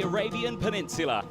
the Arabian Peninsula.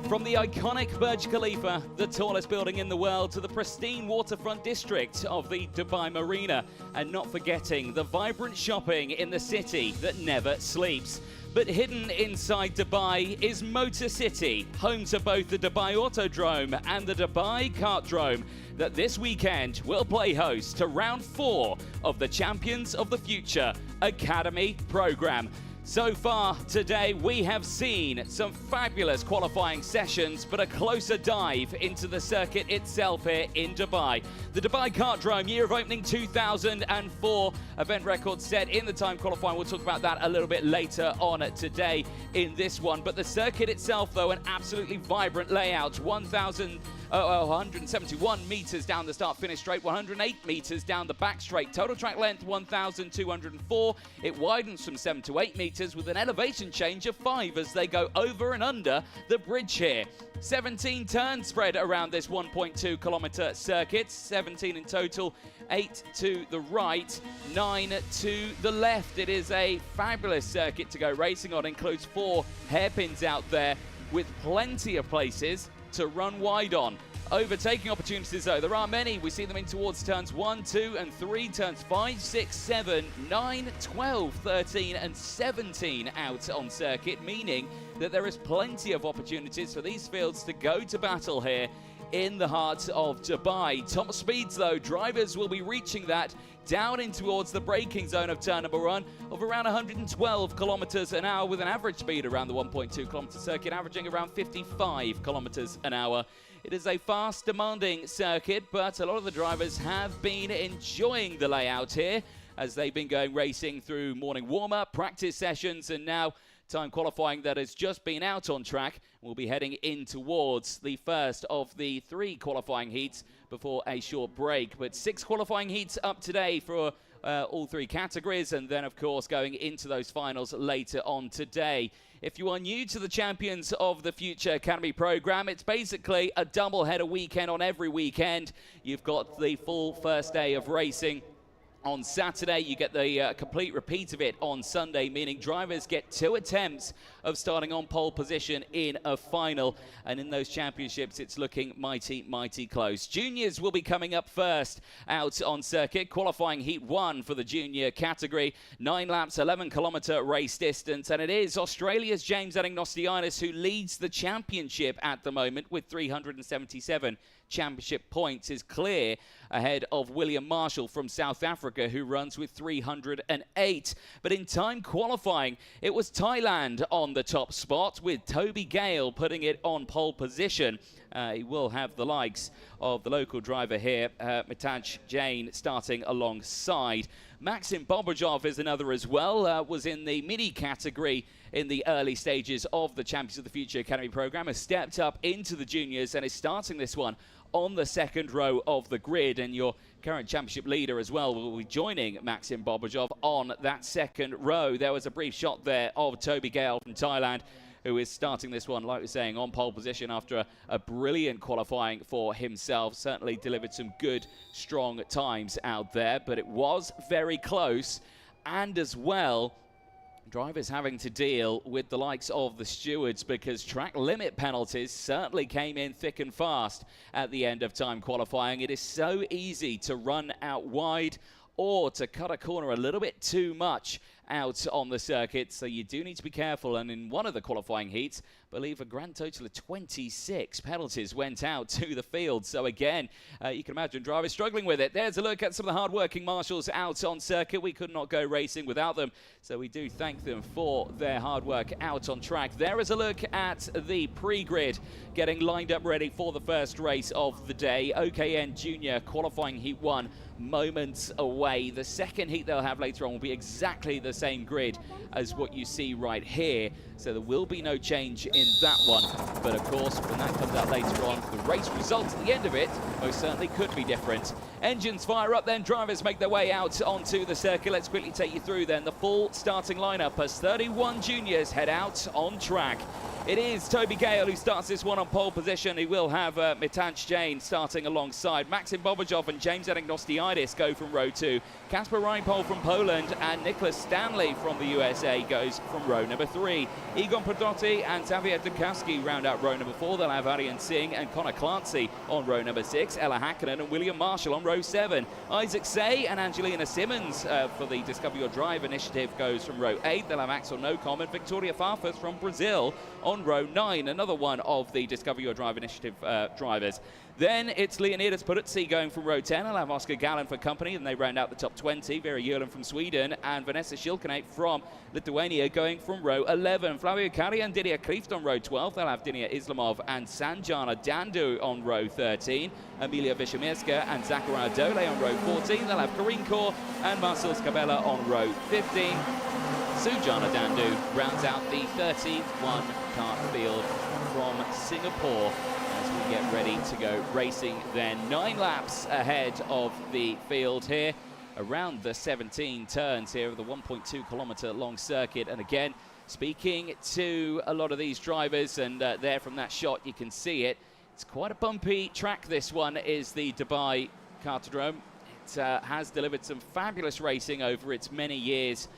From the iconic Burj Khalifa, the tallest building in the world, to the pristine waterfront district of the Dubai Marina, and not forgetting the vibrant shopping in the city that never sleeps. But hidden inside Dubai is Motor City, home to both the Dubai Kartodrome and the Dubai Kartodrome, that this weekend will play host to round 4 of the Champions of the Future Academy program. So far today, we have seen some fabulous qualifying sessions, but a closer dive into the circuit itself here in Dubai. The Dubai Kartodrome, year of opening 2004, event record set in the time qualifying. We'll talk about that a little bit later on today in this one. But the circuit itself, though, an absolutely vibrant layout. 171 meters down the start-finish straight, 108 meters down the back straight. Total track length 1,204. It widens from 7 to 8 meters with an elevation change of 5 as they go over and under the bridge here. 17 turns spread around this 1.2 kilometer circuit, 17 in total, 8 to the right, 9 to the left. It is a fabulous circuit to go racing on, includes 4 hairpins out there with plenty of places to run wide on. Overtaking opportunities, though, there are many. We see them in towards turns 1, 2 and 3, turns 5, 6, 7, 9, 12, 13 and 17 out on circuit, meaning that there is plenty of opportunities for these fields to go to battle here in the heart of Dubai. Top speeds, though, drivers will be reaching that down in towards the braking zone of turn number 1 of around 112 kilometers an hour, with an average speed around the 1.2 kilometer circuit averaging around 55 kilometers an hour. It is a fast, demanding circuit, but a lot of the drivers have been enjoying the layout here as they've been going racing through morning warm-up, practice sessions, and now time qualifying that has just been out on track. We'll be heading in towards the first of the 3 qualifying heats before a short break. But 6 qualifying heats up today for all 3 categories, and then, of course, going into those finals later on today. If you are new to the Champions of the Future Academy program, it's basically a double-header weekend on every weekend. You've got the full first day of racing on Saturday. You get the complete repeat of it on Sunday, meaning drivers get 2 attempts of starting on pole position in a final. And in those championships, it's looking mighty, mighty close. Juniors will be coming up first out on circuit. Qualifying heat 1 for the junior category. 9 laps, 11-kilometer race distance. And it is Australia's James Anagnostianis who leads the championship at the moment with 377 championship points, is clear ahead of William Marshall from South Africa, who runs with 308. But in time qualifying, it was Thailand on the top spot, with Toby Gale putting it on pole position. He will have the likes of the local driver here, Mitaj Jain, starting alongside. Maxim Bobajov is another as well, was in the mini category in the early stages of the Champions of the Future Academy program, has stepped up into the juniors and is starting this one on the second row of the grid. And your current championship leader as well will be joining Maxim Bobajov on that second row. There was a brief shot there of Toby Gale from Thailand, who is starting this one, like we're saying, on pole position after a brilliant qualifying for himself. Certainly delivered some good, strong times out there, but it was very close. And as well, drivers having to deal with the likes of the stewards, because track limit penalties certainly came in thick and fast at the end of time qualifying. It is so easy to run out wide or to cut a corner a little bit too much out on the circuit, so you do need to be careful. And in one of the qualifying heats, I believe a grand total of 26 penalties went out to the field. So again, you can imagine drivers struggling with it. There's a look at some of the hard-working marshals out on circuit. We could not go racing without them, so we do thank them for their hard work out on track. There is a look at the pre-grid getting lined up ready for the first race of the day. OKN Junior qualifying heat 1 moments away. The second heat they'll have later on will be exactly the same grid as what you see right here, so there will be no change in that one. But of course, when that comes out later on, the race results at the end of it most certainly could be different. Engines fire up, then drivers make their way out onto the circuit. Let's quickly take you through then the full starting lineup as 31 juniors head out on track. It is Toby Gale who starts this one on pole position. He will have Mitanch Jain starting alongside. Maxim Bobajov and James Anagnostiidis go from row 2. Kasper Reinpol from Poland and Nicholas Stanley from the USA goes from row number 3. Egon Pradotti and Xavier Dukowski round out row number 4. They'll have Aryan Singh and Connor Clancy on row number 6. Ella Hakkinen and William Marshall on row 7. Isaac Say and Angelina Simmons for the Discover Your Drive initiative goes from row 8. They'll have Axel Nocom and Victoria Farfus from Brazil on row 9, another one of the Discover Your Drive initiative drivers. Then it's Leonidas Peruzzi going from row 10. I'll have Oscar Gallen for company, and they round out the top 20. Vera Jurlen from Sweden and Vanessa Schilkenape from Lithuania going from row 11. Flavio Cari and Didier Krieft on row 12. They'll have Dinia Islamov and Sanjana Dandu on row 13. Amelia Vishamirska and Zachariah Dole on row 14. They'll have Karine Kaur and Marcel Scabella on row 15. Sujana Dandu rounds out the 31 kart field from Singapore as we get ready to go racing then. 9 laps ahead of the field here, around the 17 turns here of the 1.2 kilometre long circuit. And again, speaking to a lot of these drivers, and there from that shot you can see it, it's quite a bumpy track. This one is the Dubai Kartodrome. It has delivered some fabulous racing over its many years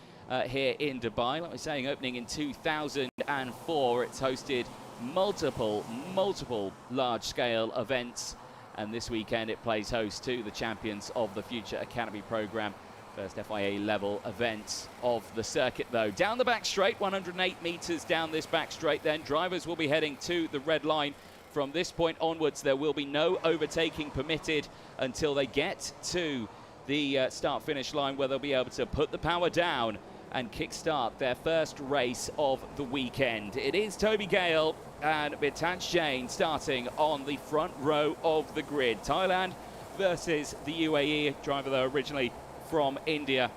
here in Dubai. Like I was saying, opening in 2004, it's hosted multiple large-scale events, and this weekend it plays host to the champions of the Future Academy program. First FIA level event of the circuit though. Down the back straight, 108 meters down this back straight then. Drivers will be heading to the red line. From this point onwards, there will be no overtaking permitted until they get to the start-finish line, where they'll be able to put the power down and kickstart their first race of the weekend. It is Toby Gale and Mitanch Jain starting on the front row of the grid. Thailand versus the UAE, driver though originally from India,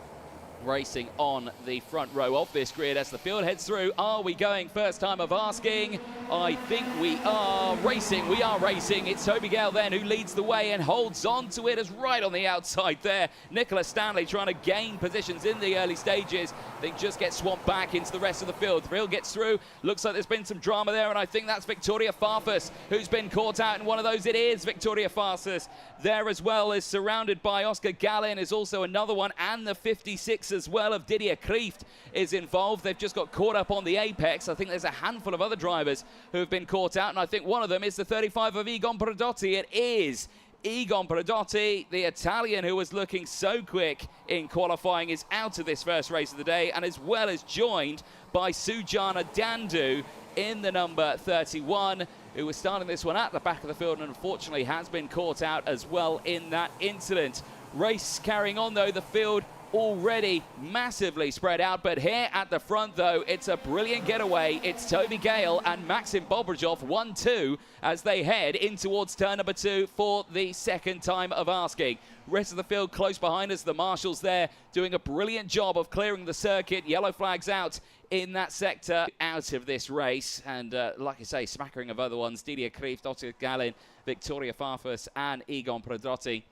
racing on the front row of this grid as the field heads through. Are we going? First time of asking. I think we are racing. We are racing. It's Toby Gale then who leads the way and holds on to it as right on the outside there. Nicholas Stanley trying to gain positions in the early stages. I think just gets swamped back into the rest of the field. The field gets through. Looks like there's been some drama there, and I think that's Victoria Farfus who's been caught out in one of those. It is Victoria Farfus there as well, is surrounded by Oscar Gallen, is also another one, and the 56 as well of Didier Krieft is involved. They've just got caught up on the apex. I think there's a handful of other drivers who have been caught out, and I think one of them is the 35 of Egon Pradotti. It is Egon Pradotti, the Italian who was looking so quick in qualifying, is out of this first race of the day, and as well as joined by Sujana Dandu in the number 31, who was starting this one at the back of the field and unfortunately has been caught out as well in that incident. Race carrying on though, the field already massively spread out, but here at the front though, it's a brilliant getaway. It's Toby Gale and Maxim Bobajov 1-2 as they head in towards turn number 2 for the second time of asking. Rest of the field close behind us. The marshals there doing a brilliant job of clearing the circuit. Yellow flags out in that sector out of this race, and like I say, smattering of other ones. Didier Krieft, Oscar Gallen, Victoria Farfus and Egon Pradotti,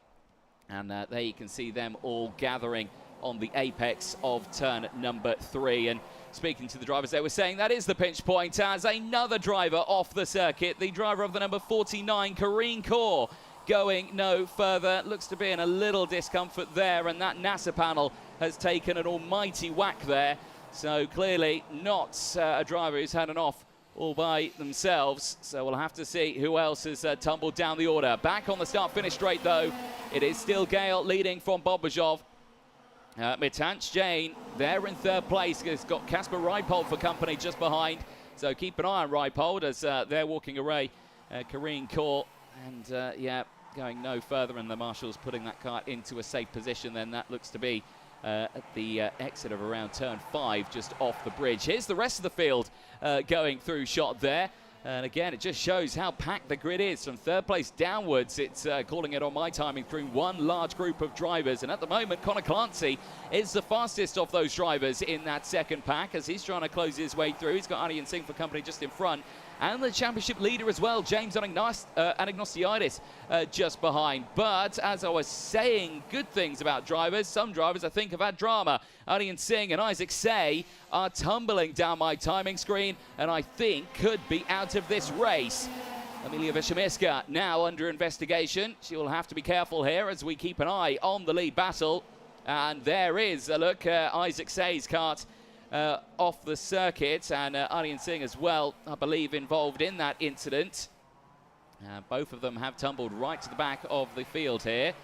and there you can see them all gathering on the apex of turn number 3. And speaking to the drivers, they were saying that is the pinch point as another driver off the circuit, the driver of the number 49, Karine Kaur, going no further. Looks to be in a little discomfort there, and that NASA panel has taken an almighty whack there. So clearly not a driver who's had an off all by themselves. So we'll have to see who else has tumbled down the order. Back on the start-finish straight though, it is still Gale leading from Bobajov. Mitanch Jain there in third place. Has got Kasper Reinpol for company just behind. So keep an eye on Reinpol as they're walking away. Karine Kaur, and yeah, going no further, and the marshals putting that kart into a safe position. Then that looks to be at the exit of around turn 5, just off the bridge. Here's the rest of the field going through shot there. And again, it just shows how packed the grid is. From third place downwards, it's calling it on my timing through one large group of drivers. And at the moment, Connor Clancy is the fastest of those drivers in that second pack as he's trying to close his way through. He's got Aryan Singh for company just in front. And the championship leader as well, James Anagnostiidis, just behind. But as I was saying, good things about drivers. Some drivers, I think, have had drama Aryan Singh and Isaac Say are tumbling down my timing screen and I think could be out of this race. Emilia Wiśniewska now under investigation. She will have to be careful here as we keep an eye on the lead battle. And there is a look at Isaac Say's kart off the circuit, and Aryan Singh as well, I believe, involved in that incident. Both of them have tumbled right to the back of the field here.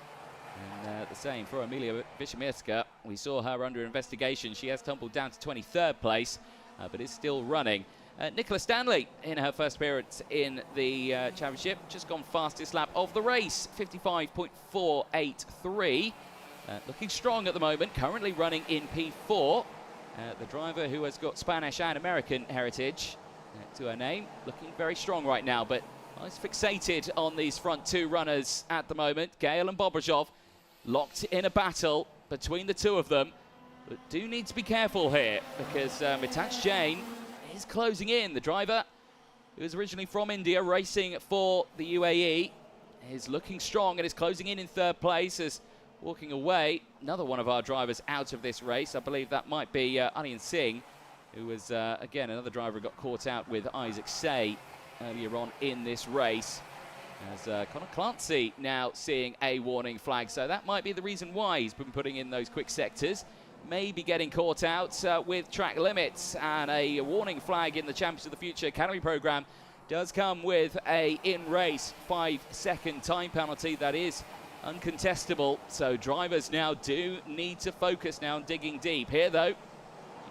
And the same for Emilia Wiśniewska. We saw her under investigation. She has tumbled down to 23rd place, but is still running. Nicola Stanley, in her first appearance in the championship, just gone fastest lap of the race, 55.483. Looking strong at the moment, currently running in P4. The driver who has got Spanish and American heritage to her name, looking very strong right now, but is fixated on these front two runners at the moment. Gale and Bobrojov locked in a battle between the two of them, but do need to be careful here because Mithaj Jain is closing in. The driver, who is originally from India, racing for the UAE, is looking strong and is closing in third place. As walking away, another one of our drivers out of this race. I believe that might be Aryan Singh, who was, again, another driver who got caught out with Isaac Say earlier on in this race. As Connor Clancy now seeing a warning flag, so that might be the reason why he's been putting in those quick sectors. Maybe getting caught out with track limits, and a warning flag in the Champions of the Future Academy program does come with a in-race 5-second time penalty that is uncontestable. So drivers now do need to focus now on digging deep. Here though,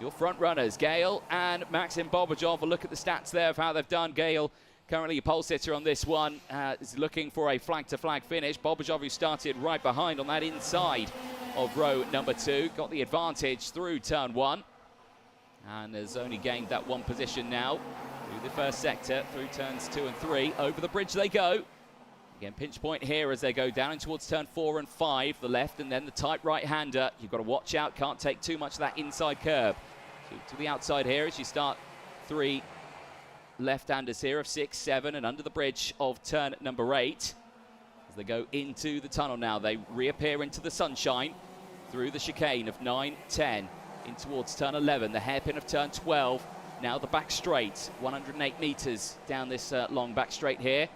your front runners, Gale and Maxim Bobrojov. A look at the stats there of how they've done. Gale, currently a pole sitter on this one, is looking for a flag-to-flag finish. Bobrojov, who started right behind on that inside of row number 2, got the advantage through turn 1 and has only gained that one position now through the first sector, through turns 2 and 3. Over the bridge they go. Again, pinch point here as they go down in towards turn 4 and 5, the left and then the tight right-hander. You've got to watch out, can't take too much of that inside curve. So to the outside here as you start 3 left-handers here of 6, 7 and under the bridge of turn number 8. As they go into the tunnel now, they reappear into the sunshine through the chicane of 9, 10, in towards turn 11, the hairpin of turn 12. Now the back straight, 108 meters down this long back straight here,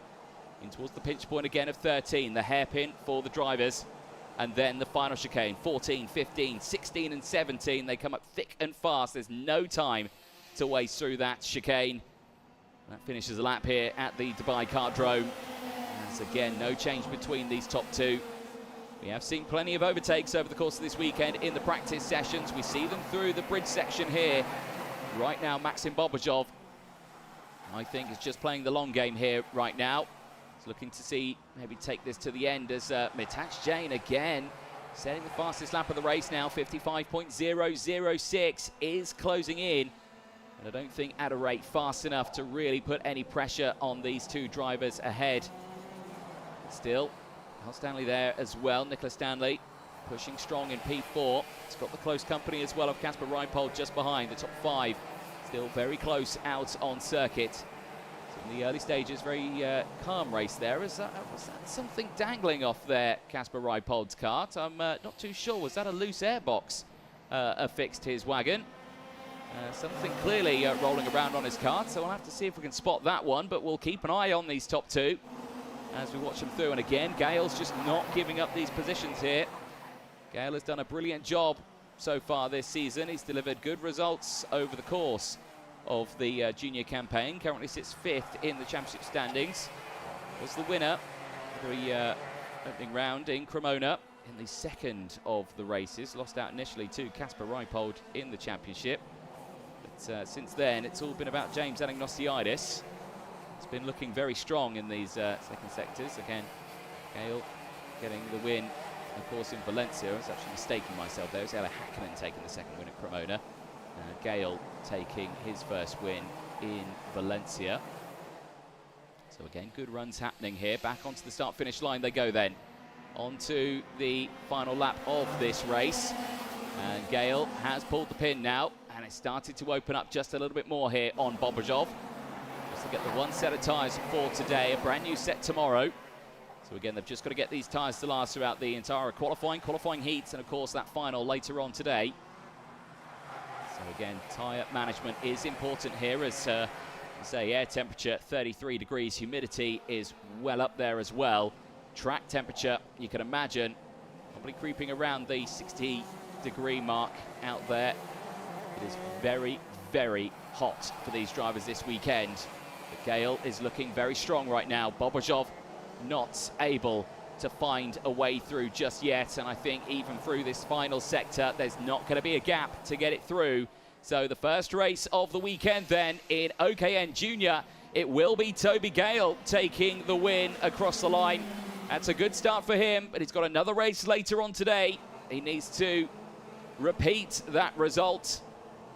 in towards the pinch point again of 13, the hairpin for the drivers. And then the final chicane, 14, 15, 16 and 17. They come up thick and fast. There's no time to waste through that chicane. That finishes the lap here at the Dubai Kartodrome. As again, no change between these top two. We have seen plenty of overtakes over the course of this weekend in the practice sessions. We see them through the bridge section here. Right now, Maxim Bobrojov, I think, is just playing the long game here right now. He's looking to see maybe take this to the end as Mithaj Jain again setting the fastest lap of the race now. 55.006 is closing in. And I don't think at a rate fast enough to really put any pressure on these two drivers ahead. Still, Stanley there as well. Nicola Stanley pushing strong in P4. It's got the close company as well of Casper Reipold just behind the top 5. Still very close out on circuit. So in the early stages, very calm race there. Was that something dangling off there, Casper Reipold's kart? I'm not too sure. Was that a loose airbox affixed his wagon? Something clearly rolling around on his kart, so we'll have to see if we can spot that one, but we'll keep an eye on these top two as we watch them through. And again, Gale's just not giving up these positions here. Gale has done a brilliant job so far this season. He's delivered good results over the course of the junior campaign. Currently sits 5th in the championship standings. Was the winner of the opening round in Cremona in the second of the races. Lost out initially to Casper Reipold in the championship. But since then, it's all been about James Anagnostiidis. It's been looking very strong in these second sectors. Again, Gale getting the win, of course, in Valencia. I was actually mistaking myself there. It was Ella Hakkinen taking the second win at Cremona. Gale taking his first win in Valencia. So again, good runs happening here. Back onto the start-finish line they go then. Onto the final lap of this race. And Gale has pulled the pin now. And it started to open up just a little bit more here on Bobrojov. Just to get the one set of tyres for today, a brand new set tomorrow. So again, they've just got to get these tyres to last throughout the entire qualifying heats, and of course that final later on today. So again, tyre management is important here as say air temperature 33 degrees, humidity is well up there as well. Track temperature, you can imagine, probably creeping around the 60-degree mark out there. It is very, very hot for these drivers this weekend. But Gale is looking very strong right now. Bobojov not able to find a way through just yet, and I think even through this final sector there's not going to be a gap to get it through. So the first race of the weekend then in OKN Junior, it will be Toby Gale taking the win across the line. That's a good start for him, but he's got another race later on today. He needs to repeat that result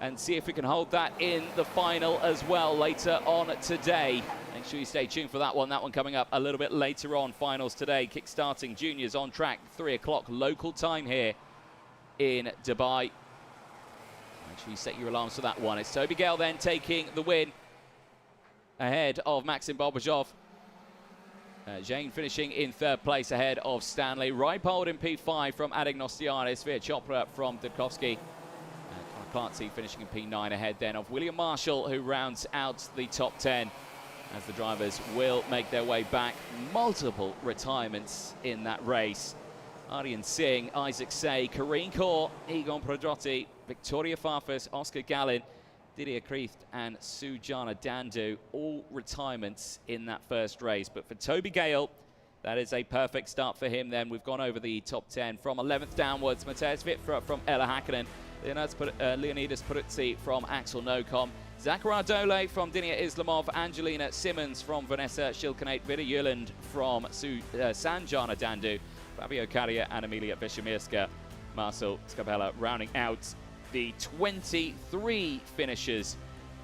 and see if we can hold that in the final as well later on today. Make sure you stay tuned for that one. That one coming up a little bit later on. Finals today, kick-starting juniors on track, 3 o'clock local time here in Dubai. Make sure you set your alarms for that one. It's Toby Gale then taking the win ahead of Maxim Bobojov. Jane finishing in 3rd place ahead of Stanley. Reipold in P5 from Adignostianis. Veer Chopra from Dudkovsky. Clancy finishing in P9 ahead then of William Marshall, who rounds out the top 10 as the drivers will make their way back. Multiple retirements in that race. Aryan Singh, Isaac Say, Karine Kaur, Egon Prodrotti, Victoria Farfus, Oscar Gallin, Didier Kreeft and Sujana Dandu, all retirements in that first race. But for Toby Gale, that is a perfect start for him then. We've gone over the top 10 from 11th downwards. Mateusz Witfra from Ella Hakkinen, Leonidas Peruzzi from Axel Nocom, Zachariah Dole from Dinia Islamov, Angelina Simmons from Vanessa Shilkanate, Vida Yuland from Sanjana Dandu, Fabio Carrier and Emilia Vishamirska. Marcel Scapella rounding out the 23 finishers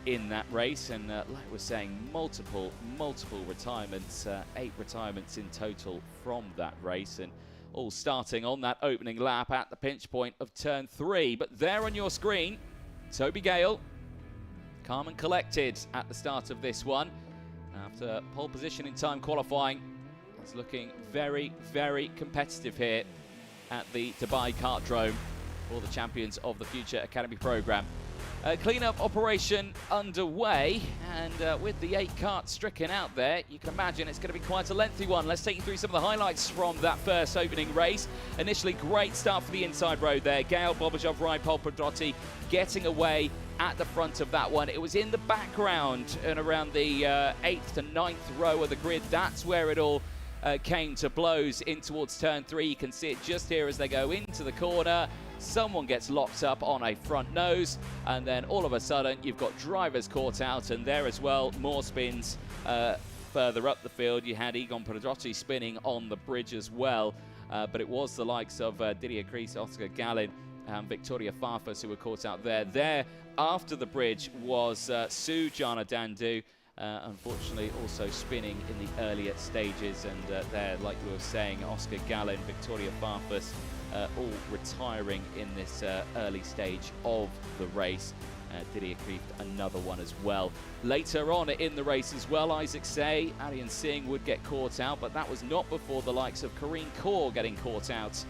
in that race, and like we're saying, multiple retirements, 8 retirements in total from that race, and all starting on that opening lap at the pinch point of turn 3. But there on your screen, Toby Gale, calm and collected at the start of this one. After pole position in time qualifying, he's looking very, very competitive here at the Dubai Kartodrome for the Champions of the Future Academy program. Clean-up operation underway, and with the 8 karts stricken out there, you can imagine it's going to be quite a lengthy one. Let's take you through some of the highlights from that first opening race. Initially, great start for the inside row there. Gale, Bobojov, Reipold, Prodrotti getting away at the front of that one. It was in the background and around the 8th to 9th row of the grid. That's where it all came to blows in towards turn 3. You can see it just here as they go into the corner. Someone gets locked up on a front nose, and then all of a sudden you've got drivers caught out, and there as well, more spins further up the field. You had Egon Prodrotti spinning on the bridge as well, but it was the likes of Didier Kreeft, Oscar Gallin and Victoria Farfus who were caught out there. There after the bridge was Sujana Dandu, unfortunately also spinning in the earlier stages, and there, like we were saying, Oscar Gallin, Victoria Farfus all retiring in this early stage of the race. Didier Kreeft another one as well. Later on in the race as well, Isaac Say, Aryan Singh would get caught out, but that was not before the likes of Karine Kaur getting caught out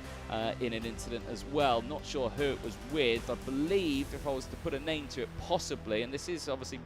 in an incident as well. Not sure who it was with. I believe, if I was to put a name to it, possibly, and this is obviously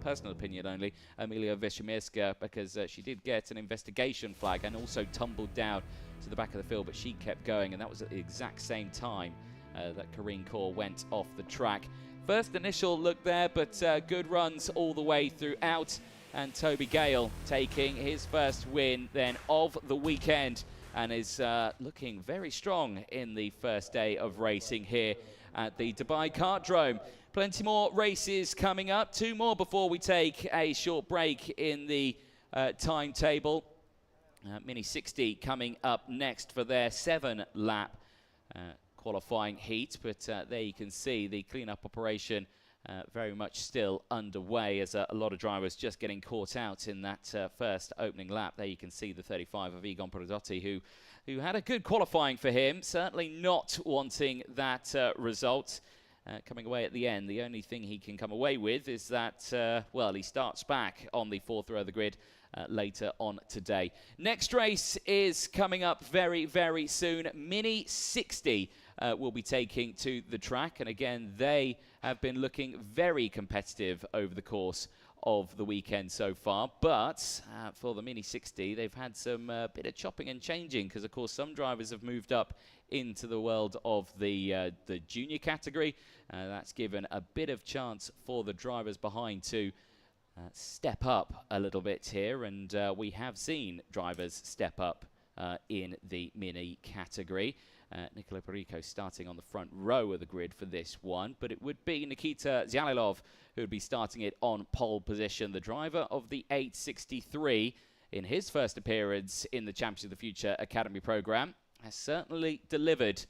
personal opinion only, Emilia Vishamirska, because she did get an investigation flag and also tumbled down to the back of the field, but she kept going, and that was at the exact same time that Karine Kaur went off the track. First initial look there, but good runs all the way throughout, and Toby Gale taking his first win then of the weekend, and is looking very strong in the first day of racing here at the Dubai Kartodrome. Plenty more races coming up, 2 more before we take a short break in the timetable. Mini 60 coming up next for their 7-lap qualifying heat, but there you can see the clean-up operation very much still underway, as a lot of drivers just getting caught out in that first opening lap. There you can see the 35 of Egon Prodrotti, who had a good qualifying for him, certainly not wanting that result. Coming away at the end, the only thing he can come away with is that, well, he starts back on the 4th row of the grid later on today. Next race is coming up very, very soon. Mini 60 will be taking to the track. And again, they have been looking very competitive over the course of the weekend so far. But for the Mini 60, they've had some bit of chopping and changing, because, of course, some drivers have moved up into the world of the junior category. That's given a bit of chance for the drivers behind to step up a little bit here, and we have seen drivers step up in the Mini category. Nicolo Perico starting on the front row of the grid for this one, but it would be Nikita Zyalilov who would be starting it on pole position. The driver of the 863 in his first appearance in the Champions of the Future Academy program has certainly delivered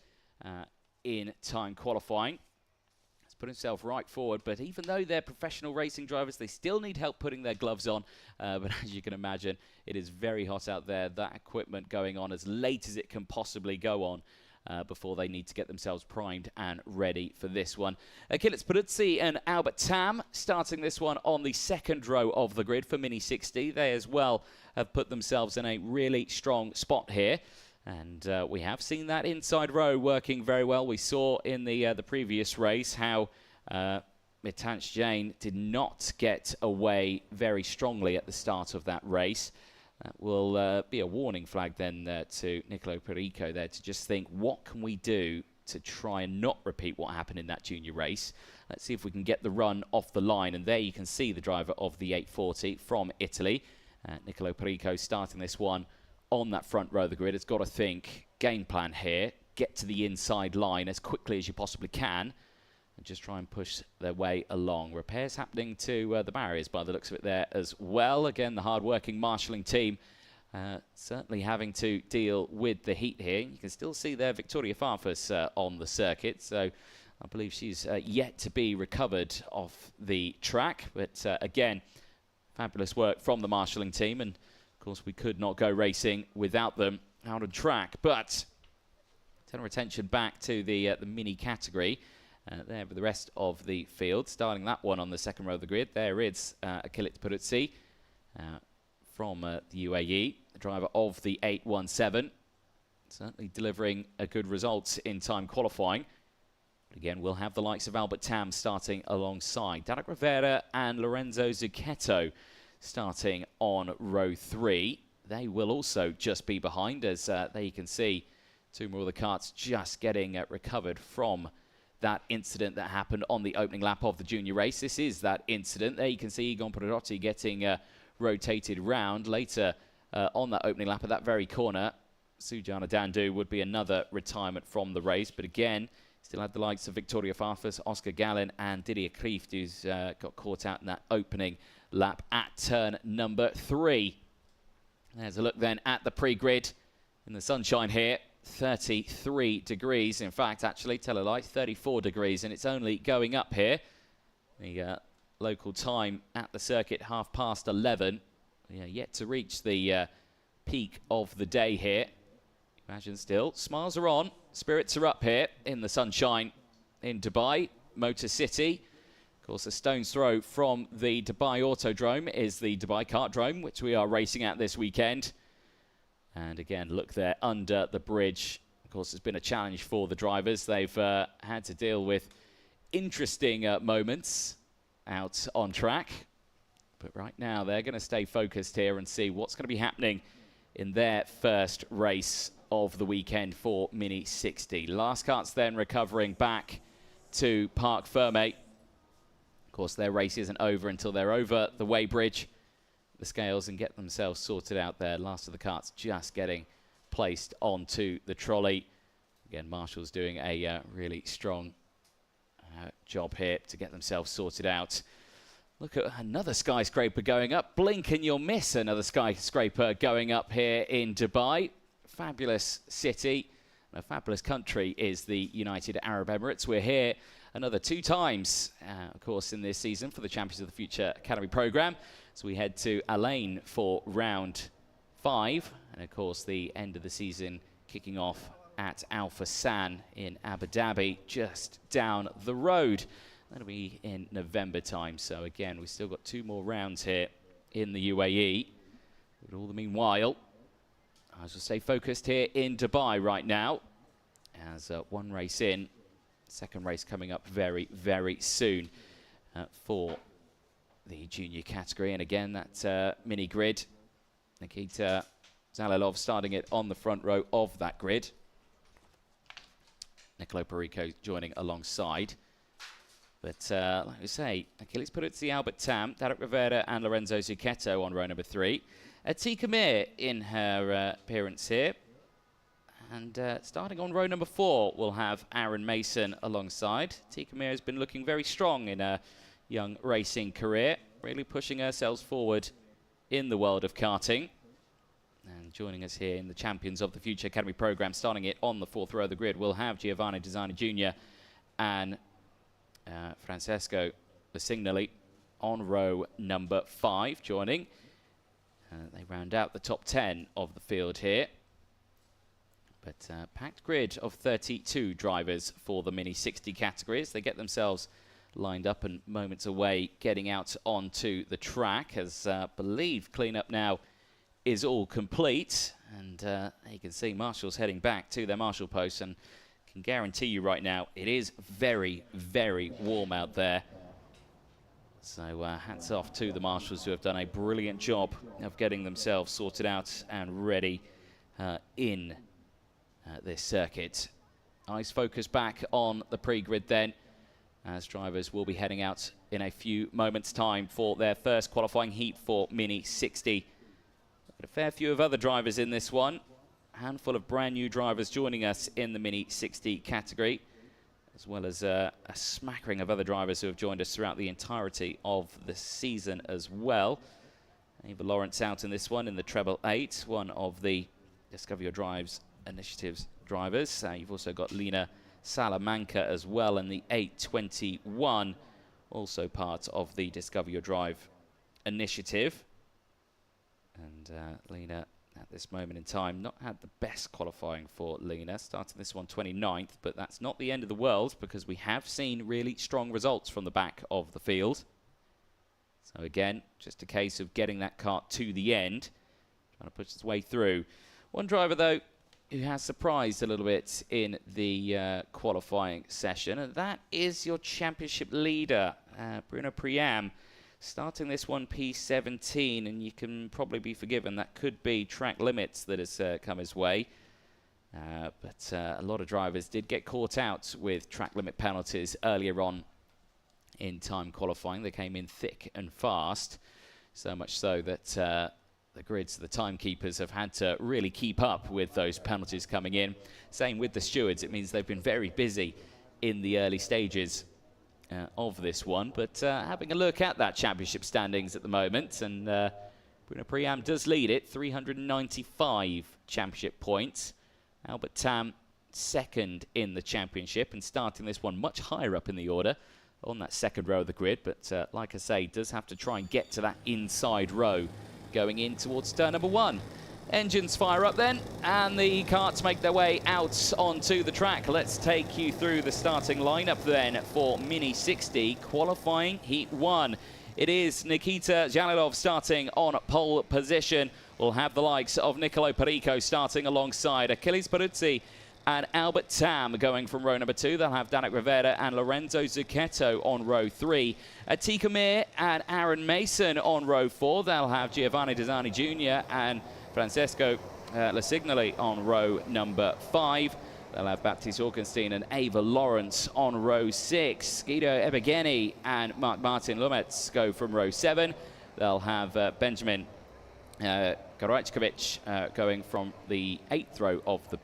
in time qualifying. He's put himself right forward, but even though they're professional racing drivers, they still need help putting their gloves on. But as you can imagine, it is very hot out there. That equipment going on as late as it can possibly go on before they need to get themselves primed and ready for this one. Achilles Peruzzi and Albert Tam starting this one on the second row of the grid for Mini 60. They as well have put themselves in a really strong spot here. And we have seen that inside row working very well. We saw in the previous race how Mitansh Jain did not get away very strongly at the start of that race. That will be a warning flag then to Nicolo Perico there to just think, what can we do to try and not repeat what happened in that junior race? Let's see if we can get the run off the line. And there you can see the driver of the 840 from Italy. Nicolo Perico starting this one on that front row of the grid. Has got to think game plan here. Get to the inside line as quickly as you possibly can and just try and push their way along. Repairs happening to the barriers by the looks of it there as well. Again, the hard-working marshalling team certainly having to deal with the heat here. You can still see there Victoria Farfus on the circuit, so I believe she's yet to be recovered off the track. But again, fabulous work from the marshalling team, and of course we could not go racing without them out on track. But turn our attention back to the Mini category. There for the rest of the field. Starting that one on the second row of the grid, there is Achilles Peruzzi from the UAE, the driver of the 817. Certainly delivering a good result in time qualifying. But again, we'll have the likes of Albert Tam starting alongside. Derek Rivera and Lorenzo Zucchetto starting on row 3. They will also just be behind, as there you can see two more of the karts just getting recovered from that incident that happened on the opening lap of the junior race. This is that incident. There you can see Egon Perotti getting rotated round. Later on that opening lap at that very corner, Sujana Dandu would be another retirement from the race. But again, still had the likes of Victoria Farfus, Oscar Gallin and Didier Krieft, who's got caught out in that opening lap at turn number 3. There's a look then at the pre-grid in the sunshine here. 33 degrees, in fact, actually, tell a lie, 34 degrees, and it's only going up here. The local time at the circuit, 11:30. Yeah, yet to reach the peak of the day here. Imagine still, smiles are on, spirits are up here in the sunshine in Dubai, Motor City. Of course, a stone's throw from the Dubai Autodrome is the Dubai Kartodrome, which we are racing at this weekend. And again, look there under the bridge. Of course, it's been a challenge for the drivers. They've had to deal with interesting moments out on track. But right now, they're going to stay focused here and see what's going to be happening in their first race of the weekend for Mini 60. Last karts then recovering back to Parc Ferme. Of course, their race isn't over until they're over the weighbridge, the scales, and get themselves sorted out there. Last of the karts just getting placed onto the trolley. Again, Marshall's doing a really strong job here to get themselves sorted out. Look at another skyscraper going up. Blink and you'll miss another skyscraper going up here in Dubai. Fabulous city and a fabulous country is the United Arab Emirates. We're here another 2 times, of course, in this season for the Champions of the Future Academy program. So we head to Alain for round 5, and of course the end of the season kicking off at Al Fassan in Abu Dhabi, just down the road. That'll be in November time. So again, we've still got 2 more rounds here in the UAE. But all the meanwhile, I shall stay focused here in Dubai right now. as one race in. Second race coming up very, very soon for the junior category. And again, that mini grid. Nikita Zalilov starting it on the front row of that grid. Nicolo Perico joining alongside. But like we say, Achilles Peruzzi, Albert Tam, Derek Rivera and Lorenzo Zucchetto on row number 3. Tika Mir in her appearance here. And starting on row number 4, we'll have Aaron Mason alongside. Tika Mir has been looking very strong in her young racing career, really pushing herself forward in the world of karting. And joining us here in the Champions of the Future Academy program, starting it on the 4th row of the grid, we'll have Giovanni Designer Jr. and Francesco Lasignoli on row number 5 joining. They round out the top 10 of the field here. But packed grid of 32 drivers for the Mini 60 categories. They get themselves lined up and moments away getting out onto the track, as I believe cleanup now is all complete. And you can see marshals heading back to their marshal posts, and can guarantee you right now it is very, very warm out there. So hats off to the marshals, who have done a brilliant job of getting themselves sorted out and ready in this circuit. Eyes focused back on the pre-grid then, as drivers will be heading out in a few moments' time for their first qualifying heat for Mini 60. A fair few of other drivers in this one. A handful of brand new drivers joining us in the Mini 60 category, as well as a smattering of other drivers who have joined us throughout the entirety of the season as well. Ava Lawrence out in this one in the treble 8, one of the Discover Your Drives Initiatives drivers. You've also got Lena Salamanca as well in the 821, also part of the Discover Your Drive initiative. And Lena, at this moment in time, not had the best qualifying for Lena, starting this one 29th, but that's not the end of the world, because we have seen really strong results from the back of the field. So again, just a case of getting that kart to the end, trying to push its way through. One driver, though, who has surprised a little bit in the qualifying session, and that is your championship leader, Bruno Priam, starting this one P17, and you can probably be forgiven. That could be track limits that has come his way. But a lot of drivers did get caught out with track limit penalties earlier on in time qualifying. They came in thick and fast, so much so that the grids, the timekeepers, have had to really keep up with those penalties coming in. Same with the stewards. It means they've been very busy in the early stages of this one. But having a look at that championship standings at the moment, and Bruno Priam does lead it, 395 championship points. Albert Tam second in the championship, and starting this one much higher up in the order on that second row of the grid. But like I say, does have to try and get to that inside row going in towards turn number 1. Engines fire up then, and the karts make their way out onto the track. Let's take you through the starting lineup then for Mini 60 qualifying Heat 1. It is Nikita Zalilov starting on pole position. We'll have the likes of Nicolo Perico starting alongside Achilles Peruzzi and Albert Tam going from row number 2. They'll have Danik Rivera and Lorenzo Zucchetto on row 3. Tika Mir and Aaron Mason on row 4. They'll have Giovanni Desani Jr. and Francesco Lasignoli on row number 5. They'll have Baptiste Aukenstein and Ava Lawrence on row 6. Guido Ebegeni and Martin Lumetz go from row 7. They'll have Benjamin Karajkovic going from the 8th row of the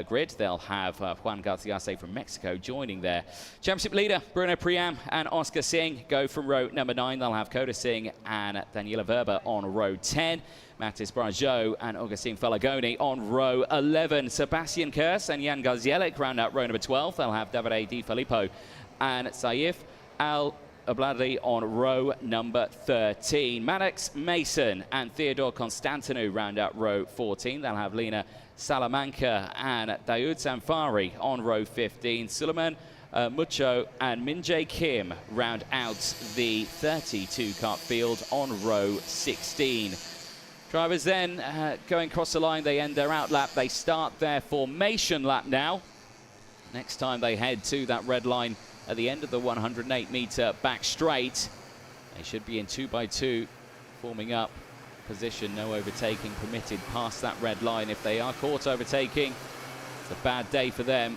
grid. They'll have Juan Garciase from Mexico joining there. Championship leader Bruno Priam and Oscar Singh go from row number 9. They'll have Koda Singh and Daniela Verba on row 10. Matis Barajot and Augustine Falagoni on row 11. Sebastian Kers and Jan Gazielik round out row number 12. They'll have Davide Di Filippo and Saif Al-Abladi on row number 13. Maddox Mason and Theodore Constantinou round out row 14. They'll have Lena Salamanca and Daoud Zamfari on row 15. Suleiman Mucho and Min-Jae Kim round out the 32 kart field on row 16. Drivers then going across the line, they end their out lap. They start their formation lap now. next time they head to that red line at the end of the 108-meter back straight. They should be in 2x2, forming up position. No overtaking permitted past that red line. If they are caught overtaking, it's a bad day for them,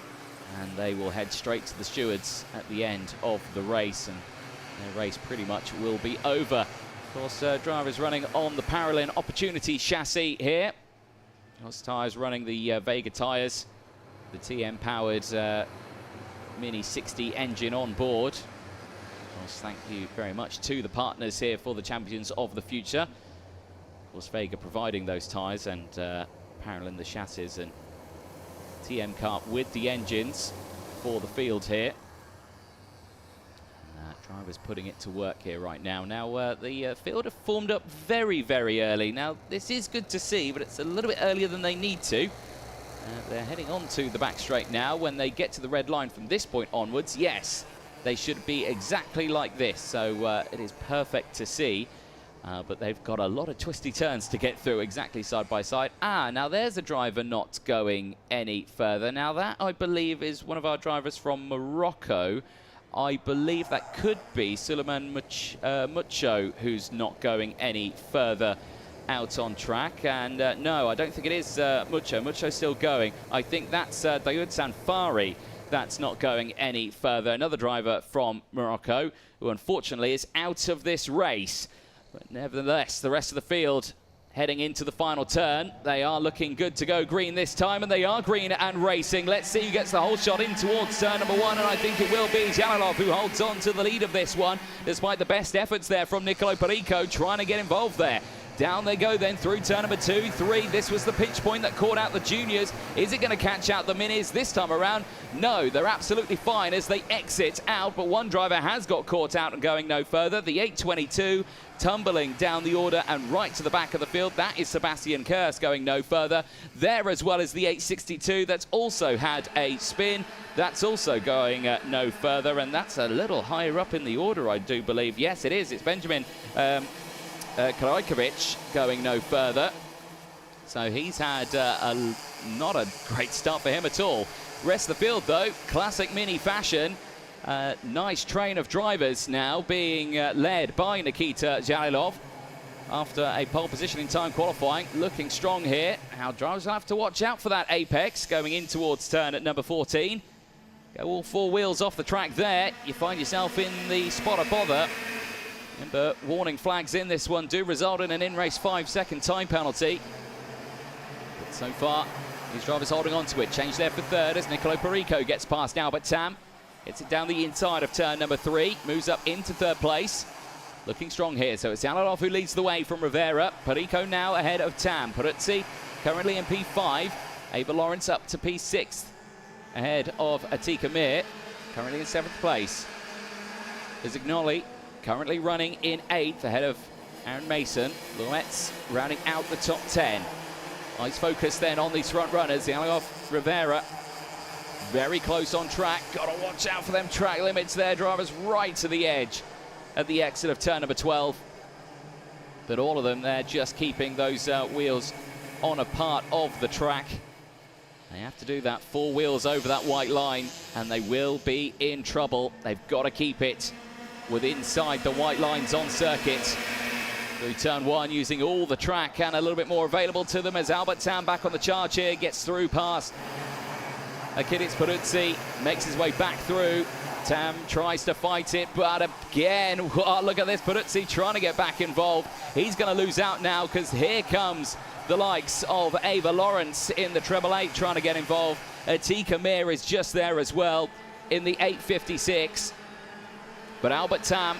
and they will head straight to the stewards at the end of the race, and their race pretty much will be over. Of course, drivers running on the Paralin Opportunity chassis here. Those tyres running the Vega tyres, the TM-powered Mini 60 engine on board. Of course, thank you very much to the partners here for the Champions of the Future. Of course, Vega providing those tyres, and Paralin the chassis, and TM Kart with the engines for the field here. Drivers putting it to work here right now. Now, the field have formed up very, very early. Now, this is good to see, but it's a little bit earlier than they need to. They're heading on to the back straight now. When they get to the red line from this point onwards, yes, they should be exactly like this. So it is perfect to see. But they've got a lot of twisty turns to get through exactly side by side. Now there's a driver not going any further. Now that, I believe, is one of our drivers from Morocco. I believe that could be Suleiman Mucho, who's not going any further out on track. And no, I don't think it is Mucho. Mucho's still going. I think that's Daoud Sanfari that's not going any further. Another driver from Morocco, who unfortunately is out of this race. But nevertheless, the rest of the field heading into the final turn. They are looking good to go green this time, and they are green and racing. Let's see who gets the whole shot in towards turn number 1, and I think it will be Jalilov who holds on to the lead of this one, despite the best efforts there from Nicolo Perico trying to get involved there. Down they go then through turn number 2, 3. This was the pinch point that caught out the juniors. Is it going to catch out the minis this time around? No, they're absolutely fine as they exit out, but one driver has got caught out and going no further. The 822 tumbling down the order and right to the back of the field. That is Sebastian Kurz going no further. There as well as the 862 that's also had a spin. That's also going no further, and that's a little higher up in the order, I do believe. Yes, it is. It's Benjamin Krajkovic going no further. So he's had not a great start for him at all. Rest of the field, though, classic Mini fashion. Nice train of drivers now being led by Nikita Jalilov after a pole position in time qualifying. Looking strong here. Now drivers will have to watch out for that apex going in towards turn at number 14. Go all 4 wheels off the track there. You find yourself in the spot of bother. Remember, warning flags in this one do result in an in-race 5-second time penalty. But so far, these drivers holding on to it. Change there for third as Nicolo Perico gets past Albert Tam. Hits it down the inside of turn number 3. Moves up into third place. Looking strong here. So it's Jalilov who leads the way from Rivera. Perico now ahead of Tam. Peruzzi currently in P5. Ava Lawrence up to P6. Ahead of Atika Mir. Currently in 7th place. Zignoli currently running in 8th ahead of Aaron Mason. Luetz rounding out the top 10. Eyes focused then on these front runners. Jalilov, Rivera. Very close on track. Got to watch out for them track limits there. Drivers right to the edge at the exit of turn number 12. But all of them, they're just keeping those wheels on a part of the track. They have to do that 4 wheels over that white line, and they will be in trouble. They've got to keep it with inside the white lines on circuit. Through turn 1, using all the track and a little bit more available to them as Albert Tam back on the charge here, gets through past Akidis Peruzzi, makes his way back through. Tam tries to fight it, but again, look at this, Peruzzi trying to get back involved. He's going to lose out now because here comes the likes of Ava Lawrence in the 888 trying to get involved. Atika Mir is just there as well in the 856. But Albert Tam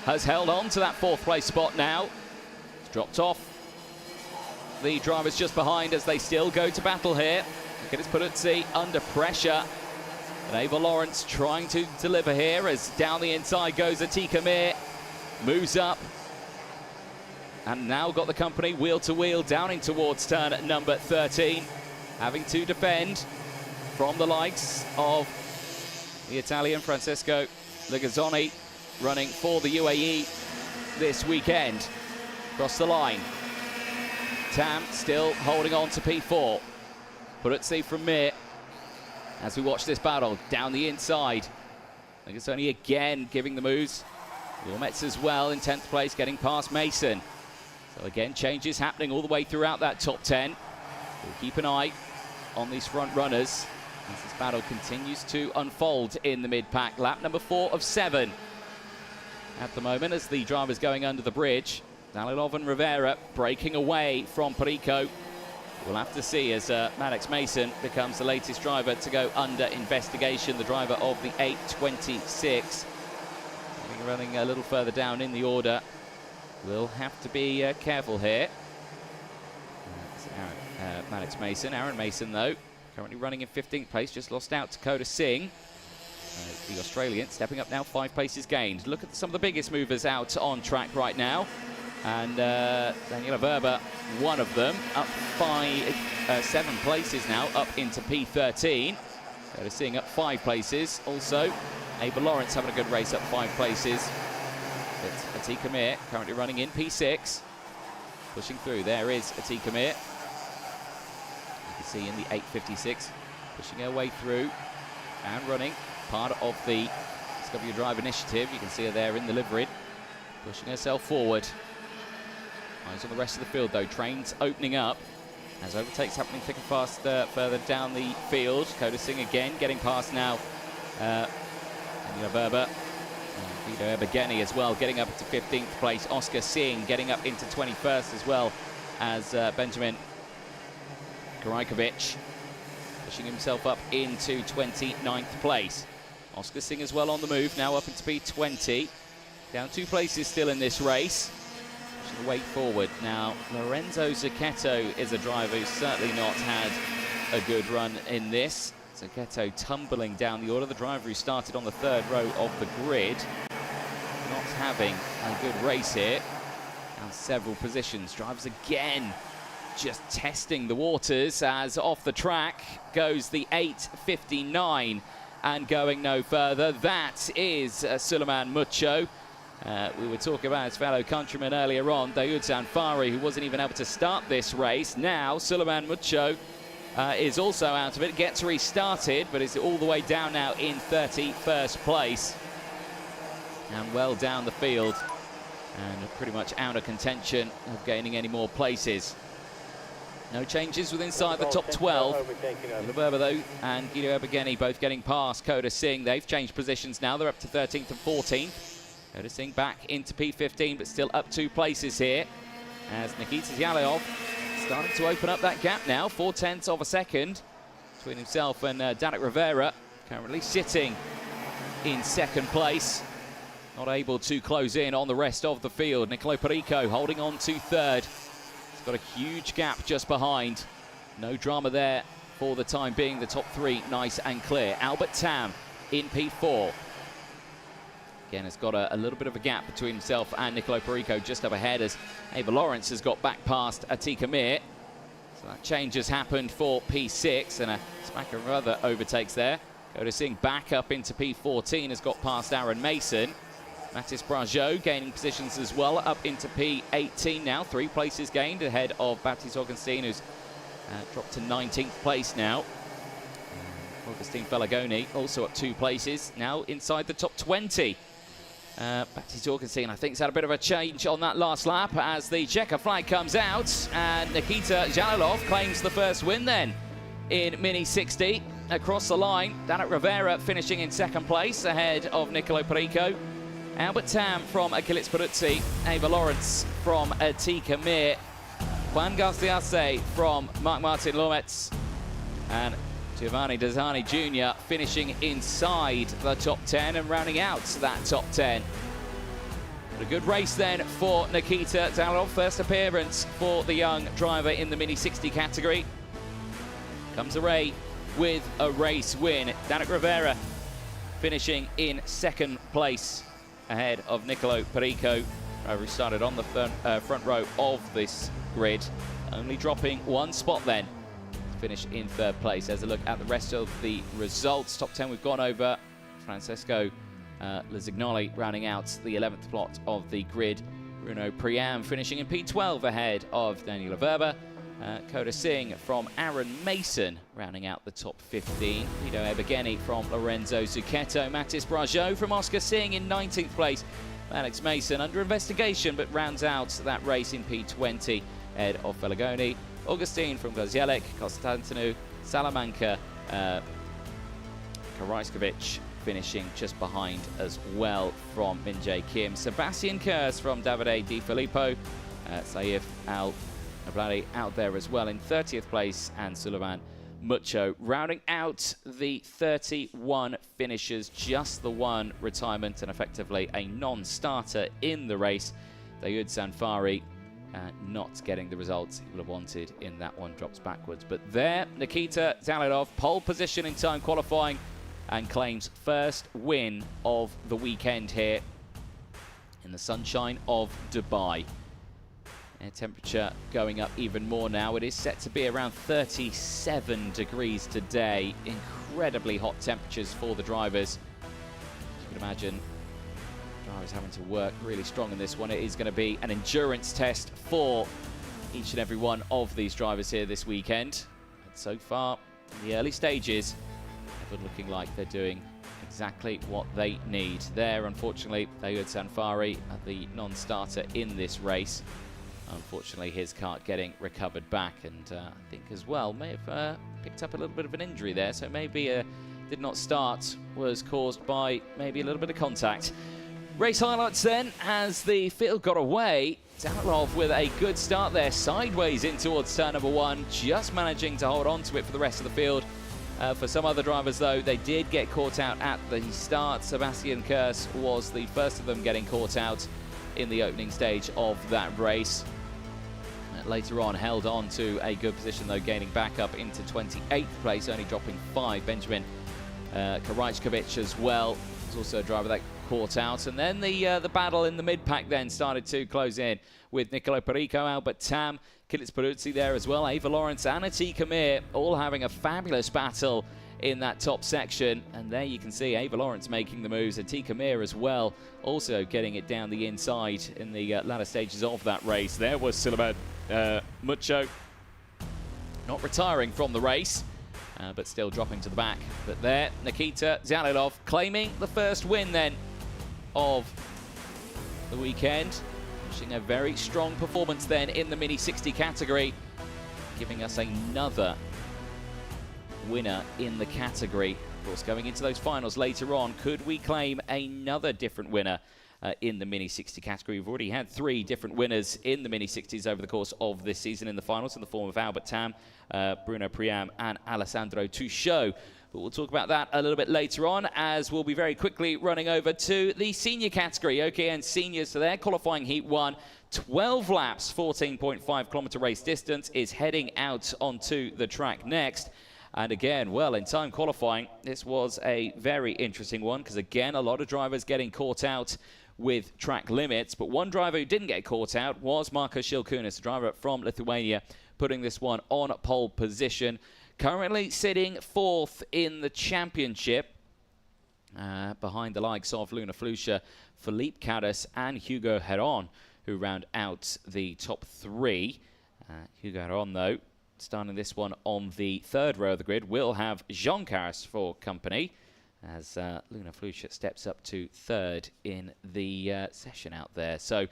has held on to that 4th place spot now. It's dropped off the drivers just behind as they still go to battle here. Akidis Peruzzi under pressure. And Ava Lawrence trying to deliver here as down the inside goes Atika Mir. Moves up. And now got the company wheel to wheel down in towards turn at number 13. Having to defend from the likes of the Italian Francesco Ligazzoni running for the UAE this weekend. Across the line. Tam still holding on to P4. Peruzzi from Mir. as we watch this battle down the inside. Negusoni again giving the moves. Lormetz as well in 10th place, getting past Mason. So again, changes happening all the way throughout that top 10. We'll keep an eye on these front runners as this battle continues to unfold in the mid-pack. Lap number 4 of 7 at the moment as the driver's going under the bridge. Dalilov and Rivera breaking away from Perico. We'll have to see as Maddox Mason becomes the latest driver to go under investigation, the driver of the 826. Running a little further down in the order. We'll have to be careful here. Maddox Mason. Aaron Mason, though, currently running in 15th place, just lost out to Dakota Singh. The Australian stepping up now, 5 places gained. Look at some of the biggest movers out on track right now. And Daniela Verba, one of them, up 7 places now, up into P13. Dakota Singh up 5 places. Also, Ava Lawrence having a good race, up 5 places. It's Atika Mir currently running in P6. Pushing through, there is Atika Mir. You can see in the 856, pushing her way through and running. Part of the Discover Your Drive initiative. You can see her there in the livery, pushing herself forward. Eyes on the rest of the field though, trains opening up. As overtakes happening thick and fast further down the field. Dakota Singh again getting past now. Verba, Guido Ebageni as well, getting up into 15th place. Oscar Singh getting up into 21st as well as Benjamin Karajkovic, pushing himself up into 29th place. Oscar Singh as well on the move, now up into P20. Down 2 places still in this race. Pushing the way forward. Now, Lorenzo Zucchetto is a driver who's certainly not had a good run in this. Zucchetto tumbling down the order. The driver who started on the 3rd row of the grid, not having a good race here. Down several positions. Drivers again just testing the waters as off the track goes the 859 and going no further. That is Suleiman Mucho. We were talking about his fellow countryman earlier on, Daoud Zanfari, who wasn't even able to start this race. Now Suleiman Mucho is also out of it, gets restarted, but is all the way down now in 31st place. And well down the field, and pretty much out of contention of gaining any more places. No changes with inside the top 12. Verba, though, and Guido Ebageni both getting past Dakota Singh. They've changed positions now. They're up to 13th and 14th. Dakota Singh back into P15, but still up 2 places here. As Nikita Zyalov starting to open up that gap now. 4/10 of a second between himself and Danik Rivera. Currently sitting in 2nd place. Not able to close in on the rest of the field. Nicolo Perico holding on to 3rd. He's got a huge gap just behind. No drama there for the time being. The top 3 nice and clear. Albert Tam in P4. Again, has got a little bit of a gap between himself and Nicolo Perico just up ahead as Ava Lawrence has got back past Atika Mir. So that change has happened for P6 and a smack of other overtakes there. Dakota Singh back up into P14, has got past Aaron Mason. Mathis Brageau gaining positions as well, up into P18 now. 3 places gained ahead of Baptiste Augustin, who's dropped to 19th place now. Augustin Felagoni also up 2 places, now inside the top 20. Baptiste Augustin, I think, has had a bit of a change on that last lap as the checker flag comes out and Nikita Zyalov claims the first win then in Mini 60 across the line. Danik Rivera finishing in 2nd place ahead of Nicolo Perico. Albert Tam from Achilles Peruzzi, Ava Lawrence from Atika Mir, Juan Garciase from Marc-Martin Lormetz, and Giovanni Desani Jr. finishing inside the top 10 and rounding out that top 10. But a good race then for Nikita Zyalov. First appearance for the young driver in the Mini 60 category. Comes away with a race win. Danik Rivera finishing in 2nd place ahead of Nicolo Perico, who started on the front row of this grid, only dropping 1 spot then to finish in 3rd place. As a look at the rest of the results, top 10 we've gone over. Francesco Lesignoli rounding out the 11th plot of the grid. Bruno Priam finishing in P12 ahead of Daniela Verba. Coda Singh from Aaron Mason, rounding out the top 15. Guido Ebegeni from Lorenzo Zucchetto. Mattis Brageau from Oscar Singh in 19th place. Alex Mason under investigation, but rounds out that race in P20 ahead of Feligoni. Augustine from Gazielek, Constantinou, Salamanca, Karajkovic finishing just behind as well from Min-Jae Kim. Sebastian Kurz from Davide Di Filippo, Saif Al-Abladi out there as well in 30th place, and Sulaiman Mucho rounding out the 31 finishers, just the one retirement and effectively a non-starter in the race. Daoud Sanfari not getting the results he would have wanted in that one, drops backwards. But there, Nikita Zalidov, pole position in time qualifying and claims first win of the weekend here in the sunshine of Dubai. Air temperature going up even more now. It is set to be around 37 degrees today. Incredibly hot temperatures for the drivers. As you can imagine, drivers having to work really strong in this one. It is going to be an endurance test for each and every one of these drivers here this weekend. And so far, in the early stages, everyone looking like they're doing exactly what they need. There, unfortunately, Daoud Sanfari, the non-starter in this race. Unfortunately, his kart getting recovered back, and I think as well may have picked up a little bit of an injury there, so maybe did not start was caused by maybe a little bit of contact. Race highlights then, as the field got away. Zalidov with a good start there, sideways in towards turn number one, just managing to hold on to it for the rest of the field. For some other drivers, though, they did get caught out at the start. Sebastian Kurz was the first of them getting caught out in the opening stage of that race. Later on, held on to a good position, though, gaining back up into 28th place, only dropping 5. Benjamin Karajkovic as well was also a driver that caught out. And then the battle in the mid-pack then started to close in with Nicolo Perico, Albert Tam, Kilitz Peruzzi there as well, Ava Lawrence and Atika Mir all having a fabulous battle in that top section. And there you can see Ava Lawrence making the moves, Atika Mir as well, also getting it down the inside in the latter stages of that race. There was Sulaiman Mucho not retiring from the race, but still dropping to the back. But there, Nikita Zalidov claiming the first win then of the weekend, pushing a very strong performance then in the Mini 60 category, giving us another winner in the category. Of course, going into those finals later on, could we claim another different winner in the Mini 60 category? We've already had 3 different winners in the Mini 60s over the course of this season in the finals, in the form of Albert Tam, Bruno Priam and Alessandro Tuchot. But we'll talk about that a little bit later on, as we'll be very quickly running over to the senior category. OKN seniors, so their qualifying heat 1, 12 laps, 14.5 kilometer race distance, is heading out onto the track next. And again, well, in time qualifying, this was a very interesting one, because again, a lot of drivers getting caught out with track limits. But one driver who didn't get caught out was Marko Šilkunis, a driver from Lithuania, putting this one on pole position. Currently sitting 4th in the championship, behind the likes of Luna Flusha, Philippe Cadas and Hugo Heron, who round out the top 3. Hugo Heron, though, starting this one on the 3rd row of the grid, will have Jean Caras for company, as Luna Flusha steps up to 3rd in the session out there. So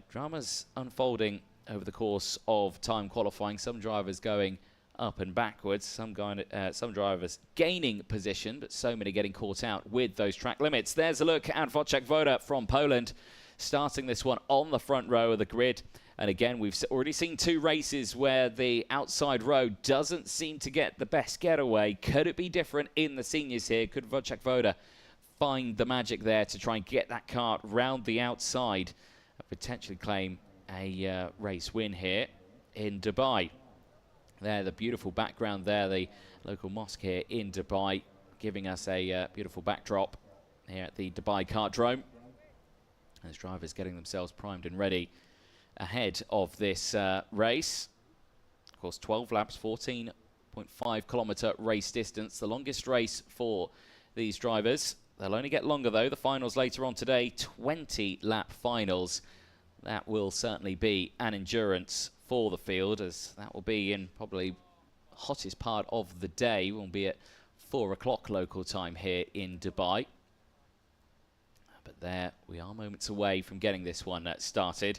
drama's unfolding over the course of time qualifying. Some drivers going up and backwards, some drivers gaining position, but so many getting caught out with those track limits. There's a look at Wojciech Woda from Poland, starting this one on the front row of the grid. And again, we've already seen 2 races where the outside row doesn't seem to get the best getaway. Could it be different in the seniors here? Could Wojciech Woda find the magic there to try and get that kart round the outside and potentially claim a race win here in Dubai? There, the beautiful background there, the local mosque here in Dubai, giving us a beautiful backdrop here at the Dubai Kartodrome. As drivers getting themselves primed and ready ahead of this race. Of course, 12 laps, 14.5 kilometer race distance, the longest race for these drivers. They'll only get longer, though. The finals later on today, 20 lap finals. That will certainly be an endurance for for the field, as that will be in probably hottest part of the day. We'll be at 4 o'clock local time here in Dubai. But there we are, moments away from getting this one started.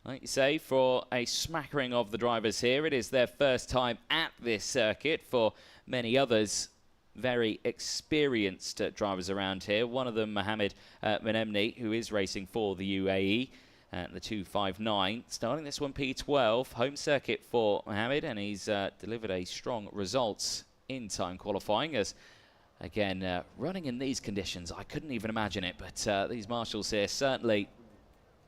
Like you say, for a smattering of the drivers here, it is their first time at this circuit. For many others, very experienced drivers around here. One of them, Mohammed Menemni, who is racing for the UAE at the 259. Starting this one P12, home circuit for Mohammed, and he's delivered a strong result in time qualifying. As again, running in these conditions, I couldn't even imagine it, but these marshals here certainly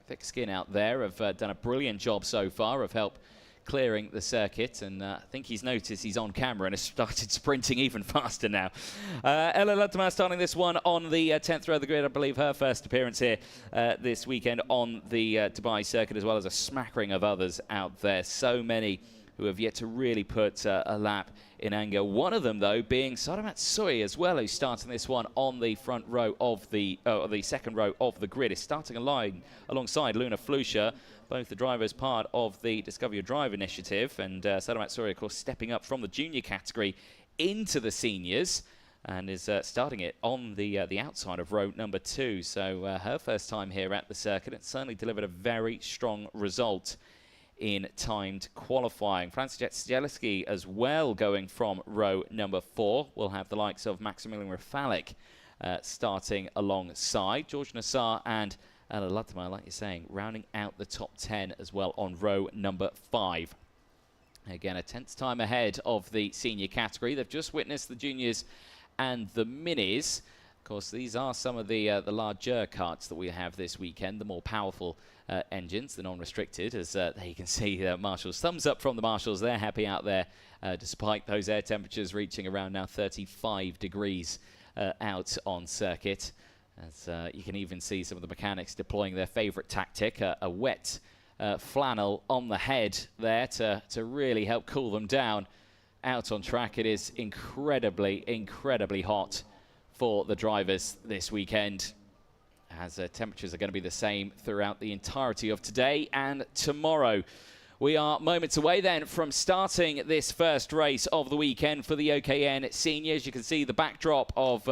thick skin out there, have done a brilliant job so far of help clearing the circuit, and I think he's noticed he's on camera and has started sprinting even faster now. Ella Lutman starting this one on the 10th row of the grid. I believe her first appearance here this weekend on the Dubai circuit, as well as a smattering of others out there. So many who have yet to really put a lap in anger. One of them, though, being Sadamat Sui as well, who's starting this one on the front row of the second row of the grid. Is starting a line alongside Luna Flusha, both the drivers part of the Discover Your Drive initiative, and Sadamat Sui, of course, stepping up from the junior category into the seniors, and is starting it on the outside of row number 2. So her first time here at the circuit, and certainly delivered a very strong result in timed qualifying. Francis Zielinski as well, going from row number 4. We'll have the likes of Maximilian Rafalik starting alongside George Nassar and Ella Lutman, like you're saying, rounding out the top 10 as well on row number 5. Again, a 10th time ahead of the senior category. They've just witnessed the juniors and the minis. Of course, these are some of the larger karts that we have this weekend, the more powerful engines, the non-restricted, as there you can see Marshall's thumbs up from the Marshals. They're happy out there, despite those air temperatures reaching around now 35 degrees out on circuit. As you can even see some of the mechanics deploying their favourite tactic, a wet flannel on the head there to really help cool them down. Out on track, it is incredibly hot for the drivers this weekend, as temperatures are going to be the same throughout the entirety of today and tomorrow. We are moments away then from starting this first race of the weekend for the OKN Seniors. You can see the backdrop of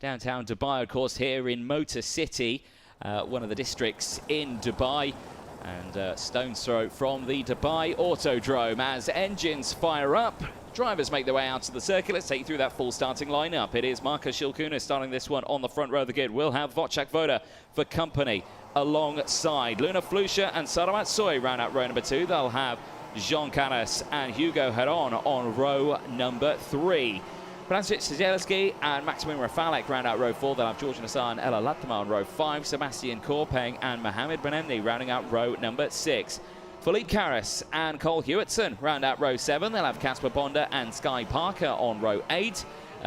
downtown Dubai, of course, here in Motor City, one of the districts in Dubai, and stone's throw from the Dubai Kartodrome as engines fire up. Drivers make their way out to the circuit. Let's take you through that full starting lineup. It is Marcus Shilkunas starting this one on the front row of the grid. We'll have Wojciech Voda for company alongside Luna Flusha and Sadamat Sui round out row number 2. They'll have Jean Caras and Hugo Heron on row number 3. Francis Zielinski and Maximilian Rafalik round out row 4. They'll have George Nassar and Ella Lutman on row 5. Sebastian Korpeng and Mohammed Benemni rounding out row number 6. Philippe Caras and Cole Hewitson round out row 7. They'll have Casper Bonda and Sky Parker on row 8.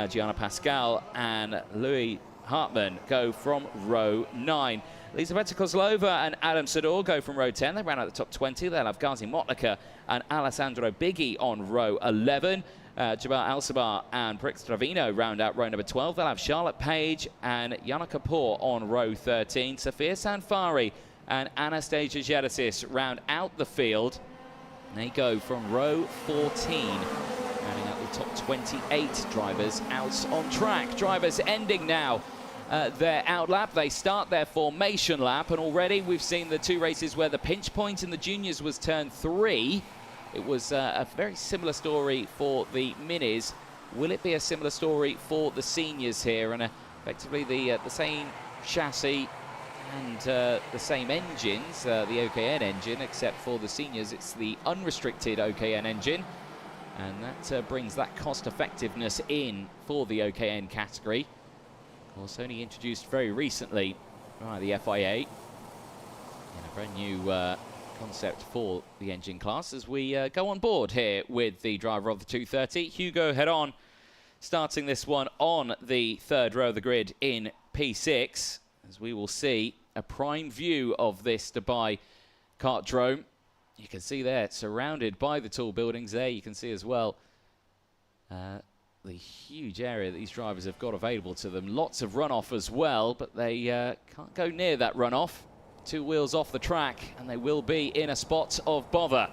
Gianna Pascal and Louis Hartmann go from row 9. Elizabeta Kozlova and Adam Sador go from row 10. They round out the top 20. They'll have Gazi Motlaka and Alessandro Biggie on row 11. Jabal Al-Sabar and Prix Travino round out row number 12. They'll have Charlotte Page and Yana Kapoor on row 13. Sophia Sanfari and Anastasia Genesis round out the field. They go from row 14, rounding out the top 28 drivers out on track. Drivers ending now their out lap. They start their formation lap, and already we've seen the 2 races where the pinch point in the juniors was turn 3. It was a very similar story for the minis. Will it be a similar story for the seniors here? And effectively the same chassis and the same engines, the OKN engine, except for the seniors it's the unrestricted OKN engine, and that brings that cost effectiveness in for the OKN category. Of course, only introduced very recently by the FIA in a brand new concept for the engine class. As we go on board here with the driver of the 230, Hugo Heron, starting this one on the 3rd row of the grid in P6. As we will see a prime view of this Dubai Kartodrome. You can see there, surrounded by the tall buildings there. You can see as well the huge area that these drivers have got available to them. Lots of runoff as well, but they can't go near that runoff. 2 wheels off the track, and they will be in a spot of bother.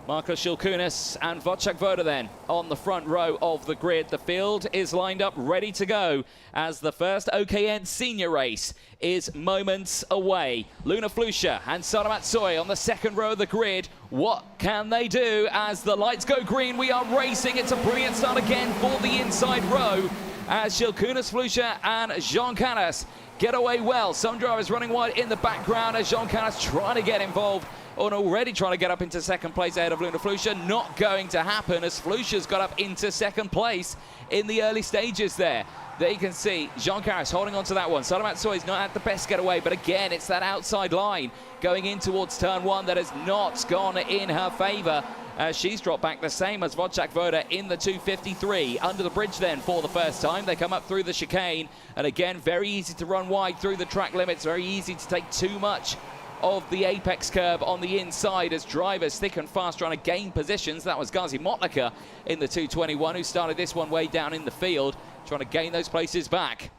Marko Shilkunis and Wojciech Woda then on the front row of the grid. The field is lined up, ready to go as the first OKN senior race is moments away. Luna Flusha and Sara Matsui on the second row of the grid. What can they do as the lights go green? We are racing. It's a brilliant start again for the inside row as Shilkunis, Flusha and Jean Caras get away well. Some drivers running wide in the background as Jean Caras trying to get involved and already trying to get up into second place ahead of Luna Flusha. Not going to happen as Flusha's got up into second place in the early stages there. There you can see Jean Caras holding on to that one. Sara Matsui's not had the best getaway, but again, it's that outside line going in towards turn one that has not gone in her favour. She's dropped back the same as Wojciech Woda in the 253. Under the bridge then for the first time. They come up through the chicane. And again, very easy to run wide through the track limits. Very easy to take too much of the apex curve on the inside as drivers thick and fast trying to gain positions. That was Gazi Motlaka in the 221 who started this one way down in the field, trying to gain those places back.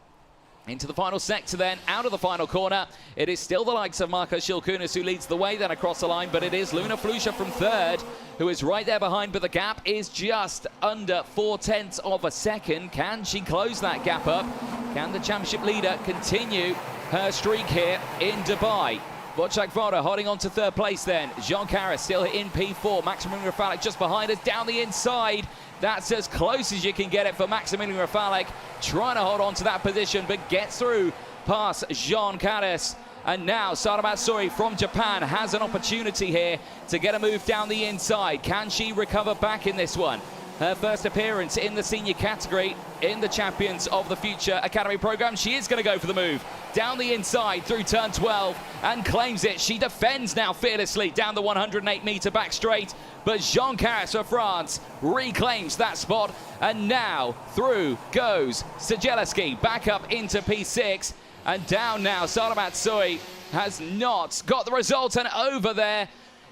Into the final sector then, out of the final corner. It is still the likes of Marko Shilkunis who leads the way then across the line, but it is Luna Flusha from third who is right there behind, but the gap is just under 0.4 of a second. Can she close that gap up? Can the championship leader continue her streak here in Dubai? Wojciech Woda holding on to third place then. Jean Caras still in P4. Maximilian Rafalik just behind us down the inside. That's as close as you can get it for Maximilian Rafalik. Trying to hold on to that position, but gets through past Jean Caras. And now Sara Matsui from Japan has an opportunity here to get a move down the inside. Can she recover back in this one? Her first appearance in the senior category in the Champions of the Future Academy program. She is going to go for the move down the inside through turn 12 and claims it. She defends now fearlessly down the 108-meter back straight, but Jean Caras for France reclaims that spot, and now through goes Sejeleski back up into P6 and down now. Sara Matsui has not got the result, and over there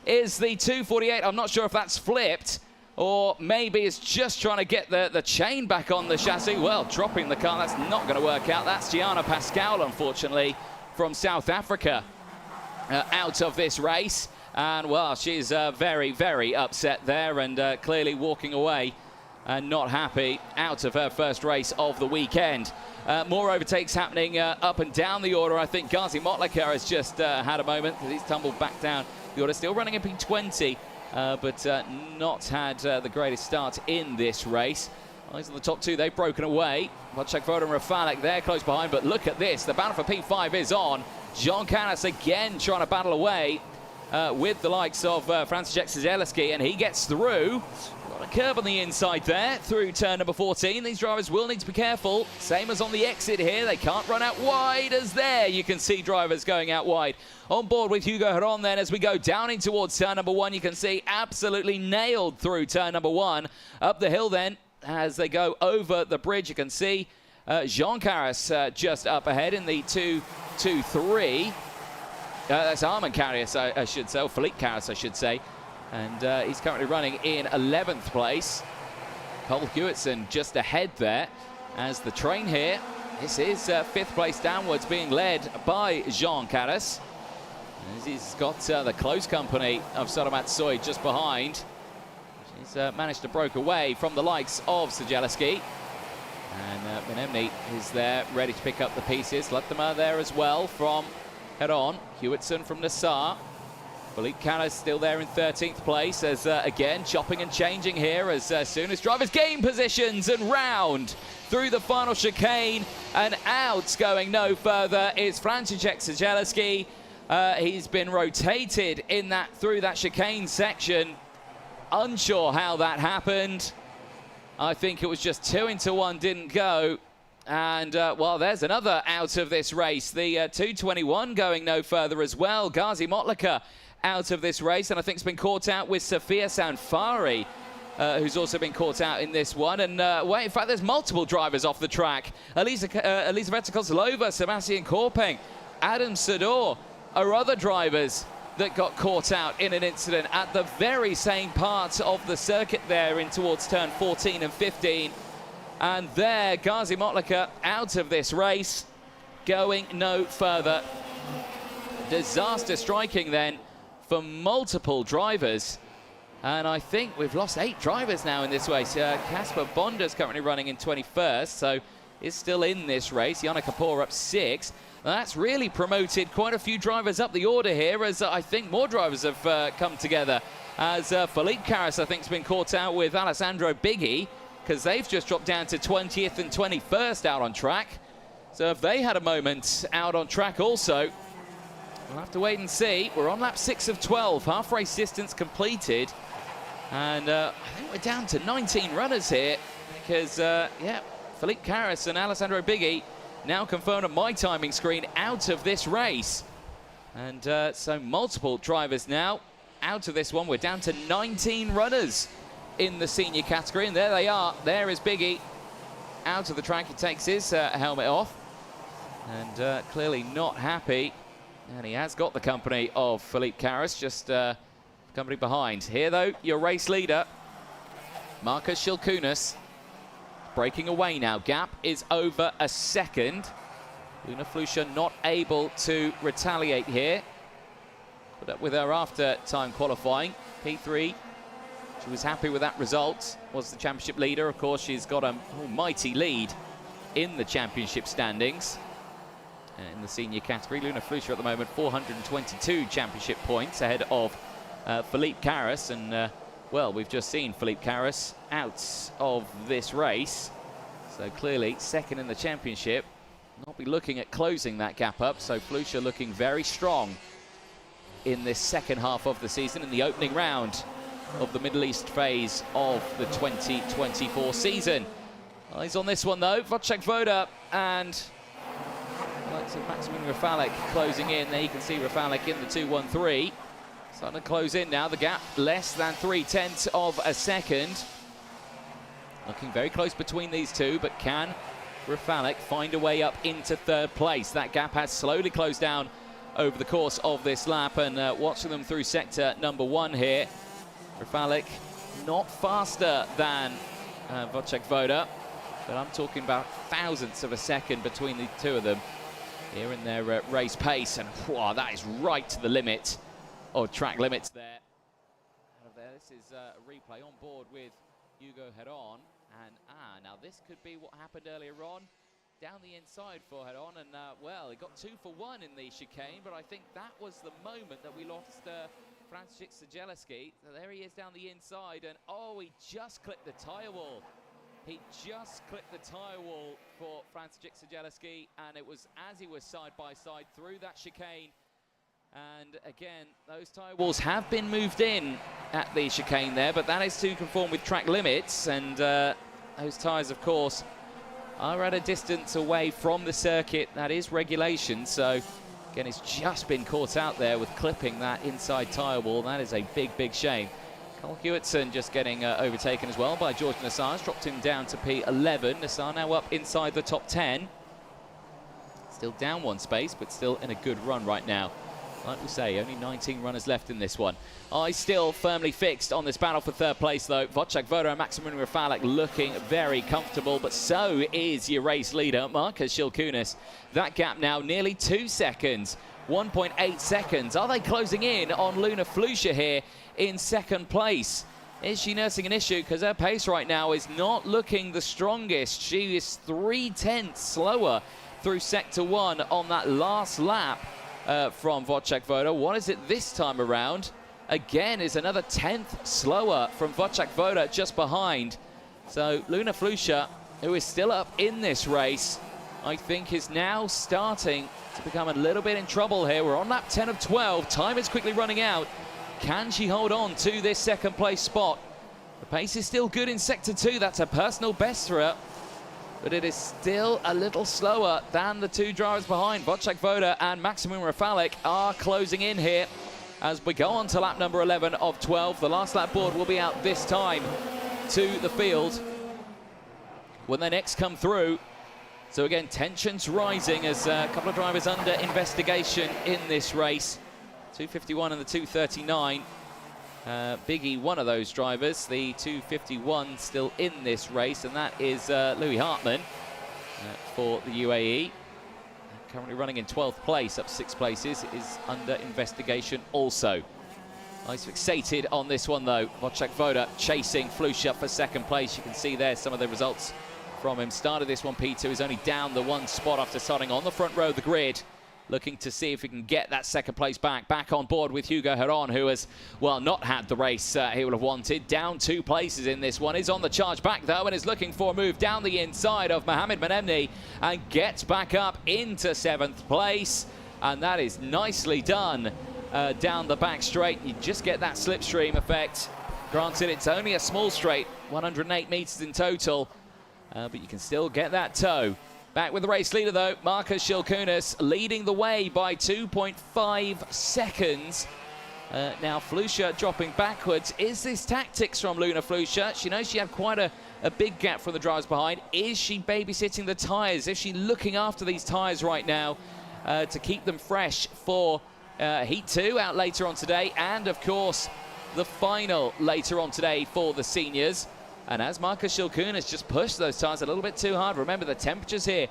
is the 248. I'm not sure if that's flipped, or maybe it's just trying to get the chain back on the chassis. Well, dropping the car, that's not going to work out. That's Gianna Pascal, unfortunately, from South Africa, out of this race. And, well, she's very, very upset there and clearly walking away and not happy out of her first race of the weekend. More overtakes happening up and down the order. I think Gazi Motlaka has just had a moment because he's tumbled back down the order. Still running in P20. But not had the greatest start in this race. Eyes on the top two, they've broken away. Wojciech Woda and Rafalik, they're close behind, but look at this. The battle for P5 is on. Jean Caras again trying to battle away with the likes of Franciszek Sejeleski, and he gets through. Got a curb on the inside there through turn number 14. These drivers will need to be careful. Same as on the exit here. They can't run out wide as there. You can see drivers going out wide. On board with Hugo Heron then as we go down in towards turn number 1. You can see absolutely nailed through turn number 1. Up the hill then as they go over the bridge. You can see Jean Caras just up ahead in the 2-2-3. That's Armin Caras, I should say, or Philippe Caras, I should say. And he's currently running in 11th place. Cole Hewitson just ahead there as the train here. This is 5th place downwards, being led by Jean Caras. As he's got the close company of Sara Matsui just behind. She's managed to break away from the likes of Sejeleski. And Benemni is there, ready to pick up the pieces. Luttemer there as well from Heron. Hewitson from Nassar. Philippe Caras still there in 13th place as, again, chopping and changing here as soon as drivers gain positions and round through the final chicane and out, going no further, is Franciszek Sejeleski. He's been rotated in that through that chicane section. Unsure how that happened. I think it was just 2 into 1 didn't go. And, well, there's another out of this race. The 221 going no further as well. Gazi Motlaka out of this race, and I think it's been caught out with Sofia Sanfari, who's also been caught out in this one. And, well, in fact, there's multiple drivers off the track. Elizaveta Kozlova, Sebastian Korpeng, Adam Sador are other drivers that got caught out in an incident at the very same part of the circuit there in towards turn 14 and 15. And there, Gazi Motlaka out of this race, going no further. Disaster striking then for multiple drivers. And I think we've lost 8 drivers now in this race. Casper Bonder's currently running in 21st, so is still in this race. Yana Kapoor up 6. That's really promoted quite a few drivers up the order here, as I think more drivers have come together. As Philippe Carras, I think, has been caught out with Alessandro Biggie, because they've just dropped down to 20th and 21st out on track. So if they had a moment out on track also, we'll have to wait and see. We're on lap 6 of 12, half race distance completed. And I think we're down to 19 runners here because, yeah, Philippe Carras and Alessandro Biggie now confirmed on my timing screen out of this race. And so multiple drivers now out of this one. We're down to 19 runners in the senior category. And there they are. There is Biggie out of the track. He takes his helmet off. And clearly not happy. And he has got the company of Philippe Carras, just company behind. Here, though, your race leader, Marcus Shilkunas, breaking away now. Gap is over a second. Luna Flusha not able to retaliate here. Put up with her after time qualifying. P3, she was happy with that result. Was the championship leader. Of course, she's got a almighty lead in the championship standings. In the senior category, Luna Flusha at the moment 422 championship points ahead of Philippe Carras, and well, we've just seen Philippe Carras out of this race, so clearly second in the championship. Not be looking at closing that gap up, so Flusha looking very strong in this second half of the season, in the opening round of the Middle East phase of the 2024 season. Eyes on this one though, Wojciech Woda and likes of Maximin Rafalik closing in. There you can see Rafalik in the 2-1-3. Starting to close in now, the gap less than 0.3 of a second. Looking very close between these two, but can Rafalik find a way up into third place? That gap has slowly closed down over the course of this lap, and watching them through sector number 1 here. Rafalik not faster than Wojciech Woda, but I'm talking about thousandths of a second between the two of them here in their race pace, and wow, that is right to the limit of track limits there. Out of there, this is a replay on board with Hugo Heron, and now this could be what happened earlier on down the inside for Heron, and well, he got 2 for 1 in the chicane, but I think that was the moment that we lost Franciszek Szygelski. So there he is down the inside, and oh, he just clipped the tyre wall. He just clipped the tyre wall for Franciszek Szygelski, and it was as he was side by side through that chicane. And again, those tyre walls have been moved in at the chicane there, but that is to conform with track limits, and those tyres, of course, are at a distance away from the circuit. That is regulation, so again, it's just been caught out there with clipping that inside tyre wall. That is a big, big shame. Cole Hewitson just getting overtaken as well by George Nassar. Dropped him down to P11. Nassar now up inside the top 10. Still down 1 space, but still in a good run right now. Like we say, only 19 runners left in this one. Eyes still firmly fixed on this battle for third place, though. Wojciech Woda and Maximin Rafalik looking very comfortable, but so is your race leader, Marcus Shilkunas. That gap now nearly 2 seconds, 1.8 seconds. Are they closing in on Luna Flusha here in second place? Is she nursing an issue? Because her pace right now is not looking the strongest. She is 0.3 slower through sector 1 on that last lap. From Wojciech Woda. What is it this time around? Again, is another 10th slower from Wojciech Woda just behind. So Luna Flusha, who is still up in this race, I think is now starting to become a little bit in trouble here. We're on lap 10 of 12. Time is quickly running out. Can she hold on to this second place spot? The pace is still good in sector 2. That's a personal best for her, but it is still a little slower than the 2 drivers behind. Wojciech Woda and Maximin Rafalik are closing in here as we go on to lap number 11 of 12. The last lap board will be out this time to the field when they next come through. So again, tensions rising as a couple of drivers under investigation in this race. 251 and the 239. Biggie, one of those drivers, the 251 still in this race, and that is Louis Hartmann for the UAE. Currently running in 12th place, up 6 places, is under investigation also. He's fixated on this one though. Wojciech Woda chasing Flusha for second place. You can see there some of the results from him. Started this one, P2 is only down the one spot after starting on the front row of the grid. Looking to see if he can get that second place back. Back on board with Hugo Heron, who has, well, not had the race he would have wanted. Down 2 places in this one. Is on the charge back, though, and is looking for a move down the inside of Mohamed Menemni and gets back up into 7th place. And that is nicely done down the back straight. You just get that slipstream effect. Granted, it's only a small straight, 108 meters in total, but you can still get that toe. Back with the race leader, though, Marcus Shilkunas leading the way by 2.5 seconds. Now, Flusha dropping backwards. Is this tactics from Luna Flusha? She knows she had quite a big gap from the drivers behind. Is she babysitting the tyres? Is she looking after these tyres right now to keep them fresh for Heat 2 out later on today? And, of course, the final later on today for the seniors. And as Marcus Shilkunas just pushed those tyres a little bit too hard, remember the temperatures here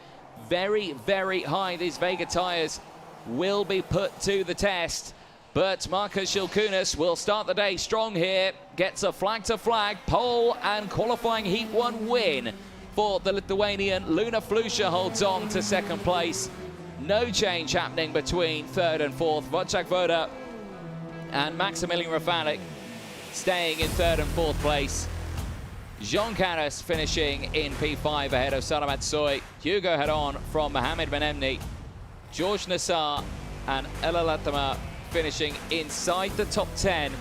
very, very high. These Vega tyres will be put to the test. But Marcus Shilkunas will start the day strong here. Gets a flag-to-flag pole and qualifying Heat 1 win for the Lithuanian. Luna Flusha holds on to second place. No change happening between 3rd and 4th. Wojciech Woda and Maximilian Rafalik staying in 3rd and 4th place. Jean Caras finishing in P5 ahead of Salamat Soy. Hugo Heron from Mohamed Menemni. George Nassar and Ella Latama finishing inside the top 10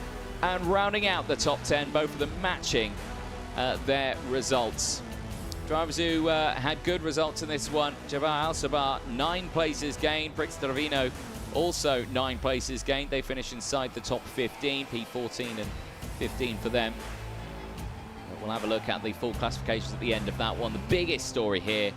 and rounding out the top 10, both of them matching their results. Drivers who had good results in this one: Jabbar Al-Sabah, 9 places gained. Brix Trevino also 9 places gained. They finish inside the top 15, P14 and 15 for them. We'll have a look at the full classifications at the end of that one. The biggest story here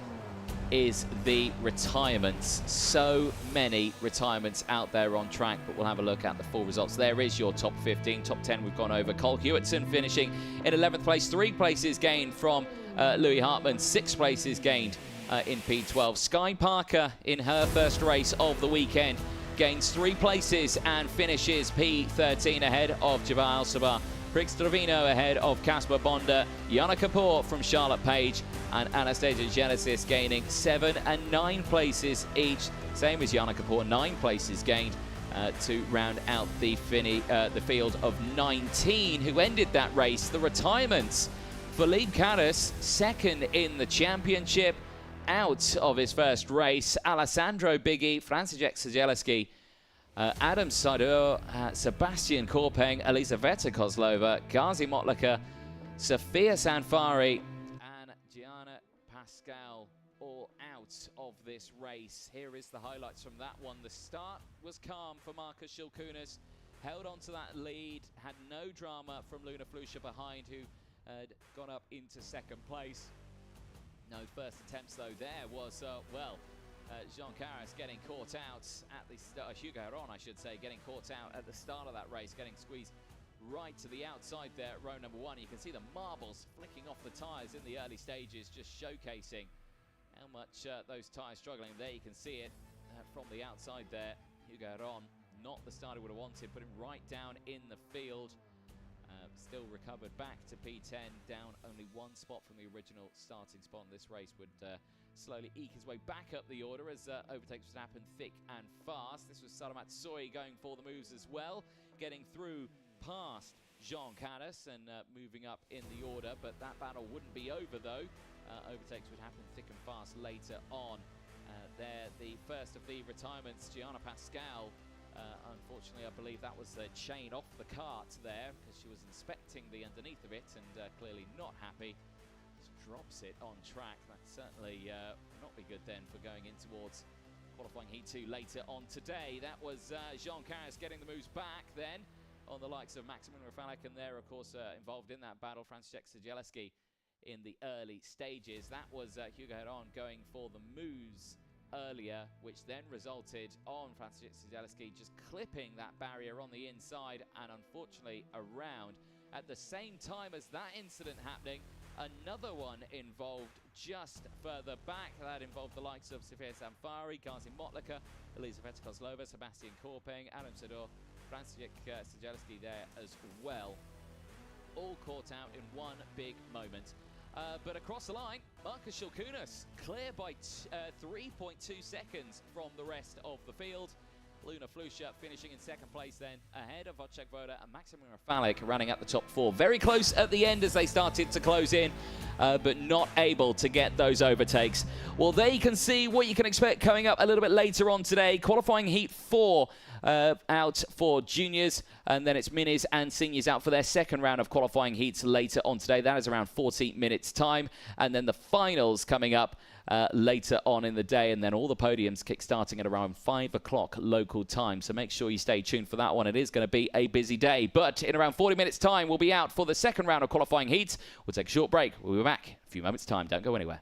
is the retirements. So many retirements out there on track, but we'll have a look at the full results. There is your top 15. Top 10 we've gone over. Cole Hewitson finishing in 11th place. 3 places gained from Louis Hartmann. 6 places gained in P12. Sky Parker in her first race of the weekend gains 3 places and finishes P13 ahead of Jabbar Al-Sabah. Brix Trevino ahead of Casper Bonda. Yana Kapoor from Charlotte Page and Anastasia Genesis gaining 7 and 9 places each. Same as Yana Kapoor, 9 places gained to round out the field of 19 who ended that race. The retirements: Felipe Caras, 2nd in the championship, out of his first race. Alessandro Biggie, Franciszek Szygelski, Adam Sadur, Sebastian Korpeng, Elizaveta Kozlova, Gazi Motlaka, Sofia Sanfari, and Gianna Pascal all out of this race. Here is the highlights from that one. The start was calm for Marcus Shilkunas, held on to that lead, had no drama from Luna Flusha behind, who had gone up into 2nd place. No first attempts though. There was, Jean Caras getting caught out at the start, Hugo Heron, I should say, getting caught out at the start of that race, getting squeezed right to the outside there at row number 1. You can see the marbles flicking off the tyres in the early stages, just showcasing how much those tyres struggling. There you can see it from the outside there. Hugo Heron, not the start he would have wanted, put him right down in the field. Still recovered back to P10, down only 1 spot from the original starting spot. This race would slowly eke his way back up the order as overtakes would happen thick and fast. This was Salamat Soy going for the moves as well, getting through past Jean Caras and moving up in the order, but that battle wouldn't be over though. Overtakes would happen thick and fast later on. There, the first of the retirements, Gianna Pascal. Unfortunately, I believe that was the chain off the cart there because she was inspecting the underneath of it and clearly not happy. Just drops it on track. That's certainly not be good then for going in towards qualifying Heat 2 later on today. That was Jean Caras getting the moves back then on the likes of Maximilian Rafalik, and there, of course, involved in that battle, Franciszek Szygelski in the early stages. That was Hugo Heron going for the moves earlier, which then resulted on Franciszek Szygelski just clipping that barrier on the inside and unfortunately around. At the same time as that incident happening, another one involved just further back. That involved the likes of Sofia Sanfari, Gazi Motlaka, Elizaveta Kozlova, Sebastian Korpeng, Adam Sador, Franciszek Siedzielski there as well. All caught out in one big moment. But across the line, Marcus Shilkunas clear by 3.2 seconds from the rest of the field. Luna Flusha finishing in second place then, ahead of Wojciech Woda and Maximum Rafalik running at the top 4. Very close at the end as they started to close in, but not able to get those overtakes. Well, there you can see what you can expect coming up a little bit later on today. Qualifying Heat 4 out for juniors, and then it's minis and seniors out for their second round of qualifying heats later on today. That is around 40 minutes time, and then the finals coming up later on in the day, and then all the podiums kick-starting at around 5 o'clock local time. So make sure you stay tuned for that one. It is going to be a busy day, but in around 40 minutes time, we'll be out for the second round of qualifying heats. We'll take a short break. We'll be back in a few moments' time. Don't go anywhere.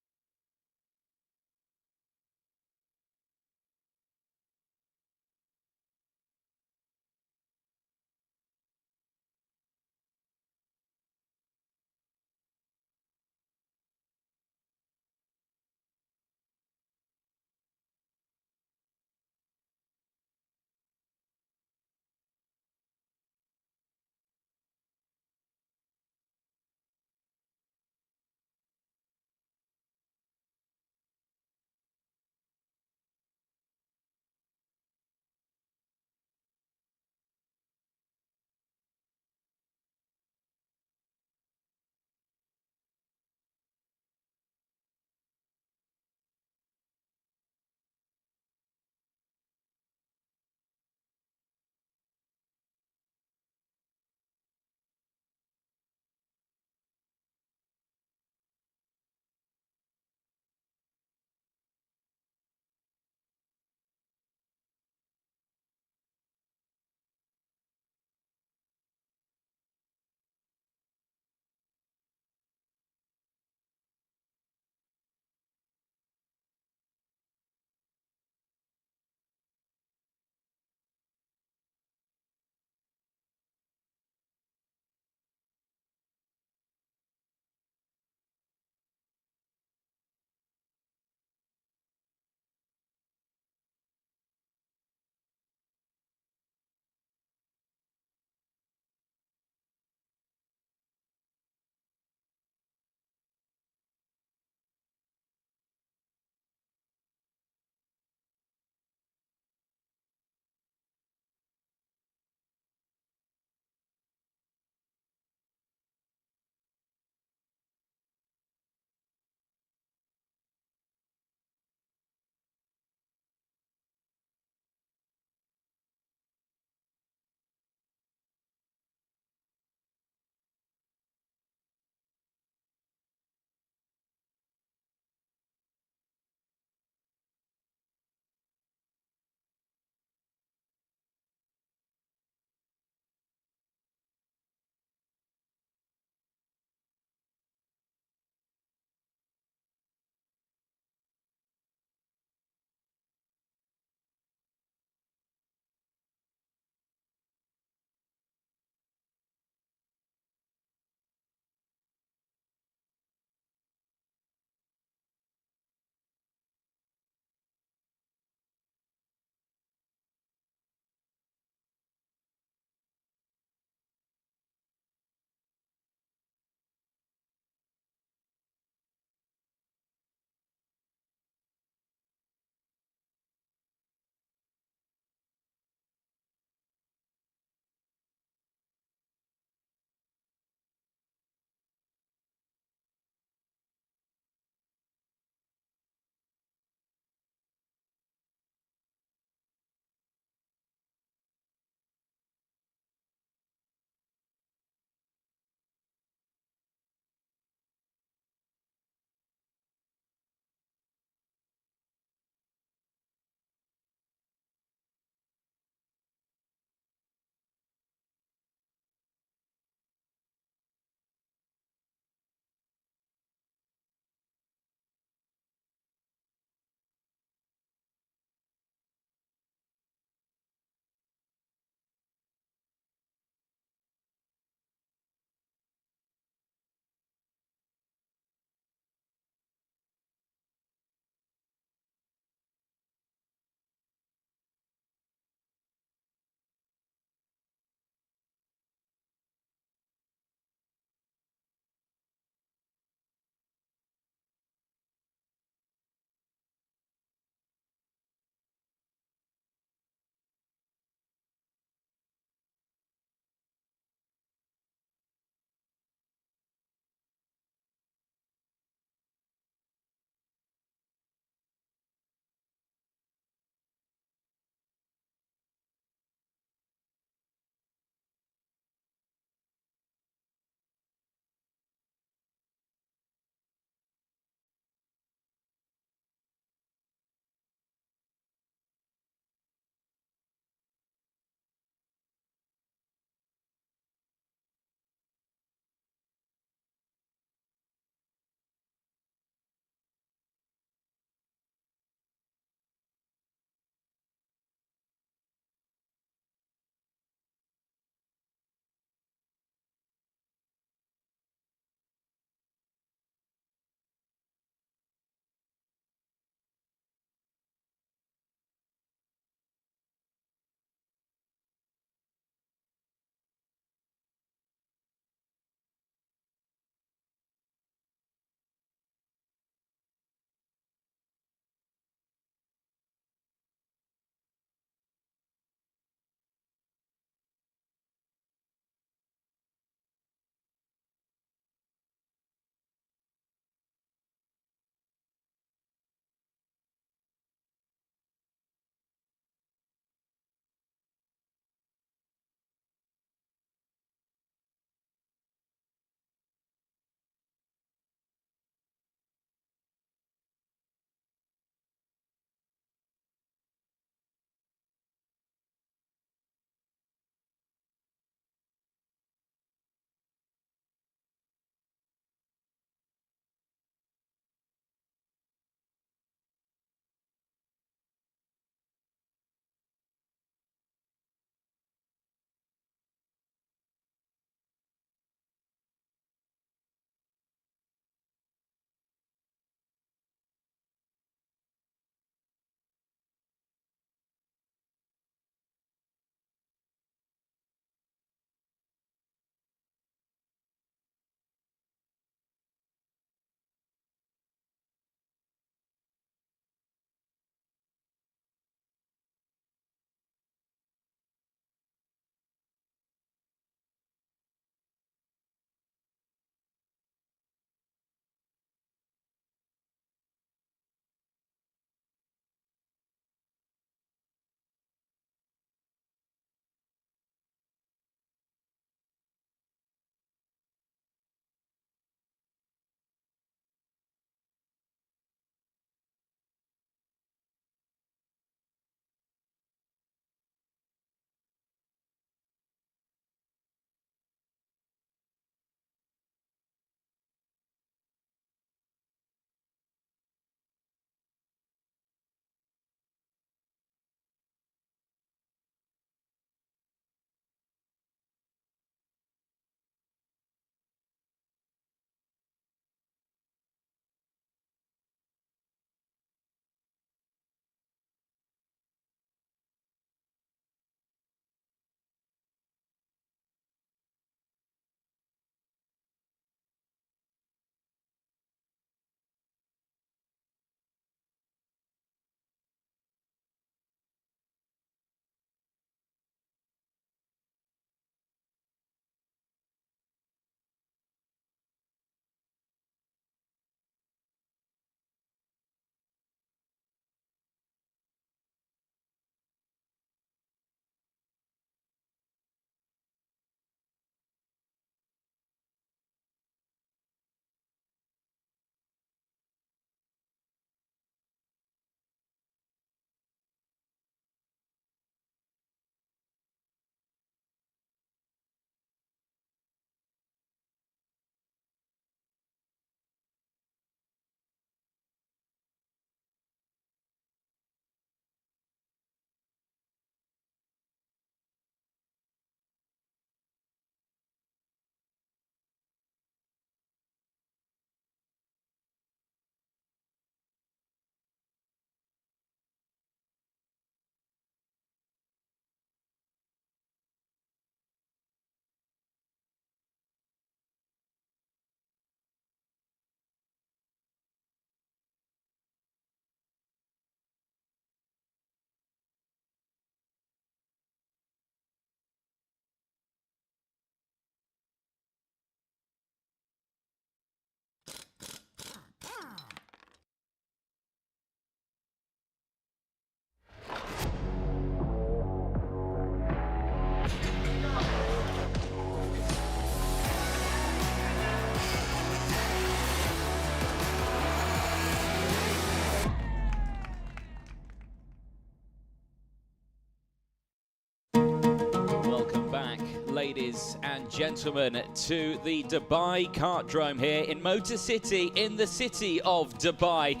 ladies and gentlemen, to the Dubai Kartodrome here in Motor City, in the city of Dubai.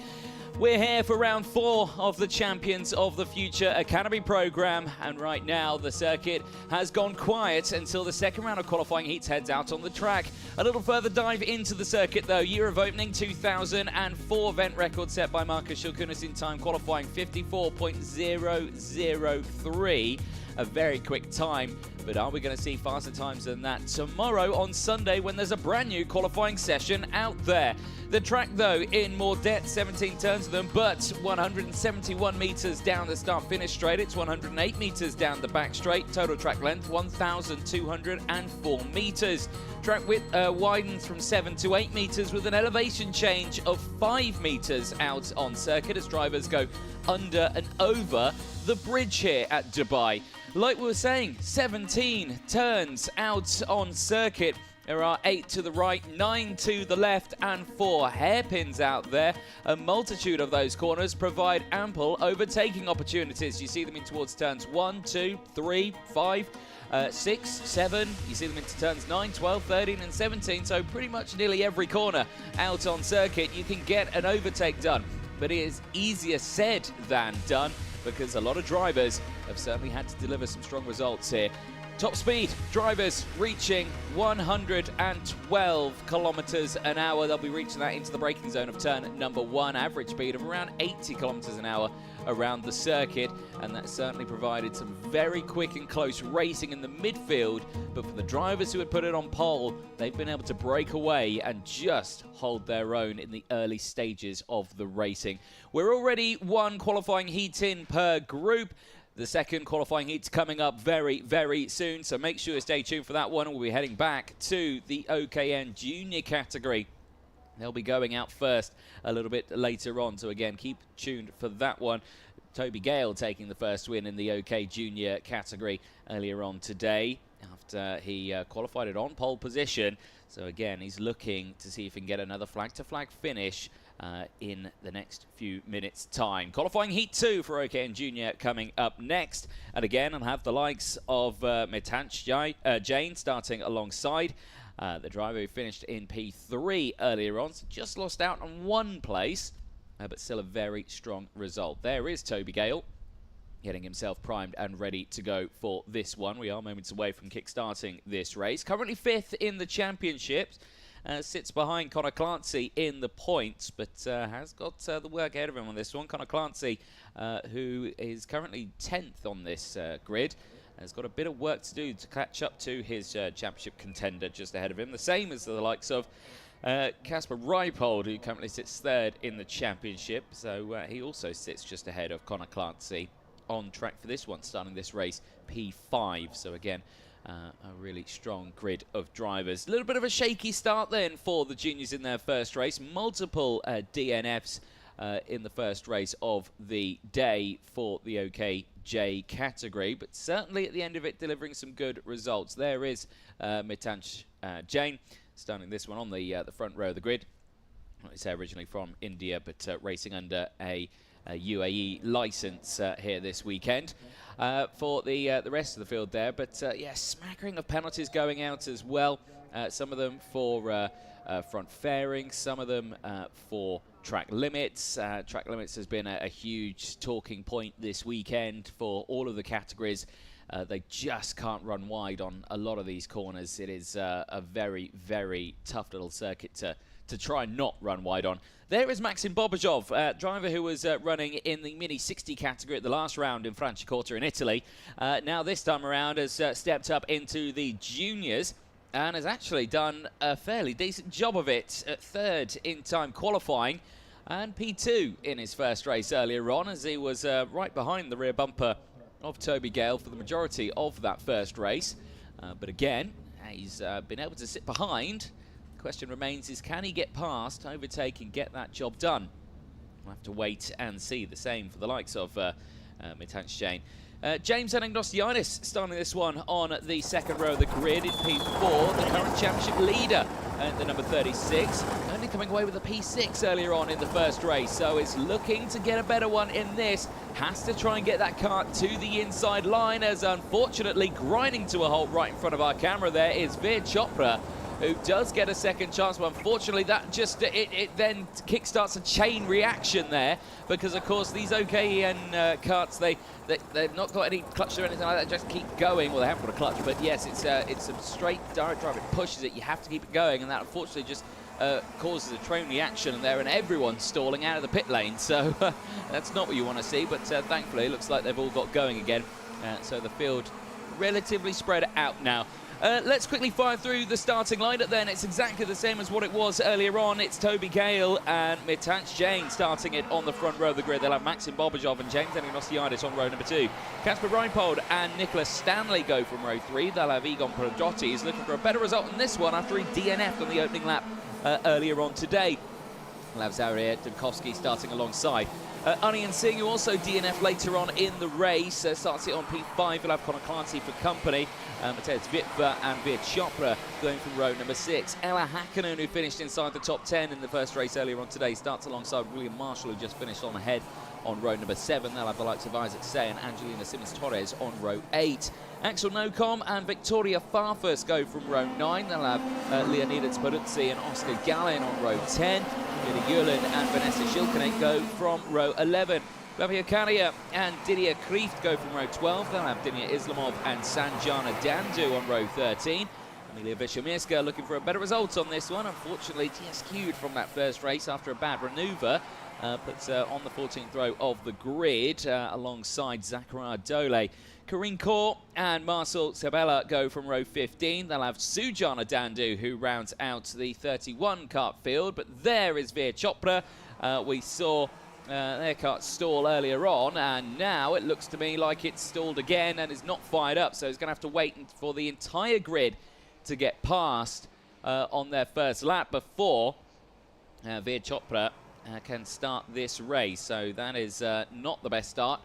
We're here for round 4 of the Champions of the Future Academy program, and right now the circuit has gone quiet until the second round of qualifying heats heads out on the track. A little further dive into the circuit though. Year of opening 2004, event record set by Marcus Schilkunis in time qualifying 54.003. A very quick time, but are we going to see faster times than that tomorrow on Sunday when there's a brand new qualifying session out there? The track though in more depth, 17 turns of them, but 171 meters down the start-finish straight. It's 108 meters down the back straight. Total track length 1,204 meters. Track width widens from 7 to 8 meters with an elevation change of 5 meters out on circuit as drivers go under and over the bridge here at Dubai. Like we were saying, 17 turns out on circuit. There are 8 to the right, 9 to the left, and 4 hairpins out there. A multitude of those corners provide ample overtaking opportunities. You see them in towards turns 1, 2, 3, 5, 6, 7. You see them into turns 9, 12, 13, and 17. So pretty much nearly every corner out on circuit, you can get an overtake done. But it is easier said than done, because a lot of drivers have certainly had to deliver some strong results here. Top speed drivers reaching 112 kilometers an hour. They'll be reaching that into the braking zone of turn number 1. Average speed of around 80 kilometers an hour around the circuit, and that certainly provided some very quick and close racing in the midfield. But for the drivers who had put it on pole, they've been able to break away and just hold their own in the early stages of the racing. We're already 1 qualifying heat in per group. The second qualifying heat's coming up very, very soon, so make sure to stay tuned for that one. We'll be heading back to the OKN Junior category. They'll be going out first a little bit later on, so again, keep tuned for that one. Toby Gale taking the first win in the OK Junior category earlier on today after he qualified it on pole position. So again, he's looking to see if he can get another flag-to-flag finish in the next few minutes' time. Qualifying Heat 2 for OKN Junior coming up next. And again, I'll have the likes of Mitansh Jain starting alongside. The driver who finished in P3 earlier on, so just lost out on 1 place, but still a very strong result. There is Toby Gale, getting himself primed and ready to go for this one. We are moments away from kick-starting this race. Currently 5th in the championships. Sits behind Connor Clancy in the points, but has got the work ahead of him on this one. Connor Clancy, who is currently 10th on this grid, has got a bit of work to do to catch up to his championship contender just ahead of him. The same as the likes of Casper Reipold, who currently sits 3rd in the championship. So he also sits just ahead of Connor Clancy on track for this one, starting this race P5. So again, a really strong grid of drivers. A little bit of a shaky start then for the juniors in their first race. Multiple DNFs in the first race of the day for the OKJ category, but certainly at the end of it delivering some good results. There is Mitansh Jain starting this one on the front row of the grid. He's originally from India, but racing under a UAE license here this weekend. For the rest of the field there, but yeah, smattering of penalties going out as well. Some of them for front fairing, some of them for track limits. Track limits has been a huge talking point this weekend for all of the categories. They just can't run wide on a lot of these corners. It is a very, very tough little circuit to try and not run wide on. There is Maxim Bobajov, driver who was running in the Mini 60 category at the last round in Franciacorta in Italy. Now this time around has stepped up into the juniors and has actually done a fairly decent job of it at 3rd in time qualifying and P2 in his first race earlier on, as he was right behind the rear bumper of Toby Gale for the majority of that first race. But again, he's been able to sit behind. Question remains is, can he get past, overtake and get that job done? We'll have to wait and see. The same for the likes of Mitansh Jain. James Anagnostianis starting this one on the second row of the grid in P4, the current championship leader the number 36, only coming away with a P6 earlier on in the first race, so it's looking to get a better one in this. Has to try and get that kart to the inside line, as unfortunately grinding to a halt right in front of our camera there is Veer Chopra, who does get a second chance, but unfortunately that just it then kickstarts a chain reaction there, because of course these OKN karts, they've not got any clutch or anything like that, just keep going. Well, they haven't got a clutch, but yes, it's a straight direct drive. It pushes it, you have to keep it going, and that unfortunately just causes a train reaction there, and everyone's stalling out of the pit lane, so that's not what you want to see, but thankfully it looks like they've all got going again, so the field relatively spread out now. Let's quickly fire through the starting lineup then. It's exactly the same as what it was earlier on. It's Toby Gale and Mithaj Jain starting it on the front row of the grid. They'll have Maxim Bobajov and James Anagnostiadis on row number 2. Kasper Reinpold and Nicholas Stanley go from row 3. They'll have Egon Prodotti. He's looking for a better result in this one after he DNF'd on the opening lap earlier on today. We'll have Zaurier Dunkowski starting alongside. Onion Singh, who also DNF later on in the race, starts it on P5. We'll have Connor Clancy for company. Mateusz Witwer and Veer Chopra going from row number 6. Ella Hakkinen, who finished inside the top 10 in the first race earlier on today, starts alongside William Marshall, who just finished on ahead on row number 7. They'll have the likes of Isaac Say and Angelina Simmons-Torres on row 8. Axel Nocom and Victoria Farfus go from row 9. They'll have Leonida Spaduzzi and Oscar Gallin on row 10. Lily Yulin and Vanessa Shilkanen go from row 11. Flavio Caria and Didier Krieft go from row 12. They'll have Dinia Islamov and Sanjana Dandu on row 13. Emilia Vishomirska looking for a better result on this one. Unfortunately, DSQ'd from that first race after a bad manoeuvre. But on the 14th row of the grid, alongside Zachariah Dole. Karine Kaur and Marcel Sabella go from row 15. They'll have Sujana Dandu, who rounds out the 31 kart field. But there is Veer Chopra. We saw their kart stall earlier on, and now it looks to me like it's stalled again and is not fired up. So he's going to have to wait for the entire grid to get past on their first lap before Veer Chopra can start this race. So that is not the best start.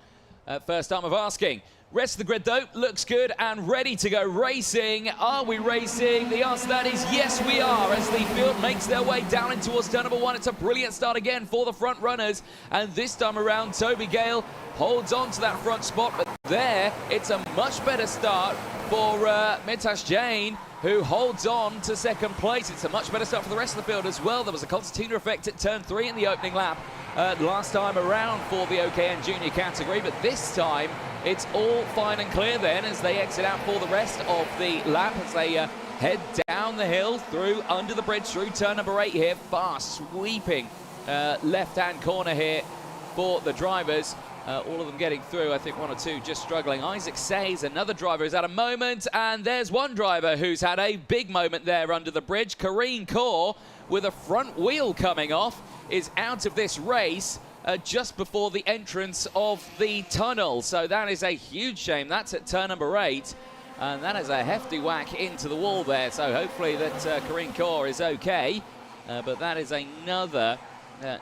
First time of asking. Rest of the grid, though, looks good and ready to go racing. Are we racing? The answer to that is yes, we are, as the field makes their way down in towards turn number 1. It's a brilliant start again for the front runners, and this time around, Toby Gale holds on to that front spot, but there, it's a much better start for Mithaj Jain, who holds on to second place. It's a much better start for the rest of the field as well. There was a concertina effect at turn 3 in the opening lap last time around for the OKN junior category, but this time it's all fine and clear then as they exit out for the rest of the lap, as they head down the hill through under the bridge through turn number 8 here. Fast sweeping left-hand corner here for the drivers. All of them getting through. I think one or two just struggling. Isaac Says, another driver, who's had a moment, and there's one driver who's had a big moment there under the bridge. Karine Kaur, with a front wheel coming off, is out of this race just before the entrance of the tunnel. So that is a huge shame. That's at turn number 8, and that is a hefty whack into the wall there. So hopefully that Karine Kaur is okay, but that is another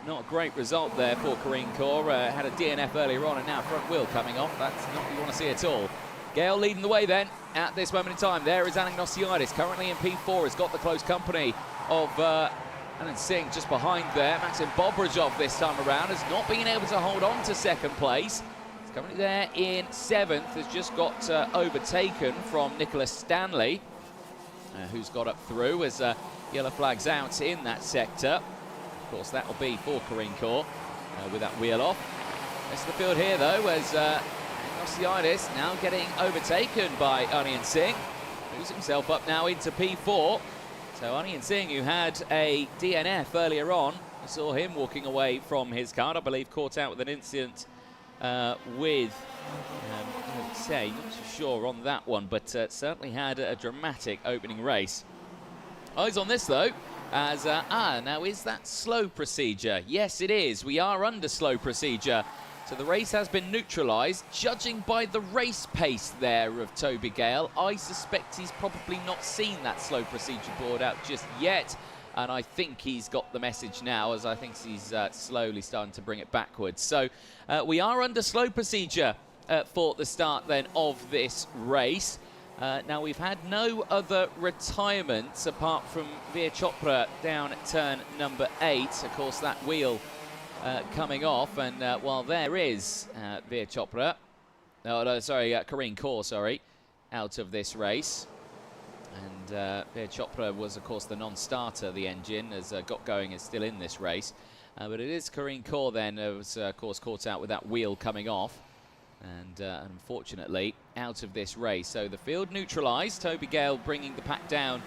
not a great result there for Karine Kaur. Had a DNF earlier on, and now front wheel coming off. That's not what you want to see at all. Gale leading the way then at this moment in time. There is Anagnostiadis, currently in P4, has got the close company of Anand Singh just behind there. Maxim Bobajov this time around has not been able to hold on to second place. He's currently there in 7th, has just got overtaken from Nicholas Stanley, who's got up through as yellow flags out in that sector. Of course, that will be for Karine Kaur with that wheel off. Rest of the field here, though, as Anagnostiadis now getting overtaken by Onion Singh, moves himself up now into P4. So Onion Singh, who had a DNF earlier on, I saw him walking away from his car, I believe caught out with an incident with, I would say, not too sure on that one, but certainly had a dramatic opening race. Eyes on this, though. As, now is that slow procedure? Yes, it is. We are under slow procedure. So the race has been neutralised. Judging by the race pace there of Toby Gale, I suspect he's probably not seen that slow procedure board out just yet. And I think he's got the message now, as I think he's slowly starting to bring it backwards. So we are under slow procedure for the start then of this race. Now, we've had no other retirements apart from Veer Chopra down at turn number 8. Of course, that wheel coming off, and while there is Veer Chopra, Kareen Kaur, sorry, out of this race. And Veer Chopra was, of course, the non-starter. The engine has got going, is still in this race. But it is Kareen Kaur then, who was, of course, caught out with that wheel coming off. And unfortunately, out of this race. So the field neutralised. Toby Gale bringing the pack down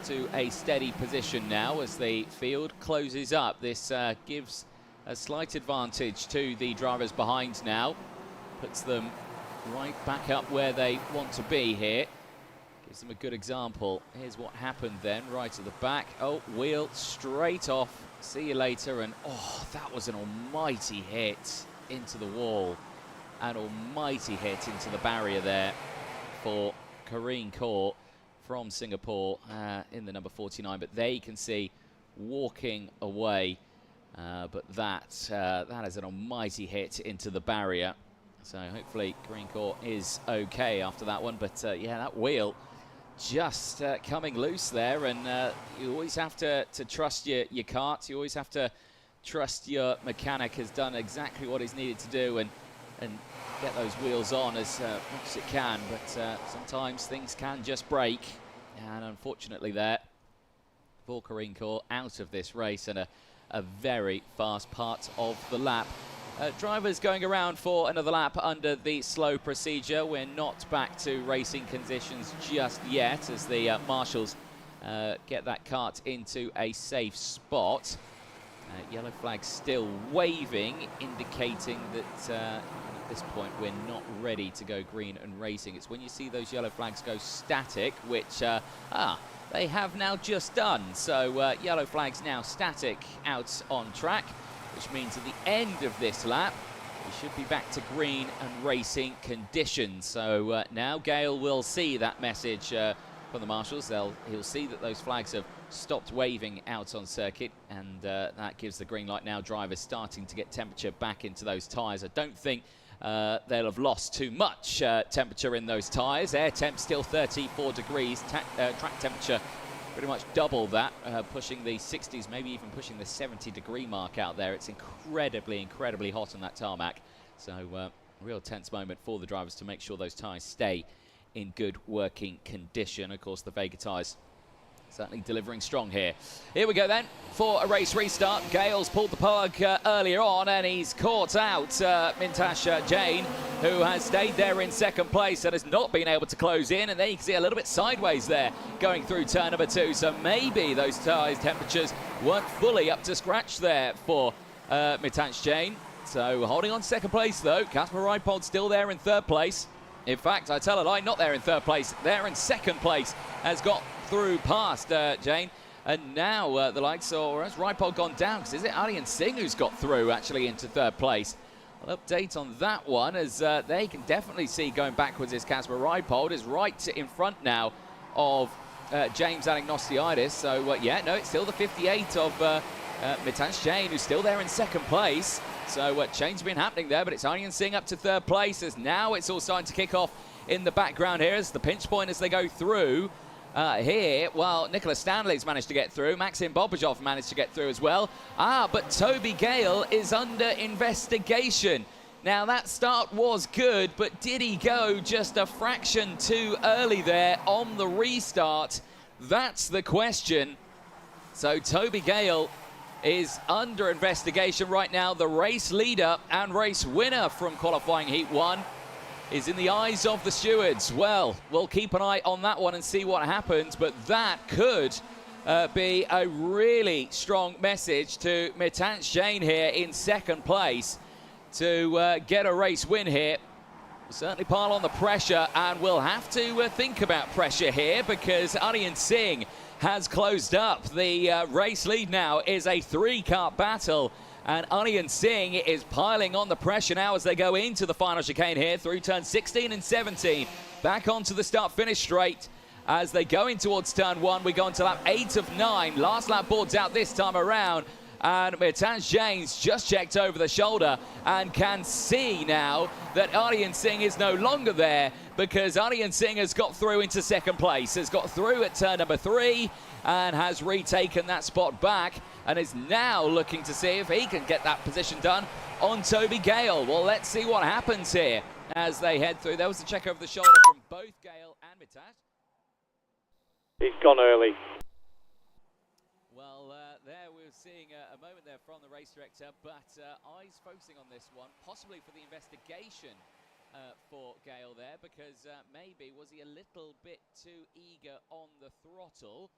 to a steady position now as the field closes up. This gives a slight advantage to the drivers behind now. Puts them right back up where they want to be here. Gives them a good example. Here's what happened then, right at the back. Oh, wheel straight off. See you later. And oh, that was an almighty hit into the wall. An almighty hit into the barrier there for Kareen Kaur from Singapore in the number 49. But there you can see walking away. But that is an almighty hit into the barrier. So hopefully Kareen Kaur is okay after that one. But yeah, that wheel just coming loose there. And you always have to trust your kart. You always have to trust your mechanic has done exactly what he's needed to do and get those wheels on as much as it can. But sometimes things can just break. And unfortunately there, for Kareen Kaur out of this race and a very fast part of the lap. Drivers going around for another lap under the slow procedure. We're not back to racing conditions just yet as the marshals get that kart into a safe spot. Yellow flag still waving, indicating that at this point we're not ready to go green and racing. It's when you see those yellow flags go static, which they have now just done. So yellow flags now static out on track, which means at the end of this lap we should be back to green and racing conditions. So now Gale will see that message from the marshals. He'll see that those flags have stopped waving out on circuit, and that gives the green light now. Drivers starting to get temperature back into those tyres. I don't think they'll have lost too much temperature in those tyres. Air temp still 34 degrees. Track temperature pretty much double that, pushing the 60s, maybe even pushing the 70-degree mark out there. It's incredibly, incredibly hot on that tarmac. So real tense moment for the drivers to make sure those tyres stay in good working condition. Of course, the Vega tyres certainly delivering strong here. Here we go then for a race restart. Gale's pulled the plug earlier on, and he's caught out Mintash Jain, who has stayed there in second place and has not been able to close in. And there you can see a little bit sideways there going through turn number 2. So maybe those tyres temperatures weren't fully up to scratch there for Mintash Jain. So holding on second place though. Casper Reipoldt still there in third place. In fact, I tell a lie, not there in third place, there in second place, has got through past Jain. And now the likes, or has Reipoldt gone down? Because is it Aryan Singh who's got through actually into third place? I'll update on that one, as they can definitely see going backwards is Casper Reipoldt is right in front now of James Anagnostiidis. So yeah, no, it's still the 58 of Mintash Jain, who's still there in second place. So change has been happening there, but it's Aryan Singh up to third place, as now it's all starting to kick off in the background here as the pinch point as they go through. Here, well, Nicholas Stanley's managed to get through. Maxim Bobajov managed to get through as well. But Toby Gale is under investigation. Now, that start was good, but did he go just a fraction too early there on the restart? That's the question. So Toby Gale is under investigation right now. The race leader and race winner from qualifying Heat 1 is in the eyes of the stewards. Well, we'll keep an eye on that one and see what happens, but that could be a really strong message to Mintash Jain here in second place to get a race win here. We'll certainly pile on the pressure, and we'll have to think about pressure here because Aryan Singh has closed up. The race lead now is a 3-car battle, and Aryan Singh is piling on the pressure now as they go into the final chicane here through turn 16 and 17. Back onto the start-finish straight as they go in towards turn 1. We go into lap 8 of 9. Last lap boards out this time around. And Mintash Jain's just checked over the shoulder and can see now that Aryan Singh is no longer there because Aryan Singh has got through into second place, has got through at turn number 3 and has retaken that spot back and is now looking to see if he can get that position done on Toby Gale. Well, let's see what happens here as they head through. There was a check over the shoulder from both Gale and Mitaj. He's gone early. Well, there we're seeing a moment there from the race director, but eyes focusing on this one, possibly for the investigation for Gale there, because maybe was he a little bit too eager on the throttle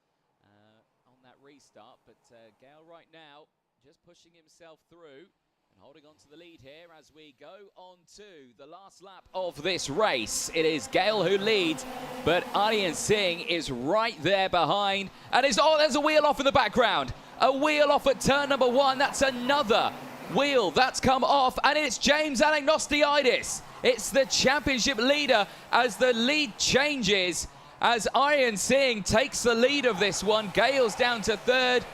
on that restart, but Gale right now just pushing himself through and holding on to the lead here as we go on to the last lap of this race. It is Gale who leads, but Aryan Singh is right there behind. And there's a wheel off in the background. A wheel off at turn number 1. That's another wheel that's come off, and it's James Anagnostiidis. It's the championship leader as the lead changes, as Aryan Singh takes the lead of this one. Gale's down to 3rd.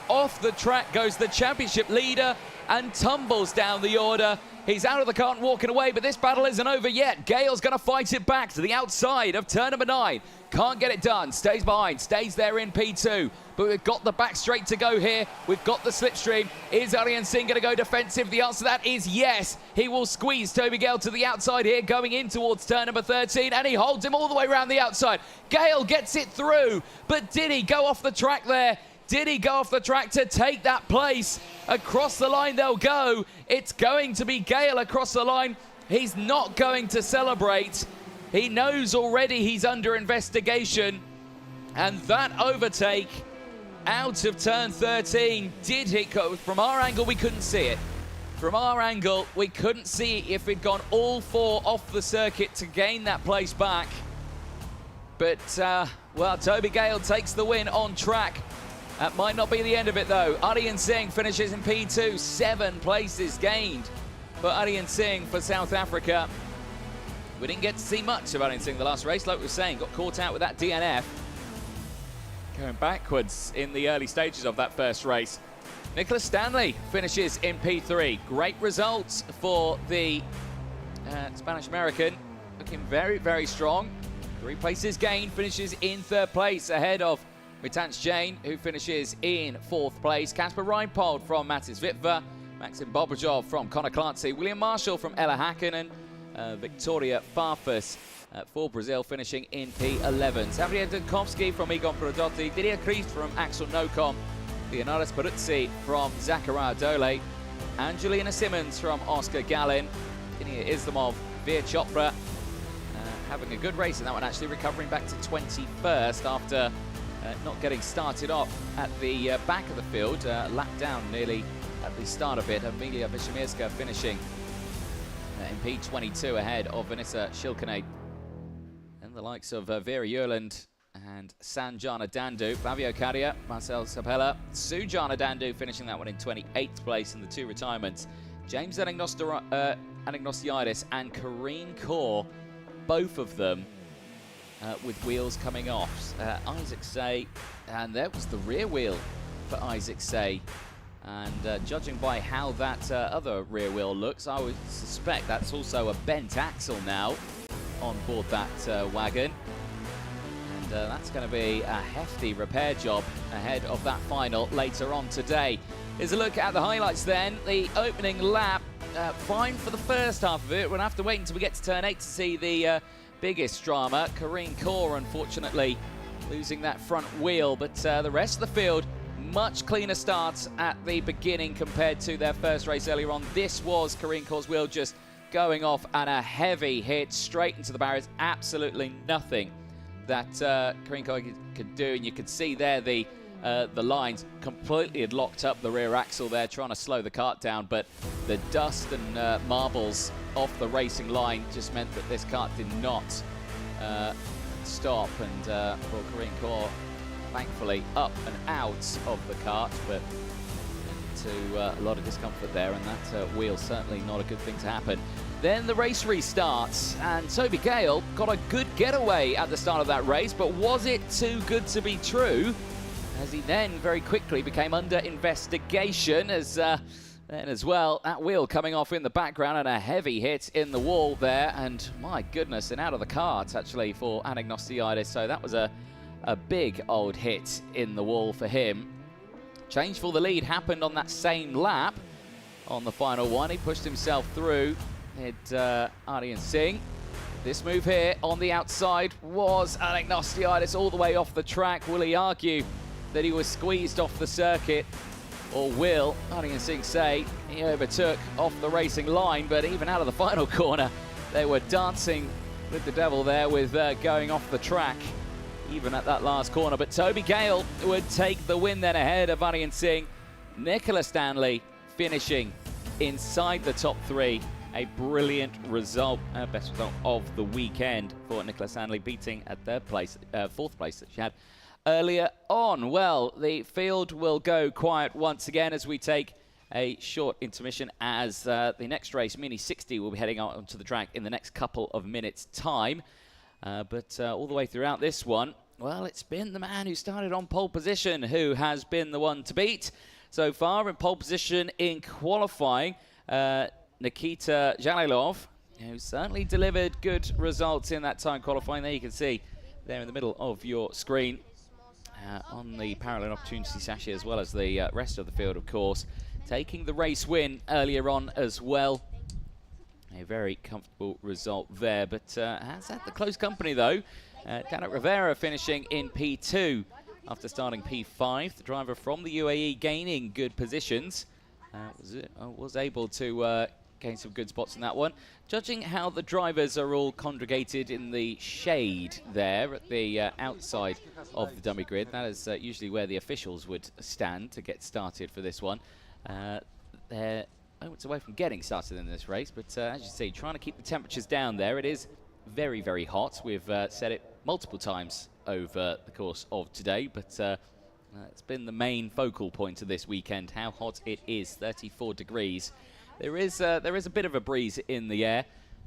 Off the track goes the championship leader and tumbles down the order. He's out of the cart and walking away, but this battle isn't over yet. Gale's going to fight it back to the outside of turn number 9. Can't get it done. Stays behind. Stays there in P2. But we've got the back straight to go here. We've got the slipstream. Is Aryan Singh going to go defensive? The answer to that is yes. He will squeeze Toby Gale to the outside here, going in towards turn number 13, and he holds him all the way around the outside. Gale gets it through, but did he go off the track there? Did he go off the track to take that place? Across the line they'll go. It's going to be Gale across the line. He's not going to celebrate. He knows already he's under investigation. And that overtake out of turn 13 did hit. From our angle, we couldn't see it. From our angle, we couldn't see if he'd gone all 4 off the circuit to gain that place back. But, well, Toby Gale takes the win on track. That might not be the end of it, though. Aryan Singh finishes in P2, 7 places gained for Aryan Singh for South Africa. We didn't get to see much of Aryan Singh the last race, like we were saying. Got caught out with that DNF. Going backwards in the early stages of that first race. Nicholas Stanley finishes in P3. Great results for the Spanish-American. Looking very, very strong. 3 places gained, finishes in 3rd place ahead of Mitaj Jain, who finishes in 4th place. Kasper Reinpold from Matis Vitva. Maxim Bobajov from Connor Clancy. William Marshall from Ella Hakkinen. Victoria Farfus for Brazil, finishing in P11. Xavier Dudkovsky from Egon Prodotti. Didier Christ from Axel Nocom. Leonardo Peruzzi from Zachariah Dole. Angelina Simmons from Oscar Gallin. Inia Islamov, Veer Chopra. Having a good race in that one, actually recovering back to 21st after not getting started off at the back of the field, lap down nearly at the start of it. Emilia Vishamirska finishing in P22 ahead of Vanessa Shilkane. And the likes of Vera Jurland and Sanjana Dandu, Fabio Caria, Marcel Sapella, Sujana Dandu finishing that one in 28th place in the 2 retirements. James Anagnostiidis and Karine Kaur, both of them with wheels coming off. Isaac Say, and there was the rear wheel for Isaac Say. And judging by how that other rear wheel looks, I would suspect that's also a bent axle now on board that wagon. And that's going to be a hefty repair job ahead of that final later on today. Here's a look at the highlights then. The opening lap, fine for the first half of it. We'll have to wait until we get to turn 8 to see the biggest drama. Karine Kaur, unfortunately, losing that front wheel, but the rest of the field, much cleaner starts at the beginning compared to their first race earlier on. This was Karine Kaur's wheel just going off and a heavy hit straight into the barriers. Absolutely nothing that Karine Kaur could do, and you could see there the lines completely had locked up the rear axle there, trying to slow the kart down, but the dust and marbles off the racing line just meant that this kart did not stop, and for Karine Kaur, thankfully up and out of the kart, but to a lot of discomfort there, and that wheel certainly not a good thing to happen. Then the race restarts, and Toby Gale got a good getaway at the start of that race, but was it too good to be true? As he then very quickly became under investigation as Then as well, that wheel coming off in the background and a heavy hit in the wall there. And my goodness, and out of the cards actually for Anagnostiidis. So that was a big old hit in the wall for him. Change for the lead happened on that same lap. On the final one, he pushed himself through. Hit Aryan Singh. This move here on the outside was Anagnostiidis all the way off the track. Will he argue that he was squeezed off the circuit? Or will Aryan Singh say he overtook off the racing line? But even out of the final corner, they were dancing with the devil there with going off the track, even at that last corner. But Toby Gale would take the win then ahead of Aryan Singh. Nicola Stanley finishing inside the top three. A brilliant result, best result of the weekend for Nicola Stanley, beating at fourth place that she had earlier on. Well, the field will go quiet once again as we take a short intermission, as the next race, Mini 60, will be heading out onto the track in the next couple of minutes' time. But all the way throughout this one, well, it's been the man who started on pole position who has been the one to beat. So far in pole position in qualifying, Nikita Zhalilov, who certainly delivered good results in that time qualifying. There you can see, there in the middle of your screen, on the parallel opportunity sachet, as well as the rest of the field, of course, taking the race win earlier on as well. A very comfortable result there, but has had the close company though. Danik Rivera finishing in P2 after starting P5. The driver from the UAE gaining good positions. Was able to gain some good spots in that one. Judging how the drivers are all congregated in the shade there at the outside of the dummy grid, that is usually where the officials would stand to get started for this one. They're moments away from getting started in this race, but as you see, trying to keep the temperatures down there. It is very, very hot. We've said it multiple times over the course of today, but it's been the main focal point of this weekend, how hot it is, 34 degrees. There is a bit of a breeze in the air,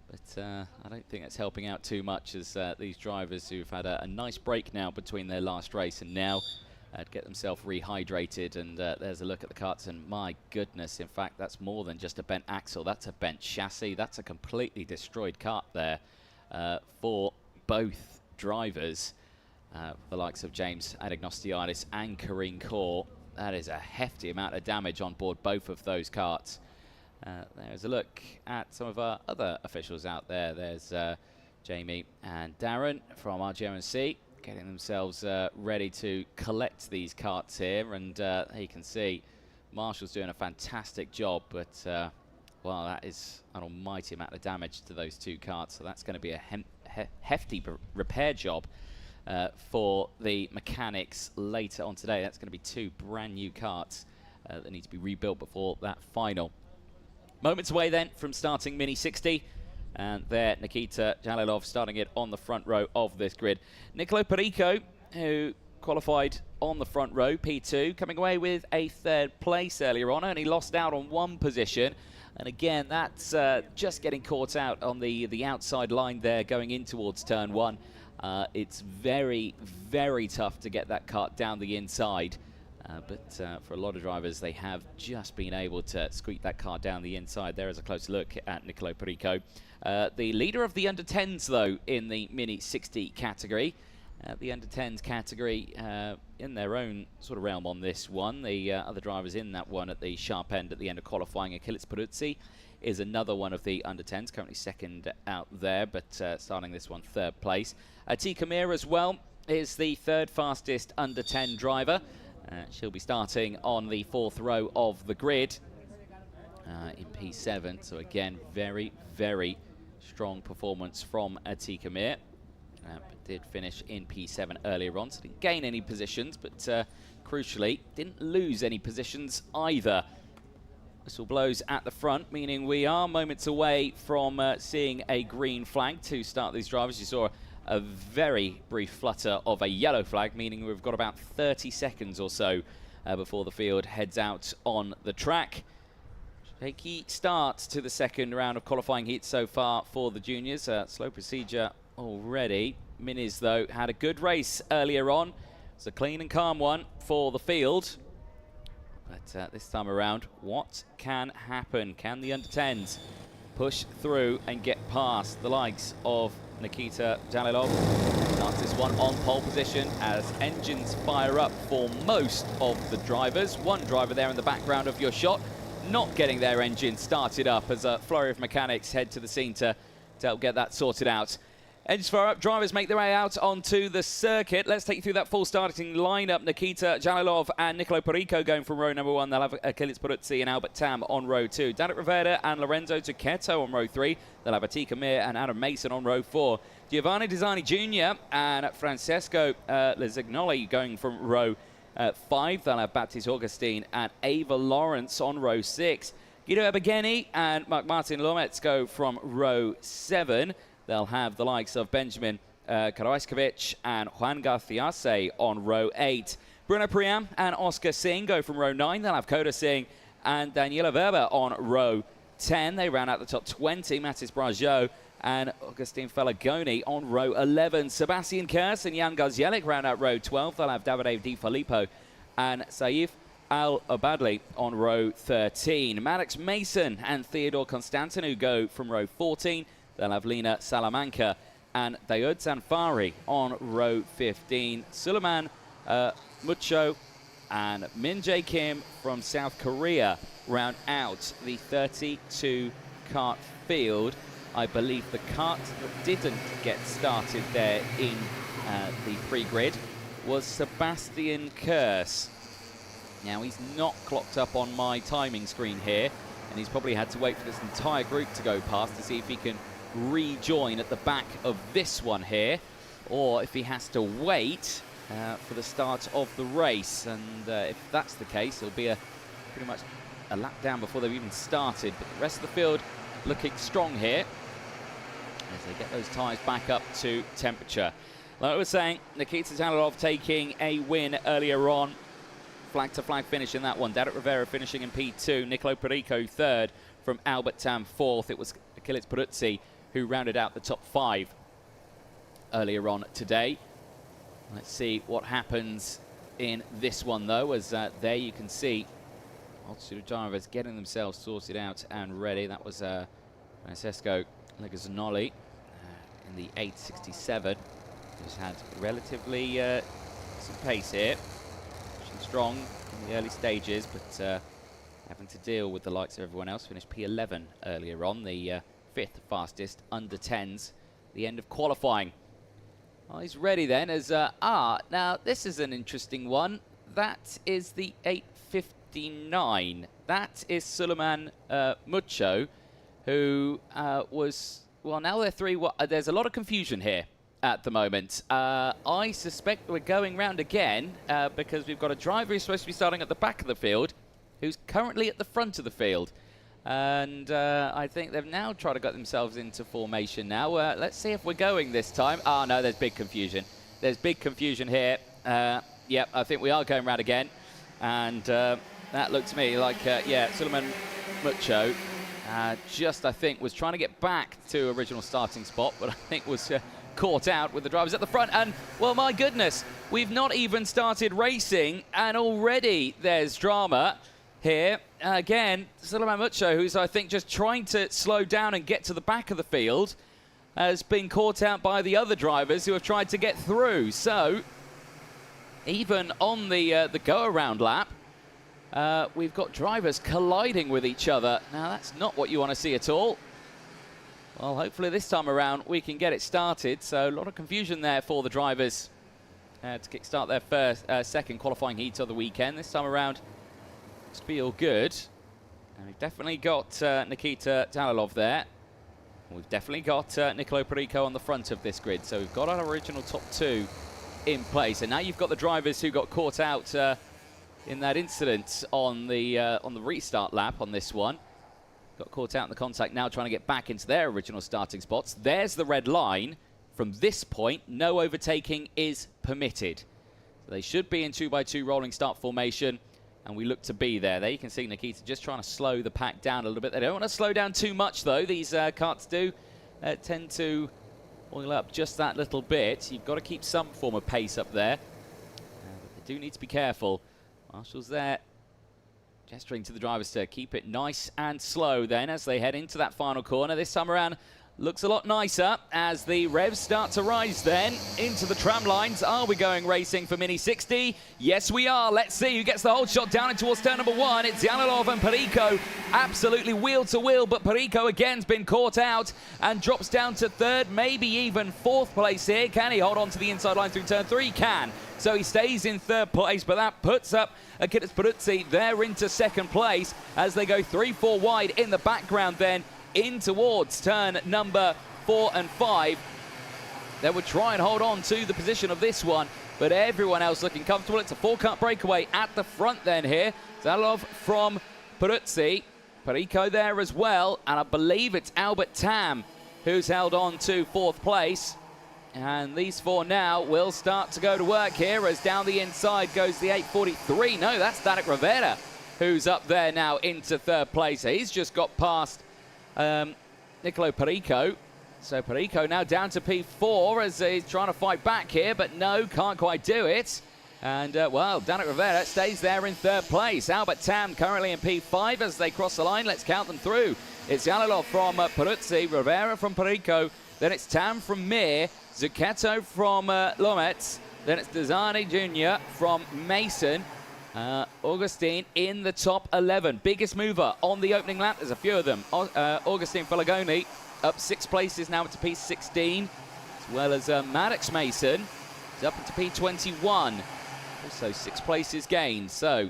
but I don't think that's helping out too much, as these drivers who've had a nice break now between their last race and now get themselves rehydrated. And there's a look at the carts, and my goodness, in fact, that's more than just a bent axle. That's a bent chassis. That's a completely destroyed kart there for both drivers. The likes of James Anagnostiidis and Karine Kaur. That is a hefty amount of damage on board both of those karts. There's a look at some of our other officials out there. There's Jamie and Darren from RGMC getting themselves ready to collect these karts here. And you can see Marshall's doing a fantastic job, but well, that is an almighty amount of damage to those two karts. So that's going to be a hefty repair job for the mechanics later on today. That's going to be two brand new karts that need to be rebuilt before that final. Moments away then from starting Mini 60, and there Nikita Zhalilov starting it on the front row of this grid. Nicolo Perico, who qualified on the front row, P2, coming away with a third place earlier on, only lost out on one position. And again, that's just getting caught out on the outside line there going in towards turn one. It's very, very tough to get that kart down the inside. But for a lot of drivers, they have just been able to squeak that car down the inside. There is a close look at Nicolo Perico. The leader of the under-10s, though, in the Mini 60 category. The under-10s category in their own sort of realm on this one. The other drivers in that one at the sharp end at the end of qualifying, Achilles Peruzzi is another one of the under-10s, currently second out there, but starting this one third place. Atika Mir as well is the third fastest under-10 driver. She'll be starting on the fourth row of the grid in P7. So again, very, very strong performance from Atika Mir. Did finish in P7 earlier on, so didn't gain any positions, but crucially, didn't lose any positions either. Whistle blows at the front, meaning we are moments away from seeing a green flag to start these drivers. You saw a very brief flutter of a yellow flag, meaning we've got about 30 seconds or so before the field heads out on the track. Shaky start to the second round of qualifying heats so far for the juniors. Slow procedure already. Minis, though, had a good race earlier on. It's a clean and calm one for the field. But this time around, what can happen? Can the under-10s push through and get past the likes of Nikita Dalilov? Starts this one on pole position as engines fire up for most of the drivers. One driver there in the background of your shot not getting their engine started up as a flurry of mechanics head to the scene to help get that sorted out. Engines fire up, drivers make their way out onto the circuit. Let's take you through that full starting lineup. Nikita Jalilov and Nicolo Perico going from row number 1. They'll have Achilles Peruzzi and Albert Tam on row 2. Danik Rivera and Lorenzo Tucchetto on row 3. They'll have Atika Mir and Adam Mason on row 4. Giovanni Desani Jr. and Francesco Lesignoli going from row 5. They'll have Baptiste Augustine and Ava Lawrence on row 6. Guido Ebageni and Mark-Martin Lometz go from row 7. They'll have the likes of Benjamin Karajskovic and Juan Garciase on row 8. Bruno Priam and Oscar Singh go from row 9. They'll have Koda Singh and Daniela Verba on row 10. They round out the top 20. Matis Brajo and Augustine Felagoni on row 11. Sebastian Kers and Jan Gazielik round out row 12. They'll have Davide Di Filippo and Saif Al-Obadli on row 13. Maddox Mason and Theodore Constantinou go from row 14. They'll have Lena Salamanca and Daoud Zanfari on row 15. Suleiman Mucho and Min Jae Kim from South Korea round out the 32 kart field. I believe the kart that didn't get started there in the pre-grid was Sebastian Kers. Now, he's not clocked up on my timing screen here, and he's probably had to wait for this entire group to go past to see if he can rejoin at the back of this one here, or if he has to wait for the start of the race. And if that's the case, it'll be pretty much a lap down before they've even started. But the rest of the field looking strong here as they get those tyres back up to temperature. Like I was saying, Nikita Dalilov taking a win earlier on. Flag-to-flag finish in that one. Danik Rivera finishing in P2. Nicolo Perico third from Albert Tam fourth. It was Achilles Peruzzi who rounded out the top 5 earlier on today. Let's see what happens in this one, though, as there you can see multitude of drivers getting themselves sorted out and ready. That was Francesco Legazzanoli in the 867, who's had relatively some pace here. Strong in the early stages, but having to deal with the likes of everyone else. Finished P11 earlier on, the 5th fastest under 10s, the end of qualifying. Oh, he's ready then as now this is an interesting one. That is the 859. That is Suleiman Mucho, who was, well, now they're 3. There's a lot of confusion here at the moment. I suspect we're going round again because we've got a driver who's supposed to be starting at the back of the field who's currently at the front of the field. And I think they've now tried to get themselves into formation now. Let's see if we're going this time. Oh, no, there's big confusion. There's big confusion here. Yep, I think we are going round again. And that looked to me like, yeah, Suleiman Mucho just, I think, was trying to get back to original starting spot, but I think was caught out with the drivers at the front. And, well, my goodness, we've not even started racing, and already there's drama here. Again, Suleiman Mucho, who's, I think, just trying to slow down and get to the back of the field, has been caught out by the other drivers who have tried to get through. So, even on the go-around lap, we've got drivers colliding with each other. Now, that's not what you want to see at all. Well, hopefully this time around we can get it started. So a lot of confusion there for the drivers to kickstart their second qualifying heat of the weekend. This time around, it's be all good. And we've definitely got Nikita Dalilov there. We've definitely got Nicolo Perico on the front of this grid. So we've got our original top 2 in place. And now you've got the drivers who got caught out in that incident on the restart lap on this one. Got caught out in the contact, now trying to get back into their original starting spots. There's the red line. From this point, no overtaking is permitted. So they should be in 2x2 rolling start formation, and we look to be there. There you can see Nikita just trying to slow the pack down a little bit. They don't want to slow down too much, though. These karts do tend to oil up just that little bit. You've got to keep some form of pace up there. But they do need to be careful. Marshall's there Gesturing to the drivers to keep it nice and slow then as they head into that final corner. This time around looks a lot nicer as the revs start to rise then into the tram lines. Are we going racing for Mini 60? Yes, we are. Let's see who gets the hold shot down in towards turn number 1. It's Yanilov and Perico absolutely wheel to wheel, but Perico again's been caught out and drops down to 3rd, maybe even 4th place here. Can he hold on to the inside line through turn 3? Can. So he stays in 3rd place, but that puts up Achilles Peruzzi there into 2nd place as they go 3-4 wide in the background then in towards turn number 4 and 5. They would try and hold on to the position of this one, but everyone else looking comfortable. It's a 4-cut breakaway at the front then here. Zalov from Peruzzi. Perico there as well, and I believe it's Albert Tam who's held on to 4th place. And these 4 now will start to go to work here as down the inside goes the 843. No, that's Danik Rivera who's up there now into 3rd place. He's just got past Nicolo Perico. So Perico now down to P4 as he's trying to fight back here, but no, can't quite do it. And, well, Danik Rivera stays there in 3rd place. Albert Tam currently in P5 as they cross the line. Let's count them through. It's Yanilov from Peruzzi, Rivera from Perico, then it's Tam from Mir, Zucchetto from Lomets, then it's Desani Jr. from Mason. Augustine in the top 11. Biggest mover on the opening lap. There's a few of them. Augustine Falagoni up 6 places now into P16, as well as Maddox Mason is up into P21. Also 6 places gained. So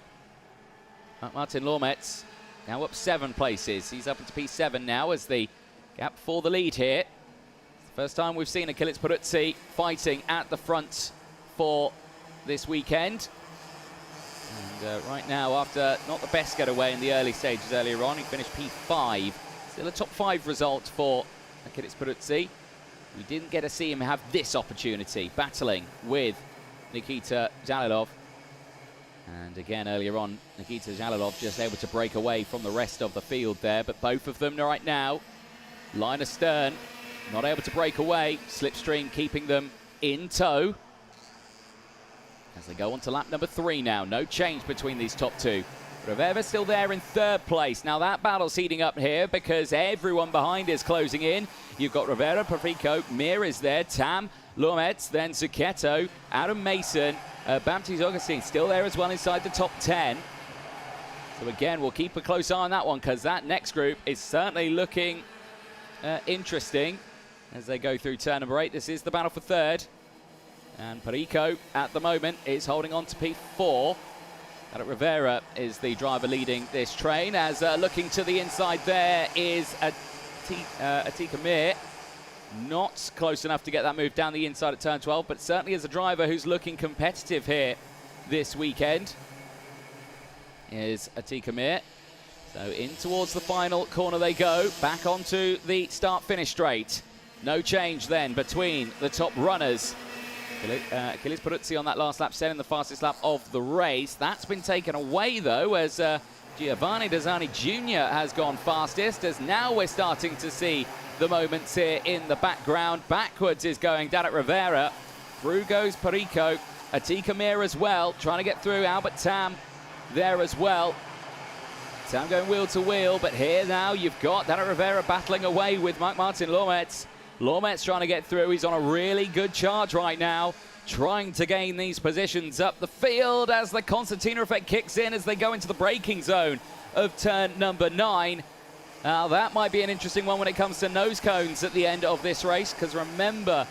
Martin Lomets now up 7 places. He's up into P7 now as the gap for the lead here. First time we've seen Achilles Peruzzi fighting at the front for this weekend. And right now, after not the best getaway in the early stages earlier on, he finished P5. Still a top 5 result for Achilles Peruzzi. We didn't get to see him have this opportunity, battling with Nikita Zalilov. And again, earlier on, Nikita Zalilov just able to break away from the rest of the field there. But both of them right now, line astern, not able to break away. Slipstream keeping them in tow as they go on to lap number 3 now. No change between these top 2. Rivera still there in 3rd place. Now that battle's heating up here because everyone behind is closing in. You've got Rivera, Perico, Mir is there, Tam, Lomets, then Zucchetto, Adam Mason, Baptiste Augustine still there as well inside the top 10. So again, we'll keep a close eye on that one because that next group is certainly looking interesting as they go through turn number 8. This is the battle for 3rd. And Perico, at the moment, is holding on to P4. Alec Rivera is the driver leading this train, as looking to the inside there is Atika Mir. Not close enough to get that move down the inside at turn 12, but certainly as a driver who's looking competitive here this weekend is Atika Mir. So in towards the final corner they go, back onto the start-finish straight. No change then between the top runners. Achilles Peruzzi on that last lap, setting the fastest lap of the race. That's been taken away, though, as Giovanni Desani Jr. has gone fastest, as now we're starting to see the moments here in the background. Backwards is going Danik Rivera. Through goes Perico. Atika Mir as well, trying to get through. Albert Tam there as well. Tam going wheel to wheel, but here now you've got Danik Rivera battling away with Martin Lomets. Lomets trying to get through. He's on a really good charge right now, trying to gain these positions up the field as the Constantina effect kicks in as they go into the braking zone of turn number 9. Now that might be an interesting one when it comes to nose cones at the end of this race, because remember,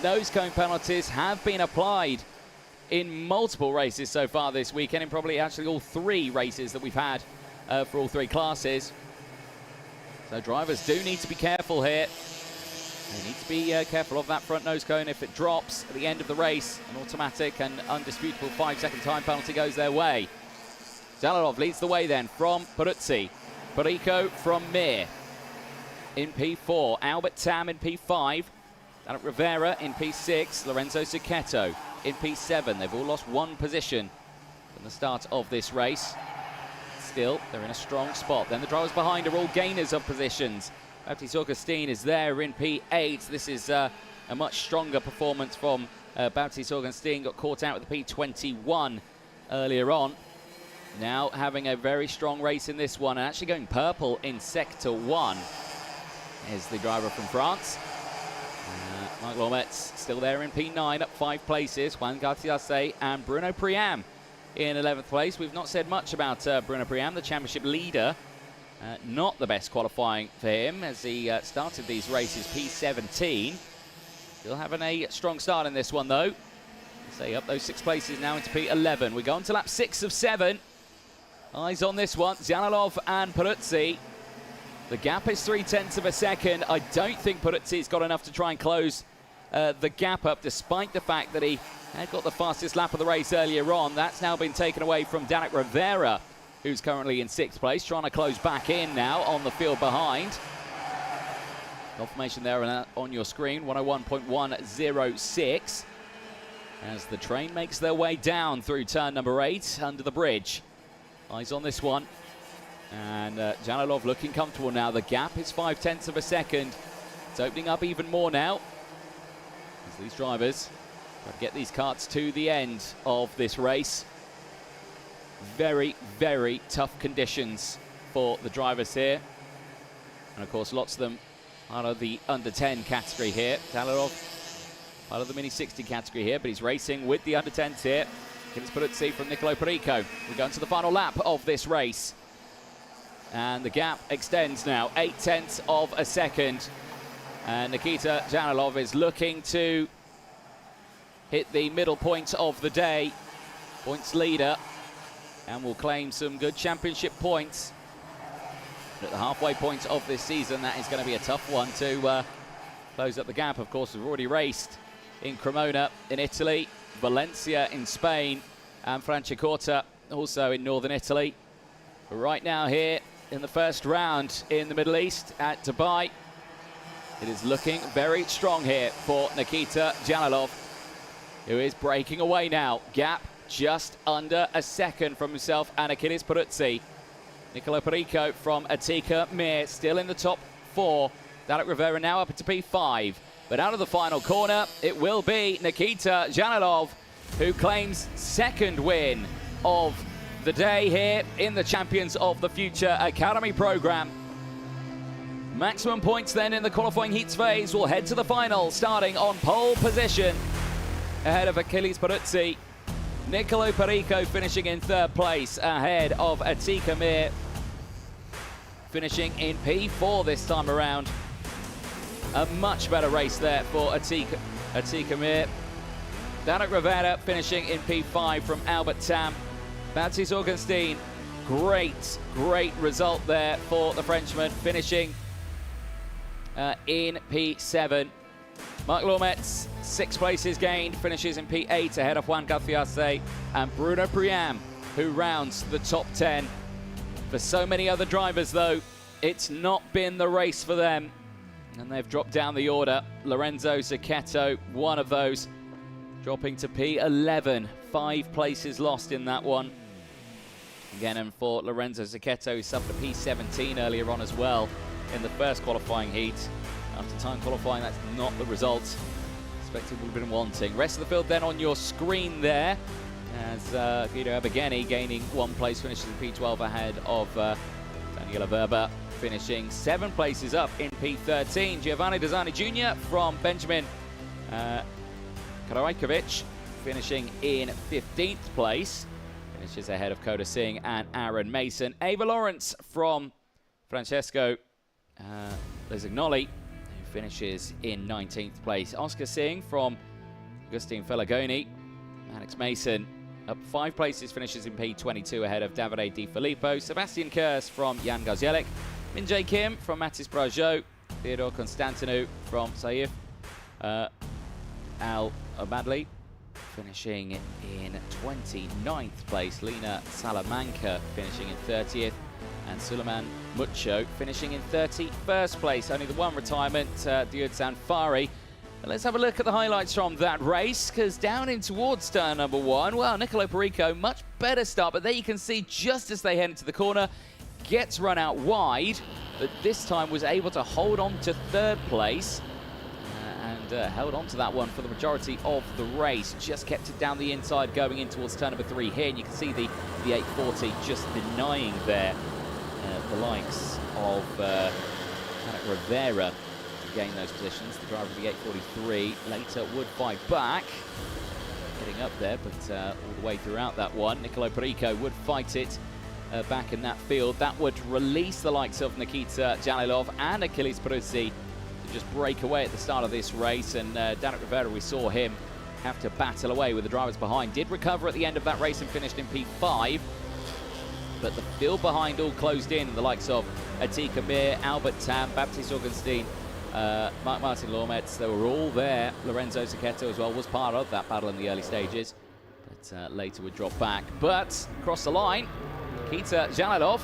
nose cone penalties have been applied in multiple races so far this weekend, and probably actually all 3 races that we've had for all 3 classes. So drivers do need to be careful here. They need to be careful of that front nose cone. If it drops at the end of the race, an automatic and undisputable 5-second time penalty goes their way. Zalilov leads the way then from Peruzzi. Perico from Mir in P4. Albert Tam in P5. Danik Rivera in P6. Lorenzo Zucchetto in P7. They've all lost 1 position from the start of this race. Still, they're in a strong spot. Then the drivers behind are all gainers of positions. Baptiste Augustine is there in P8. This is a much stronger performance from Baptiste Augustine. Got caught out with the P21 earlier on. now having a very strong race in this one and actually going purple in Sector 1 is the driver from France. Mike Lometz still there in P9, up 5 places. Juan Garcia and Bruno Priam in 11th place. We've not said much about Bruno Priam, the championship leader. Not the best qualifying for him as he started these races P17. Still having a strong start in this one though. Say up those 6 places now into P11. We go on to lap 6 of 7. Eyes on this one, Zhanalov and Peruzzi. The gap is 0.3 of a second. I don't think Peruzzi's got enough to try and close the gap up, despite the fact that he had got the fastest lap of the race earlier on. That's now been taken away from Danik Rivera, who's currently in 6th place, trying to close back in now on the field behind. Confirmation there on your screen, 101.106. As the train makes their way down through turn number 8 under the bridge. Eyes on this one. And Zhanalov looking comfortable now. The gap is 0.5 of a second. It's opening up even more now as these drivers try to get these karts to the end of this race. Very, very tough conditions for the drivers here. And of course, lots of them out of the under 10 category here. Zhanalov part of the mini 60 category here, but he's racing with the under 10s here. Achilles Peruzzi from Nicolo Perico. We're going to the final lap of this race. And the gap extends now, 0.8 of a second. And Nikita Zhanalov is looking to hit the middle point of the day. Points leader. And will claim some good championship points. But at the halfway point of this season, that is going to be a tough one to close up the gap. Of course, we've already raced in Cremona in Italy, Valencia in Spain, and Franciacorta also in northern Italy. But right now here in the first round in the Middle East at Dubai, it is looking very strong here for Nikita Zhanalov, who is breaking away now. Gap just under a second from himself and Achilles Peruzzi. Nicolo Perico from Atika Mir still in the top 4. Danik Rivera now up into P5. But out of the final corner, it will be Nikita Zhanalov, who claims 2nd win of the day here in the Champions of the Future Academy program. Maximum points then in the qualifying heats phase will head to the final, starting on pole position ahead of Achilles Peruzzi. Nicolo Perico finishing in 3rd place ahead of Atika Mir, finishing in P4 this time around. A much better race there for Atika Mir. Danik Rivera finishing in P5 from Albert Tam. Baptiste Augustin, great result there for the Frenchman, finishing in P7. Marc Lometz, 6 places gained, finishes in P8 ahead of Juan Garcia and Bruno Priam, who rounds the top 10. For so many other drivers, though, it's not been the race for them, and they've dropped down the order. Lorenzo Zucchetto, one of those, dropping to P11. 5 places lost in that one. Again, and for Lorenzo Zucchetto, he suffered a P17 earlier on as well in the first qualifying heat. After time qualifying, that's not the result expected would have been wanting. Rest of the field then on your screen there, as Guido Abageni gaining 1 place, finishes in P12 ahead of Daniela Verba, finishing 7 places up in P13. Giovanni Desani Jr. from Benjamin Karajkovic finishing in 15th place. Finishes ahead of Koda Singh and Aaron Mason. Ava Lawrence from Francesco Lesignoli, who finishes in 19th place. Oscar Singh from Agustin Felagoni. Alex Mason up 5 places, finishes in P22 ahead of Davide Di Filippo. Sebastian Kurz from Jan Garzielek. Min Jae Kim from Mathis Brageau. Theodore Constantinou from Saif Al Obadli, finishing in 29th place. Lena Salamanca finishing in 30th. And Suleiman Mucho finishing in 31st place. Only the one retirement, Diud Sanfari. Let's have a look at the highlights from that race, because down in towards turn number 1, well, Nicolo Perico, much better start, but there you can see just as they head into the corner, gets run out wide, but this time was able to hold on to 3rd place. And and held on to that one for the majority of the race. Just kept it down the inside going in towards turn number 3 here, and you can see the 840 just denying there the likes of Rivera to gain those positions. The driver of the 843 later would fight back, getting up there, but all the way throughout that one, Nicolo Perico would fight it back in that field. That would release the likes of Nikita Jalilov and Achilles Peruzzi to just break away at the start of this race, and Danik Rivera, we saw him have to battle away with the drivers behind. Did recover at the end of that race and finished in P5, but the field behind all closed in, the likes of Atika Mir, Albert Tam, Baptiste Augustin, Martin Lormetz, they were all there. Lorenzo Zucchetto as well was part of that battle in the early stages, but later would drop back. But across the line, Nikita Jalilov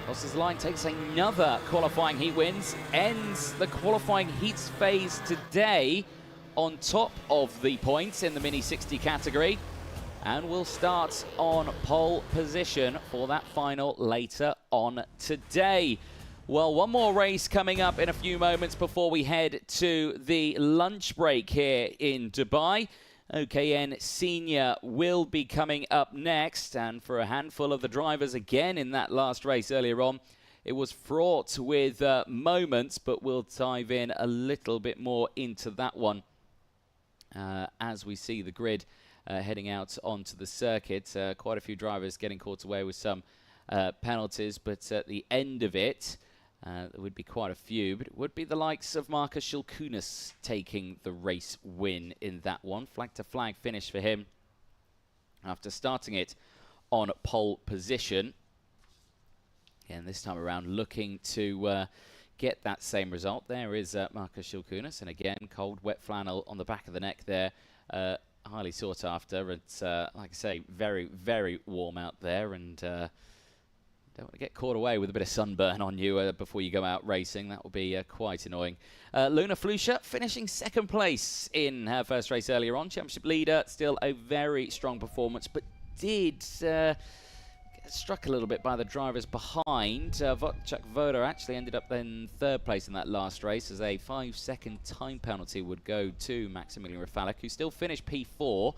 crosses the line, takes another qualifying heat wins, ends the qualifying heats phase today on top of the points in the Mini 60 category, and will start on pole position for that final later on today. Well, one more race coming up in a few moments before we head to the lunch break here in Dubai. OKN Senior will be coming up next, and for a handful of the drivers again in that last race earlier on, it was fraught with moments, but we'll dive in a little bit more into that one as we see the grid heading out onto the circuit. Quite a few drivers getting caught away with some penalties, but at the end of it, there would be quite a few, but it would be the likes of Markus Schilkunis taking the race win in that one. Flag-to-flag finish for him after starting it on pole position. And this time around looking to get that same result. There is Markus Schilkunis, and again, cold, wet flannel on the back of the neck there. Highly sought after. It's, like I say, very, very warm out there, and don't want to get caught away with a bit of sunburn on you before you go out racing. That will be quite annoying. Luna Flusha finishing second place in her first race earlier on. Championship leader, still a very strong performance, but did get struck a little bit by the drivers behind. Wojciech Woda actually ended up in third place in that last race, as a 5-second time penalty would go to Maximilian Rafalek, who still finished P4.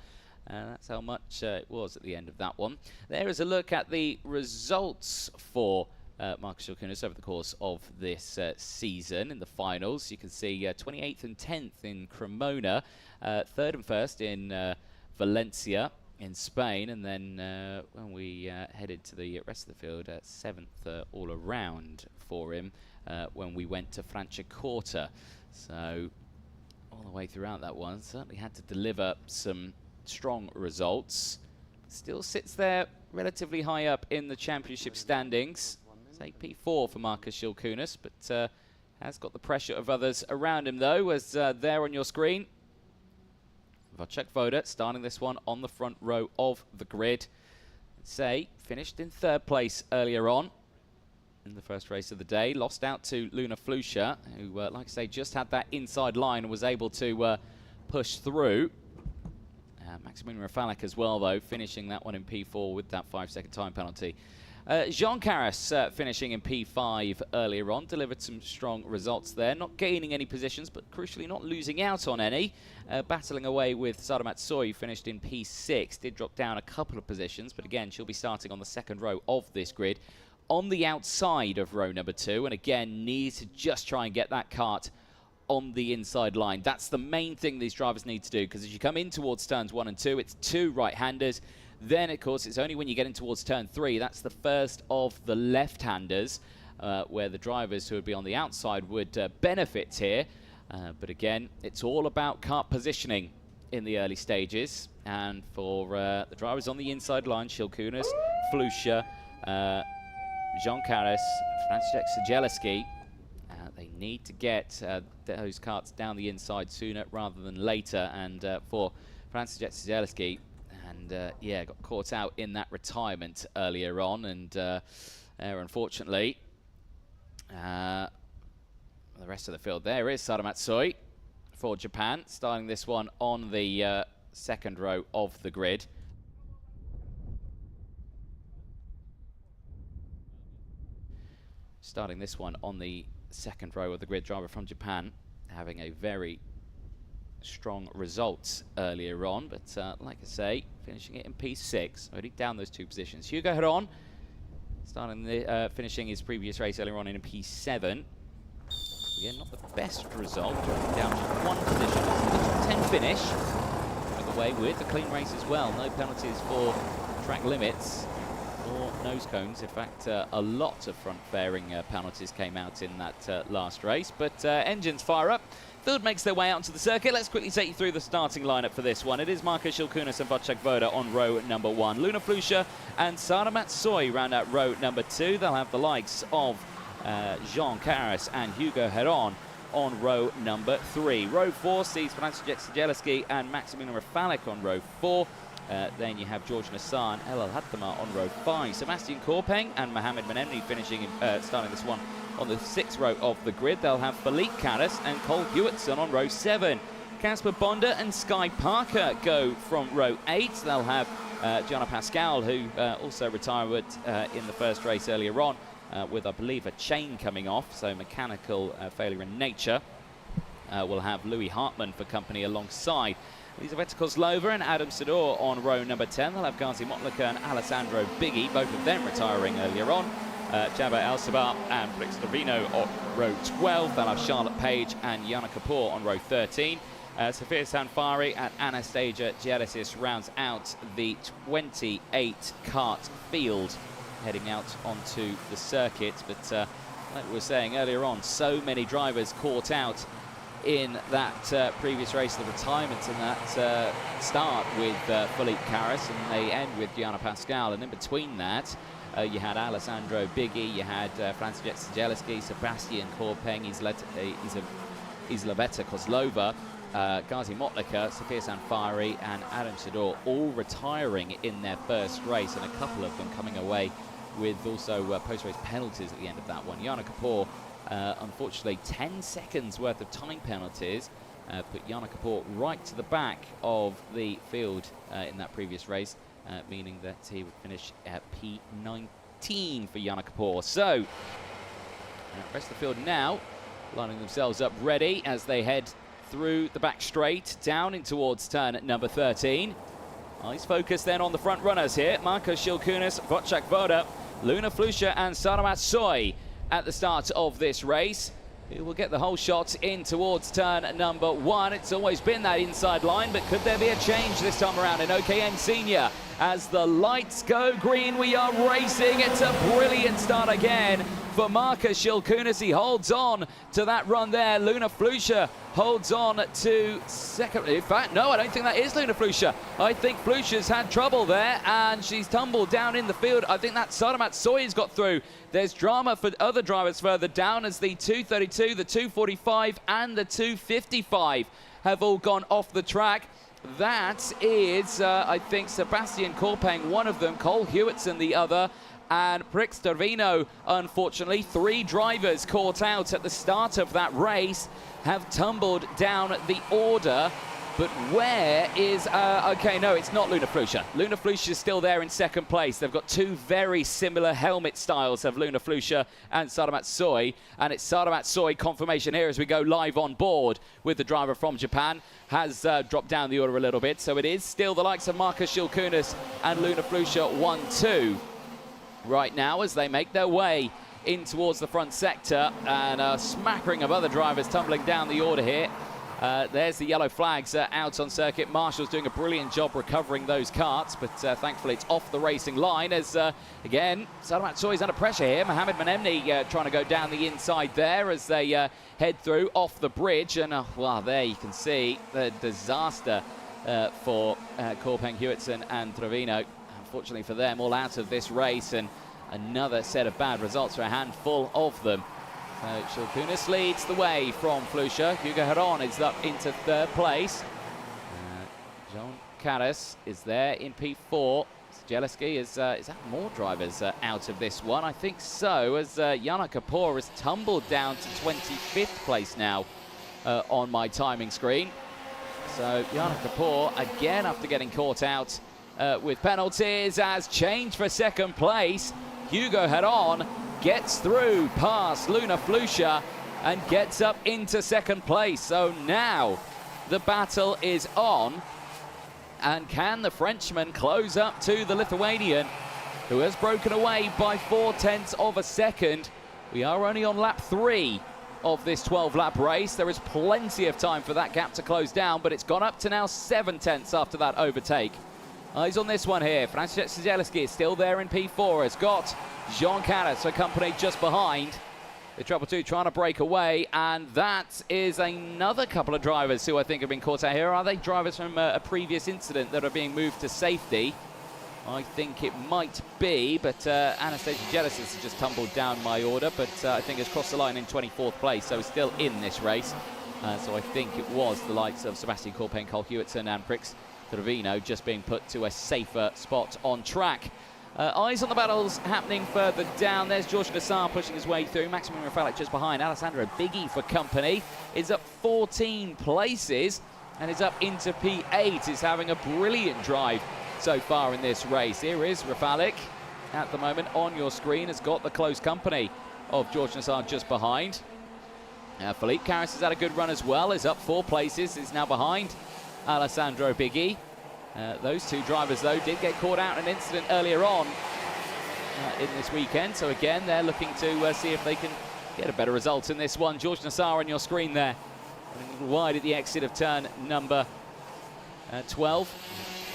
That's how much it was at the end of that one. There is a look at the results for Markus Schilkunis over the course of this season in the finals. You can see 28th and 10th in Cremona, 3rd and 1st in Valencia in Spain, and then when we headed to the rest of the field, 7th all around for him when we went to Franciacorta. So all the way throughout that one, certainly had to deliver some strong results. Still sits there relatively high up in the championship standings. Say P4 for Markus Schilkunis, but has got the pressure of others around him though, as there on your screen. Wojciech Woda starting this one on the front row of the grid. Say finished in third place earlier on in the first race of the day. Lost out to Luna Flusha, who, like I say, just had that inside line and was able to push through. Maximilian Rafalek as well, though, finishing that one in P4 with that 5-second time penalty. Jean Carras finishing in P5 earlier on, delivered some strong results there. Not gaining any positions, but crucially not losing out on any. Battling away with Sadamat Soy, finished in P6. Did drop down a couple of positions, but again, she'll be starting on the second row of this grid, on the outside of row number 2, and again, needs to just try and get that kart on the inside line. That's the main thing these drivers need to do, because as you come in towards turns 1 and 2, it's 2 right-handers. Then, of course, it's only when you get in towards turn 3, that's the first of the left-handers, where the drivers who would be on the outside would benefit here. But again, it's all about kart positioning in the early stages. And for the drivers on the inside line, Schilkunis, Flusha, Jean Carras, Franciszek Siedzielski, they need to get those karts down the inside sooner rather than later. And for Franciszek Siedzielski, and yeah, got caught out in that retirement earlier on, and unfortunately, the rest of the field there is Sadamat Soy for Japan, starting this one on the second row of the grid. Starting this one on the second row of the grid, driver from Japan, having a very strong results earlier on, but like I say, finishing it in P6, already down those 2 positions. Hugo Heron finishing his previous race earlier on in P7. Again, not the best result, down just 1 position. It's a top 10 finish. By the way, with the clean race as well. No penalties for track limits or nose cones. In fact, a lot of front-fairing penalties came out in that last race. But engines fire up. Field makes their way out onto the circuit. Let's quickly take you through the starting lineup for this one. It is Marko Shilkunas and Wojciech Woda on row number 1. Luna Flusha and Sara Matsoi round out row number 2. They'll have the likes of Jean Caras and Hugo Heron on row number 3. Row 4 sees Franciszek Siedzielski and Maximilian Rafalik on row 4. Then you have George Nassan, El Hattama on row 5. Sebastian Korpeng and Mohamed Menemni finishing starting this one on the 6th row of the grid. They'll have Philippe Caras and Cole Hewitson on row 7. Casper Bonda and Sky Parker go from row 8. They'll have Gianna Pascal, who also retired in the first race earlier on, with, I believe, a chain coming off, so mechanical failure in nature. We'll have Louis Hartmann for company alongside Elizaveta Kozlova and Adam Sidor on row number 10. They'll have Gazi Motlaka and Alessandro Biggie, both of them retiring earlier on. Jabba El-Sabah and Brix Davino on row 12. They'll have Charlotte Page and Yana Kapoor on row 13. Sofia Sanfari and Anastasia Giadesis rounds out the 28 kart field heading out onto the circuit. But like we were saying earlier on, so many drivers caught out in that previous race, the retirement in that start with Philippe Caras, and they end with Gianna Pascal. And in between that, you had Alessandro Biggie, you had Franciszek Siedzielski, Sebastian Korpeng, Elizaveta Kozlova, Gazi Motlaka, Sofia Sanfari and Adam Sidor all retiring in their first race, and a couple of them coming away with also post-race penalties at the end of that one. Yana Kapoor, unfortunately, 10 seconds worth of time penalties put Yana Kapoor right to the back of the field in that previous race, meaning that he would finish at P19 for Yana Kapoor. So, rest of the field now lining themselves up ready as they head through the back straight, down in towards turn number 13. Nice focus then on the front runners here. Marko Shilkunas, Wojciech Woda, Luna Flusha and Sara Matsoi at the start of this race. We will get the whole shot in towards turn number 1. It's always been that inside line, but could there be a change this time around in OKN Senior? As the lights go green, we are racing. It's a brilliant start again for Marko Shilkunas. He holds on to that run there. Luna Flusha holds on to second. In fact, no, I don't think that is Luna Flusha. I think Flusha's had trouble there, and she's tumbled down in the field. I think that Sara Matsoi's got through. There's drama for other drivers further down as the 232, the 245, and the 255 have all gone off the track. That is, I think, Sebastian Korpeng, one of them, Cole Hewitson, the other, and Brix Davino. Unfortunately, 3 drivers caught out at the start of that race have tumbled down the order. But where is, okay, no, it's not Luna Flusha. Luna Flusha is still there in second place. They've got 2 very similar helmet styles of Luna Flusha and Sara Matsoi. And it's Sara Matsoi confirmation here as we go live on board with the driver from Japan. Has dropped down the order a little bit. So it is still the likes of Marko Shilkunas and Luna Flusha 1-2 right now as they make their way in towards the front sector. And a smattering of other drivers tumbling down the order here. There's the yellow flags out on circuit. Marshall's doing a brilliant job recovering those karts, but thankfully it's off the racing line as, again, Sara Matsoi's under pressure here. Mohamed Menemni trying to go down the inside there as they head through off the bridge. And, well, there you can see the disaster for Korpeng, Hewitson and Trevino. Unfortunately for them, all out of this race, and another set of bad results for a handful of them. Shilkunas leads the way from Flusha. Hugo Heron is up into 3rd place. Jean Caras is there in P4. Siedzielski is that more drivers out of this one? I think so, as Yana Kapoor has tumbled down to 25th place now on my timing screen. So Yana Kapoor, again after getting caught out with penalties, has changed for 2nd place. Hugo Heron gets through past Luna Flusha and gets up into 2nd place. So now The battle is on. And can the Frenchman close up to the Lithuanian, who has broken away by 0.4 of a second? We are only on lap 3 of this 12-lap race. There is plenty of time for that gap to close down, but it's gone up to now 0.7 after that overtake. Eyes on this one here. Franciszek Szydzielski is still there in P4. Has got Jean Caras accompanied just behind. The Trouble 2 trying to break away, and that is another couple of drivers who I think have been caught out here. Are they drivers from a previous incident that are being moved to safety? I think it might be, but Anastasia Genesis has just tumbled down my order, but I think has crossed the line in 24th place, so he's still in this race. So I think it was the likes of Sebastian Corpen, Cole Hewitson and Prix Trevino just being put to a safer spot on track. Eyes on the battles happening further down. There's George Nassar pushing his way through. Maximum Rafalik just behind. Alessandro Biggie for company is up 14 places and is up into P8. Is having a brilliant drive so far in this race. Here is Rafalik at the moment on your screen. Has got the close company of George Nassar just behind. Philippe Caras has had a good run as well. Is up 4 places. Is now behind Alessandro Biggie. Those two drivers, though, did get caught out in an incident earlier on in this weekend. So, again, they're looking to see if they can get a better result in this one. George Nassar on your screen there. A little wide at the exit of turn number 12.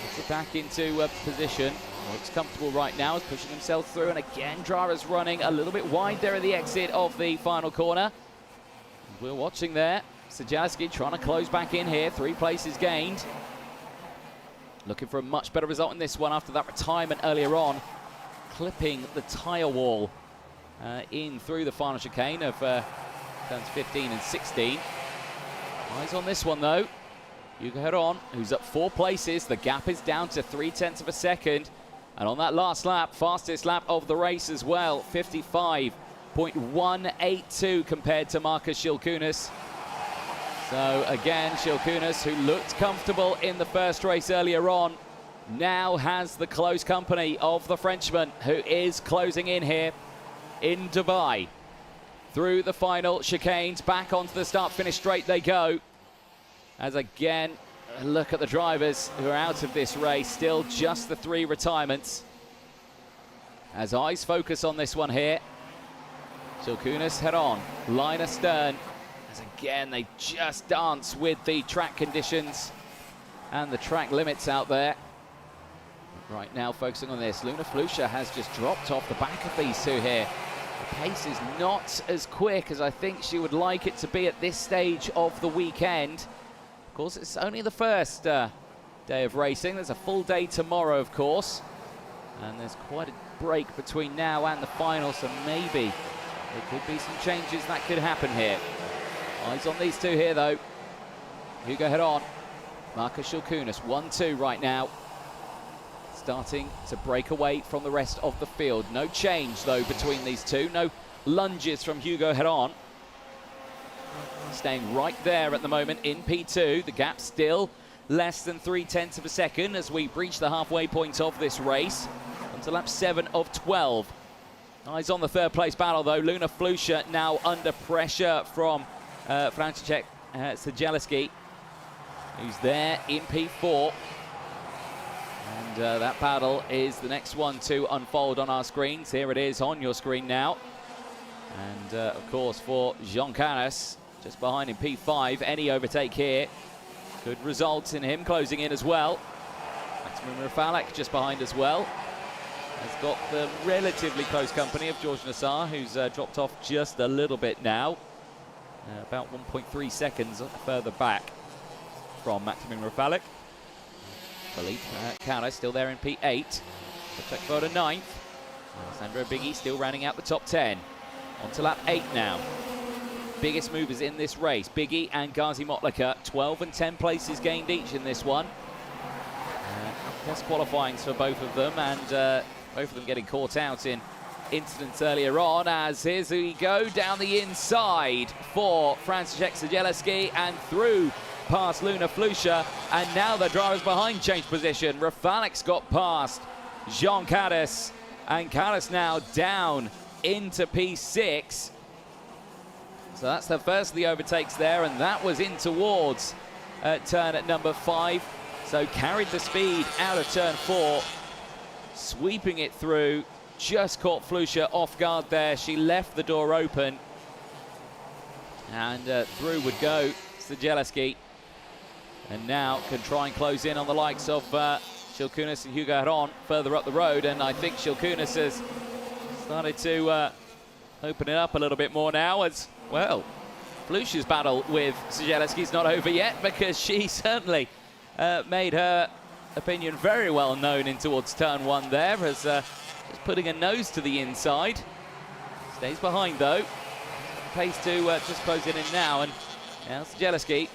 Puts it back into position. Looks comfortable right now. Is pushing himself through. And, again, Drara's running a little bit wide there at the exit of the final corner. We're watching there. Szydzielski trying to close back in here. 3 places gained. Looking for a much better result in this one after that retirement earlier on. Clipping the tyre wall in through the final chicane of turns 15 and 16. Eyes on this one, though. Hugo Heron, who's up 4 places. The gap is down to 0.3 of a second. And on that last lap, fastest lap of the race as well, 55.182 compared to Markus Schilkunas. So again, Schilkunas, who looked comfortable in the first race earlier on, now has the close company of the Frenchman, who is closing in here in Dubai. Through the final chicanes, back onto the start-finish straight they go. As again, look at the drivers who are out of this race, still just the 3 retirements. As eyes focus on this one here, Schilkunas head on, line astern. Again, they just dance with the track conditions and the track limits out there. Right now, focusing on this, Luna Flusha has just dropped off the back of these two here. The pace is not as quick as I think she would like it to be at this stage of the weekend. Of course, it's only the first day of racing. There's a full day tomorrow, of course. And there's quite a break between now and the final, so maybe there could be some changes that could happen here. Eyes on these two here, though. Hugo Heron, Markus Schilkunas, 1-2 right now. Starting to break away from the rest of the field. No change, though, between these two. No lunges from Hugo Heron. Staying right there at the moment in P2. The gap still less than 0.3 of a second as we breach the halfway point of this race. Onto lap 7 of 12. Eyes on the 3rd place battle, though. Luna Flusha now under pressure from Franciszek Szydzielski, who's there in P4. And that battle is the next one to unfold on our screens. Here it is on your screen now. And of course, for Jean Caras, just behind in P5, any overtake here could result in him closing in as well. Maximum Rafalik just behind as well. Has got the relatively close company of George Nassar, who's dropped off just a little bit now. About 1.3 seconds further back from Maximum Rafalik. Philippe Caras still there in P8. Check photo 9th. Alessandro Biggie still rounding out the top 10. On to lap 8 now. Biggest movers in this race, Biggie and Ghazi Motlaka. 12 and 10 places gained each in this one. Best qualifying for both of them, and both of them getting caught out in incidents earlier on, as here's we go down the inside for Franciszek Szydzielski and through past Luna Flusha, and now the drivers behind change position. Rafalik's got past Jean Caras, and Caras now down into P6. So that's the first of the overtakes there, and that was in towards at turn at number 5. So carried the speed out of turn 4, sweeping it through. Just caught Flusha off guard there. She left the door open. And through would go Zdzielewski. And now can try and close in on the likes of Shilkunas and Hugo Heron further up the road. And I think Shilkunas has started to open it up a little bit more now as, well, Flusha's battle with Zdzielewski is not over yet, because she certainly made her opinion very well known in towards turn 1 there, as just putting a nose to the inside. Stays behind though. Pace to just close it in now, and now Zdzielewski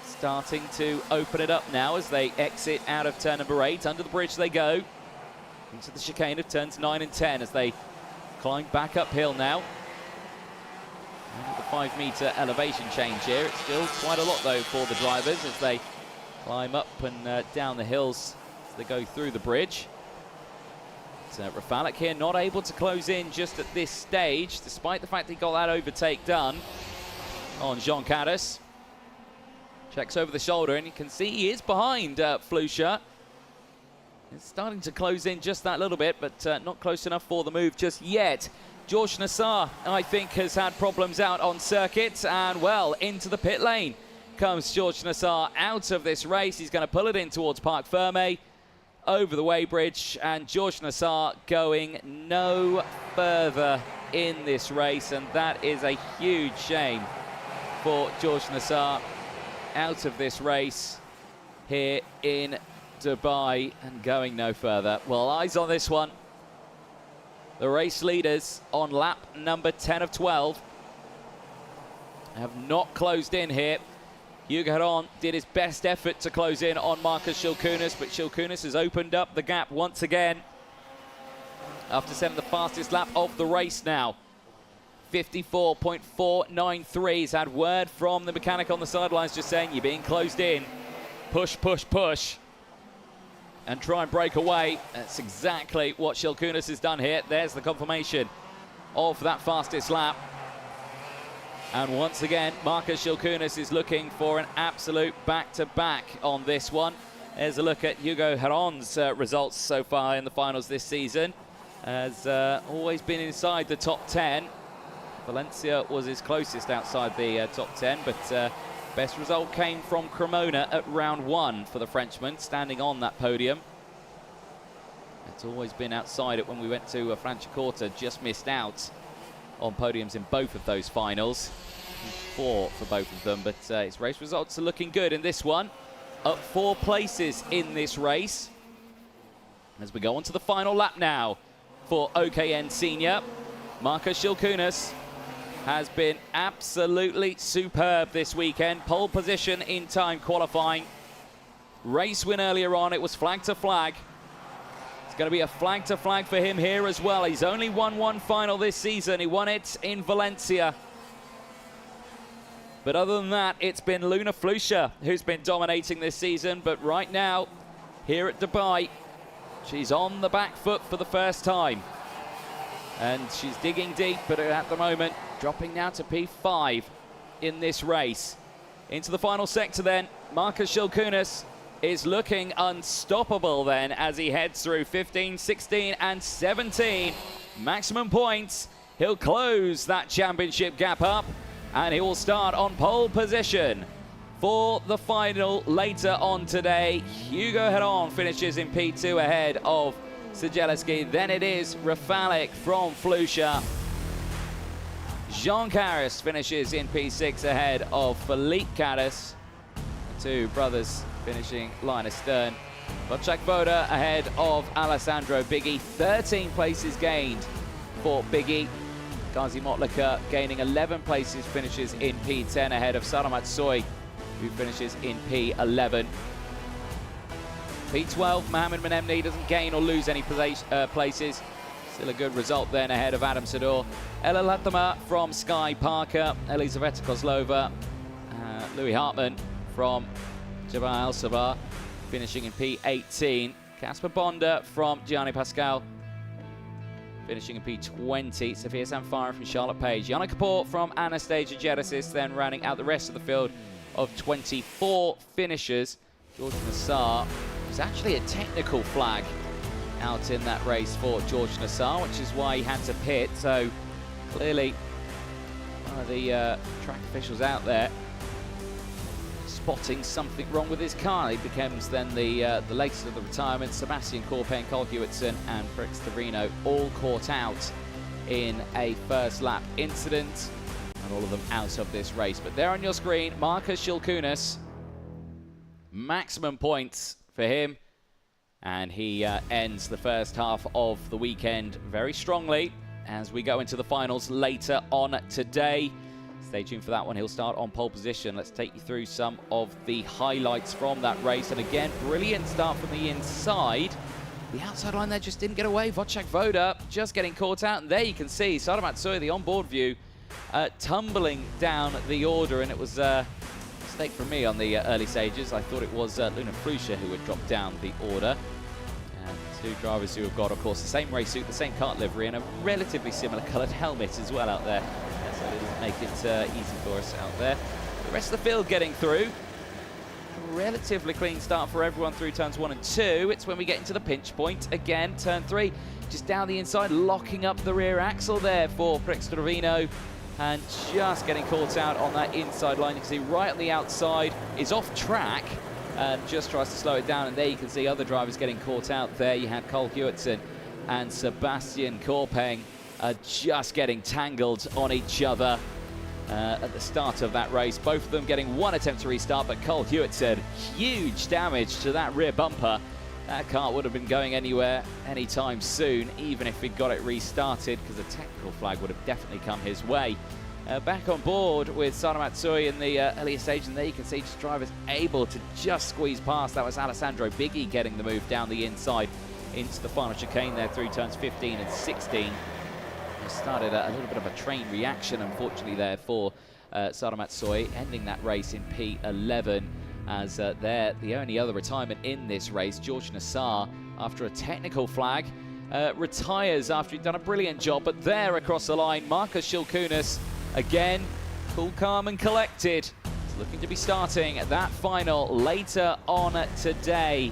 starting to open it up now as they exit out of turn number 8. Under the bridge they go into the chicane of turns 9 and 10 as they climb back uphill now. And the 5-meter elevation change here. It's still quite a lot though for the drivers as they climb up and down the hills as they go through the bridge. Rafalik here not able to close in just at this stage, despite the fact he got that overtake done on Jean Cadas. Checks over the shoulder and you can see he is behind Flusha. It's starting to close in just that little bit, but not close enough for the move just yet. George Nassar, I think, has had problems out on circuit, and well, into the pit lane comes George Nassar out of this race. He's going to pull it in towards Parc Ferme, over the weighbridge, and George Nassar going no further in this race, and that is a huge shame for George Nassar out of this race here in Dubai and going no further. Well, eyes on this one. The race leaders on lap number 10 of 12 have not closed in here. Hugo Heron did his best effort to close in on Marcus Shilkunas, but Shilkunas has opened up the gap once again after setting the fastest lap of the race now. 54.493. He's had word from the mechanic on the sidelines just saying, you're being closed in. Push, push, push. And try and break away. That's exactly what Shilkunas has done here. There's the confirmation of that fastest lap. And once again, Marcus Shilkunas is looking for an absolute back-to-back on this one. There's a look at Hugo Heron's results so far in the finals this season. Has always been inside the top 10. Valencia was his closest outside the top 10, but best result came from Cremona at round 1 for the Frenchman, standing on that podium. It's always been outside it when we went to Franciacorta, just missed out on podiums in both of those finals. 4 for both of them, but his race results are looking good in this one. Up 4 places in this race as we go on to the final lap now for OKN Senior. Marcus Shilkunas has been absolutely superb this weekend. Pole position in time qualifying. Race win earlier on, it was flag to flag. It's going to be a flag to flag for him here as well. He's only won one final this season. He won it in Valencia. But other than that, it's been Luna Flusha who's been dominating this season. But right now, here at Dubai, she's on the back foot for the first time. And she's digging deep, but at the moment, dropping now to P5 in this race. Into the final sector then, Marcus Shilkunas is looking unstoppable then as he heads through 15, 16 and 17. Maximum points. He'll close that championship gap up and he will start on pole position for the final later on today. Hugo Heron finishes in P2 ahead of Zdzielewski. Then it is Rafalik from Flusha. Jean Cadas finishes in P6 ahead of Philippe Cadas. The two brothers finishing line astern. Wojciech Woda ahead of Alessandro Biggie. 13 places gained for Biggie. Gazi Motlaka gaining 11 places, finishes in P10 ahead of Sara Matsoy, who finishes in P11. P12, Mohamed Menemni doesn't gain or lose any places. Still a good result then ahead of Adam Sador. Ella Latama from Sky Parker, Elizaveta Kozlova, Louis Hartmann from Jabal Al Sabah, finishing in P18. Casper Bonda from Gianni Pascal, finishing in P20. Sophia Sanfara from Charlotte Page. Yana Kapoor from Anastasia Genesis, then rounding out the rest of the field of 24 finishers. George Nassar was actually a technical flag out in that race for George Nassar, which is why he had to pit. So clearly one of the track officials out there spotting something wrong with his car. He becomes then the latest of the retirement. Sebastian Corpen, Cole Hewitson and Brix Torino all caught out in a first lap incident, and all of them out of this race. But there on your screen, Markus Schilkunas, maximum points for him, and he ends the first half of the weekend very strongly as we go into the finals later on today. Stay tuned for that one. He'll start on pole position. Let's take you through some of the highlights from that race. And again, brilliant start from the inside. The outside line there just didn't get away. Wojciech Woda just getting caught out. And there you can see Sada Matsuya, the onboard view, tumbling down the order. And it was a mistake from me on the early stages. I thought it was Luna Fruscia who had dropped down the order. And two drivers who have got, of course, the same race suit, the same kart livery, and a relatively similar coloured helmet as well out there. So it doesn't make it easy for us out there. The rest of the field getting through. A relatively clean start for everyone through turns 1 and 2. It's when we get into the pinch point. Again, turn 3, just down the inside, locking up the rear axle there for Brix Torino. And just getting caught out on that inside line. You can see right on the outside is off track and just tries to slow it down. And there you can see other drivers getting caught out there. You had Cole Hewitson and Sebastian Corpen just getting tangled on each other at the start of that race. Both of them getting one attempt to restart, but Cole Hewitson, huge damage to that rear bumper. That car would have been going anywhere anytime soon, even if he'd got it restarted, because a technical flag would have definitely come his way. Back on board with Sada Matsuya in the earlier stage, and there you can see just drivers able to just squeeze past. That was Alessandro Biggi getting the move down the inside into the final chicane there through turns 15 and 16. Started a little bit of a train reaction, unfortunately, there for Sada Matsuya, ending that race in P11 as they're the only other retirement in this race. George Nassar, after a technical flag, retires after he'd done a brilliant job. But there across the line, Markus Schilkunas, again, cool, calm and collected. He's looking to be starting that final later on today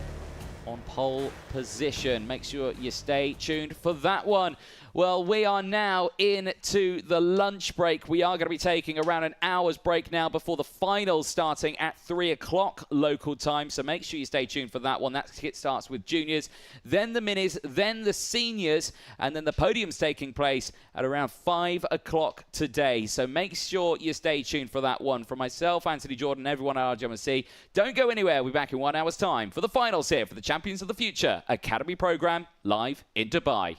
on pole position. Make sure you stay tuned for that one. Well, we are now into the lunch break. We are going to be taking around an hour's break now before the finals starting at 3 o'clock local time. So make sure you stay tuned for that one. That kit starts with juniors, then the minis, then the seniors, and then the podium's taking place at around 5 o'clock today. So make sure you stay tuned for that one. From myself, Anthony Jordan, everyone at RGMC, don't go anywhere. We'll be back in 1 hour's time for the finals here for the Champions of the Future Academy program live in Dubai.